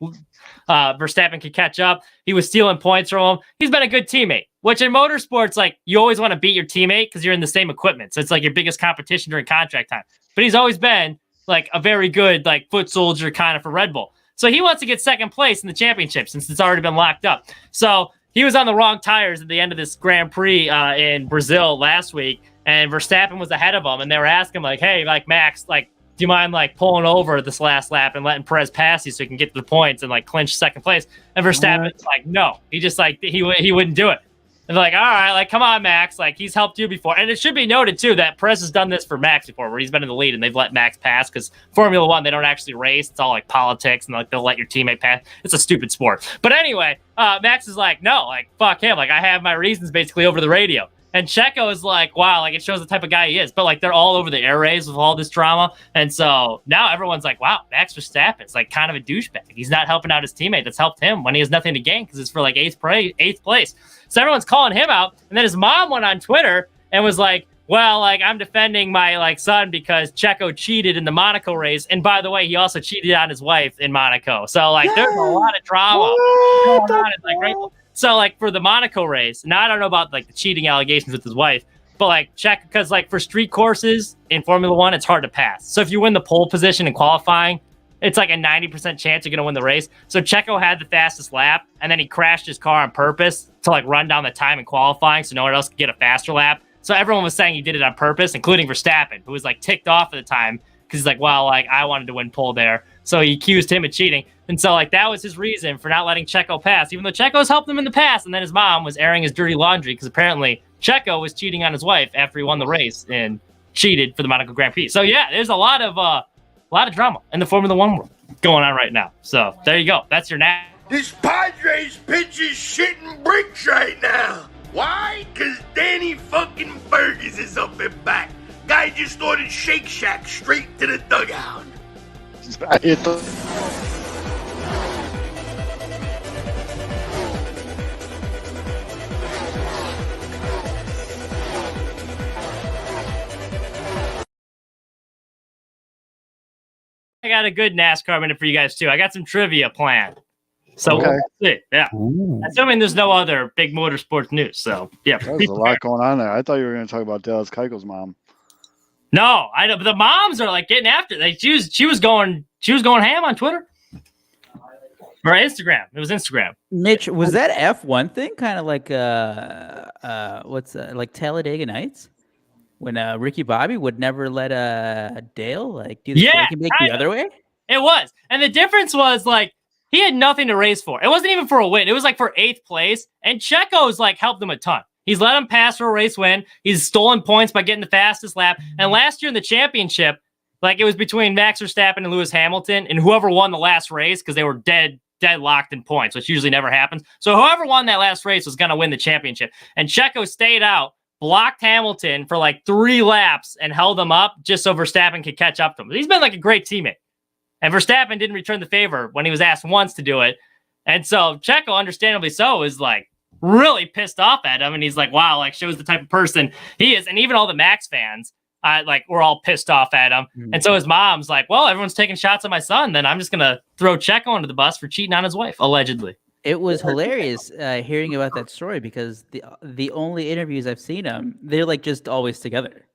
Verstappen could catch up. He was stealing points from him. He's been a good teammate, which in motorsports, like you always want to beat your teammate because you're in the same equipment. So it's like your biggest competition during contract time. But he's always been like a very good, like foot soldier kind of for Red Bull. So he wants to get second place in the championship since it's already been locked up. So he was on the wrong tires at the end of this Grand Prix in Brazil last week, and Verstappen was ahead of him, and they were asking like, hey, like Max, like, do you mind like pulling over this last lap and letting Perez pass you so you can get to the points and like clinch second place? And Verstappen's like, no, he just like, he wouldn't do it. And they're like, all right, like, come on, Max. Like, he's helped you before. And it should be noted, too, that Perez has done this for Max before, where he's been in the lead and they've let Max pass because Formula One, they don't actually race. It's all like politics and like they'll let your teammate pass. It's a stupid sport. But anyway, Max is like, no, like, fuck him. Like, I have my reasons basically over the radio. And Checo is like, wow, like it shows the type of guy he is. But like they're all over the air rays with all this drama. And so now everyone's like, wow, Max Verstappen's like kind of a douchebag. He's not helping out his teammate that's helped him when he has nothing to gain because it's for like eighth place. So everyone's calling him out. And then his mom went on Twitter and was like, well, like I'm defending my like son because Checo cheated in the Monaco race. And by the way, he also cheated on his wife in Monaco. So like there's a lot of drama going on. It's like right. So, like, for the Monaco race, now I don't know about, like, the cheating allegations with his wife, but, like, check, because, like, for street courses in Formula One, it's hard to pass. So, if you win the pole position in qualifying, it's, like, a 90% chance you're going to win the race. So, Checo had the fastest lap, and then he crashed his car on purpose to, like, run down the time in qualifying so no one else could get a faster lap. So, everyone was saying he did it on purpose, including Verstappen, who was, like, ticked off at the time because he's like, well, like, I wanted to win pole there. So, he accused him of cheating. And so, like, that was his reason for not letting Checo pass, even though Checo's helped him in the past. And then his mom was airing his dirty laundry because apparently Checo was cheating on his wife after he won the race and cheated for the Monaco Grand Prix. So, yeah, there's a lot of drama in the Formula One world going on right now. So, there you go. That's your nap. This Padres pitch is shitting bricks right now. Why? Because Danny fucking Fergus is up and back. Guy just ordered Shake Shack straight to the dugout. I got a good NASCAR minute for you guys, too. I got some trivia planned. So, Okay. we'll see. Yeah. Ooh. Assuming there's no other big motorsports news. So, yeah. There's a lot going on there. I thought you were going to talk about Dallas Keuchel's mom. No, I know. But the moms are like getting after it. Like, she was going ham on Twitter or Instagram. It was Instagram. Mitch, was that F1 thing kind of like like Talladega Nights? When Ricky Bobby would never let Dale like do the Yeah, make the other way? It was. And the difference was like he had nothing to race for. It wasn't even for a win. It was like for 8th place. And Checo's like helped him a ton. He's let him pass for a race win. He's stolen points by getting the fastest lap. And last year in the championship, like it was between Max Verstappen and Lewis Hamilton, and whoever won the last race because they were deadlocked in points, which usually never happens. So whoever won that last race was going to win the championship. And Checo stayed out, blocked Hamilton for like 3 laps and held him up just so Verstappen could catch up to him. He's been like a great teammate. And Verstappen didn't return the favor when he was asked once to do it. And so Checo, understandably so, is like really pissed off at him. And he's like, wow, like shows the type of person he is. And even all the Max fans, we're all pissed off at him. And so his mom's like, well, everyone's taking shots at my son. Then I'm just going to throw Checo under the bus for cheating on his wife, allegedly. It was hilarious hearing about that story because the only interviews I've seen them, they're like just always together.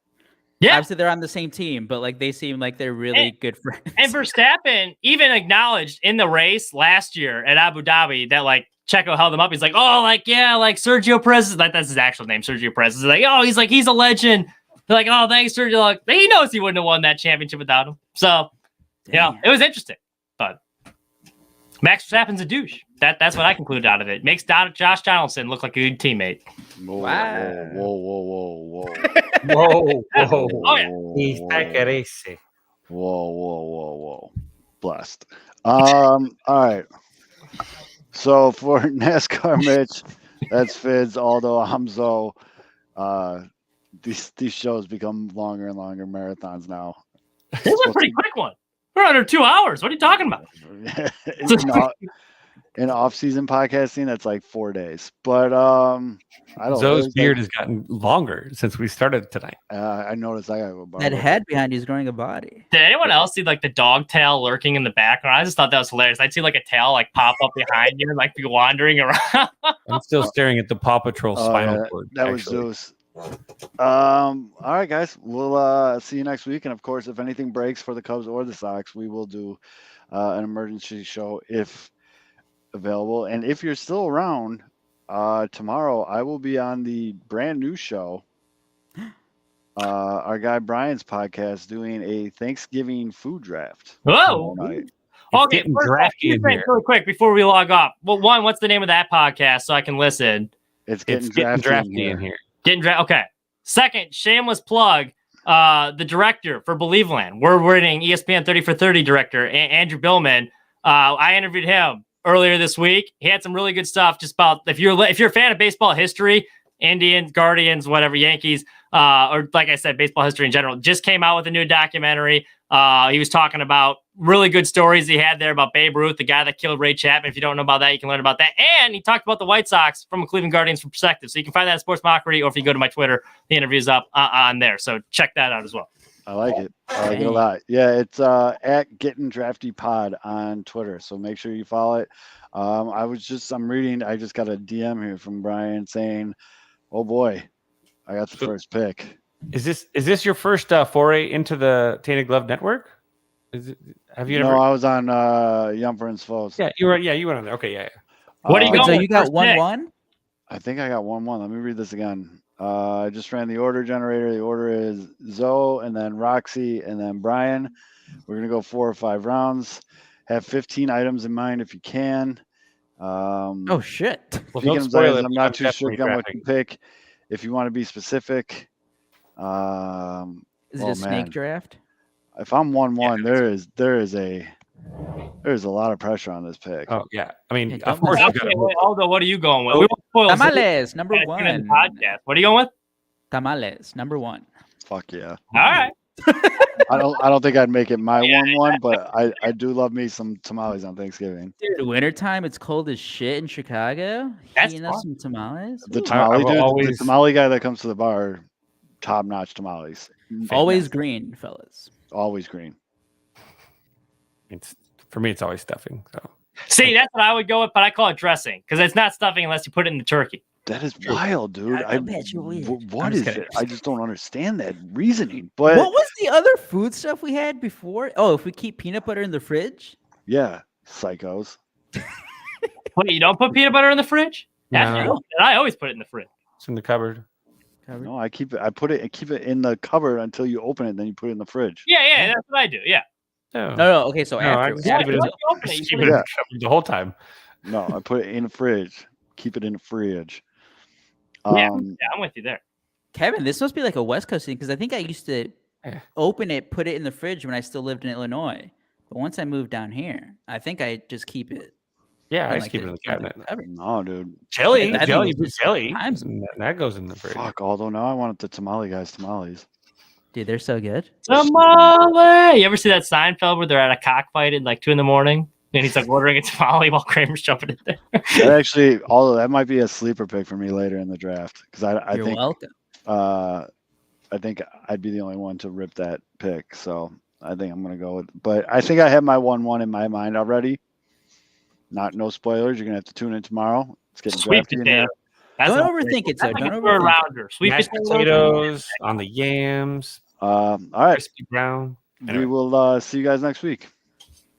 Yeah. Obviously, they're on the same team, but like they seem like they're really good friends. And Verstappen even acknowledged in the race last year at Abu Dhabi that like Checo held him up. He's like, oh, like, yeah, like Sergio Perez. Like, that's his actual name, Sergio Perez. He's like, oh, he's a legend. They're like, oh, thanks, Sergio. Like, he knows he wouldn't have won that championship without him. So, it was interesting. But Max Verstappen's a douche. That's what I concluded out of it. Makes Josh Donaldson look like a good teammate. Whoa. Whoa. Oh, yeah. Whoa. Blessed. All right. So for NASCAR, Mitch, that's Fids, Aldo, Hamzo. These shows become longer and longer marathons now. This was a pretty quick one. We're under 2 hours. What are you talking about? In off-season podcasting, that's like 4 days. But I don't know. Zoe's beard has gotten longer since we started tonight. I noticed I got a That head behind you is growing a body. Did anyone else see like the dog tail lurking in the background? I just thought that was hilarious. I'd see like a tail like pop up behind you and like be wandering around. I'm still staring at the Paw Patrol spinal cord. That was Zeus. All right, guys. We'll see you next week. And of course, if anything breaks for the Cubs or the Sox, we will do an emergency show if available. And if you're still around, tomorrow I will be on the brand new show. Our guy Brian's podcast doing a Thanksgiving food draft. Whoa. Okay, getting first off, drafty two in things here. really quick before we log off. Well, one, what's the name of that podcast so I can listen? It's It's getting getting drafty drafty in here. Okay. Second, shameless plug. The director for Believeland, we're winning ESPN 30 for 30 director, Andrew Billman. I interviewed him earlier this week. He had some really good stuff just about if you're a fan of baseball history, Indians, Guardians, whatever, Yankees, or like I said, baseball history in general, just came out with a new documentary. He was talking about really good stories he had there about Babe Ruth, the guy that killed Ray Chapman. If you don't know about that, you can learn about that. And he talked about the White Sox from a Cleveland Guardians perspective. So you can find that at Sports Mockery, or if you go to my Twitter, the interview's up on there. So check that out as well. I like it. I like it a lot. Yeah, it's at Getting Drafty Pod on Twitter. So make sure you follow it. I just got a DM here from Brian saying, oh boy, I got the first pick. Is this your first foray into the Tainted Glove Network? Have you ever? No, I was on Yumper and Svos. Yeah, you went on there. Okay, yeah. What are you going So with you got first pick? 1-1? I think I got 1-1. Let me read this again. I just ran the order generator. The order is Zoe, and then Roxy, and then Brian. We're going to go 4 or 5 rounds. Have 15 items in mind if you can. Oh, shit. Well, Speaking don't of spoil items, it. I'm not I'm too definitely strict on what drafting. you pick. If you want to be specific, Is it oh, a snake man. draft? If I'm 1-1, there's a lot of pressure on this pick. Oh yeah, I mean, Yeah, of don't course mess you up. got Okay, to. wait, Aldo, what are you going with? We won't spoil Tamales, number something in the 1. podcast. What are you going with? Tamales, number 1. Fuck yeah. All right. I don't think I'd make it my 1-1, but I do love me some tamales on Thanksgiving. Dude, wintertime, it's cold as shit in Chicago. That's Heating up fun. some tamales. The Ooh. tamale I've dude, the always- tamale guy that comes to the bar, top notch tamales. Always green, fellas. Always green. It's for me. It's always stuffing. So See, that's what I would go with, but I call it dressing because it's not stuffing unless you put it in the turkey. That is wild, dude. I bet you're weird. What I'm is just it? kidding. I just don't understand that reasoning. But What was the other food stuff we had before? Oh, if we keep peanut butter in the fridge? yeah, psychos. Wait, you don't put peanut butter in the fridge? No. I always put it in the fridge. it's in the cupboard. No, I keep it in the cupboard until you open it, then you put it in the fridge. Yeah, that's what I do. Yeah. No, No. Okay, so No, I after. just Yeah, keep it in- once you open it, you Just keep put it it in Yeah. the cupboard the whole time. No, I put it in the fridge. Keep it in the fridge. Yeah, I'm with you there. Kevin, this must be like a West Coast thing because I think I used to Yeah. open it, put it in the fridge when I still lived in Illinois. But once I moved down here, I think I just keep it. Yeah, I in, just like, keep it in the cabinet. cupboard. No, dude. Jelly, I think jelly, it's you put just jelly. times. and that goes in the fridge. Fuck, although now I want the tamale guys tamales. Dude, they're so good. Tamale! You ever see that Seinfeld where they're at a cockfight at like 2 a.m? And he's like ordering it to Molly while Kramer's jumping in there. That actually, although that might be a sleeper pick for me later in the draft because I You're think welcome. I think I'd be the only one to rip that pick. So I think I'm gonna go with. But I think I have my 1-1 in my mind already. No spoilers. You're gonna have to tune in tomorrow. It's getting Sweet drafty in here. potato. That's Don't a- overthink it, that's though. like Don't a overthink it. rounder. Sweet Mashed potatoes on the yams, All right, crispy brown. we will see you guys next week.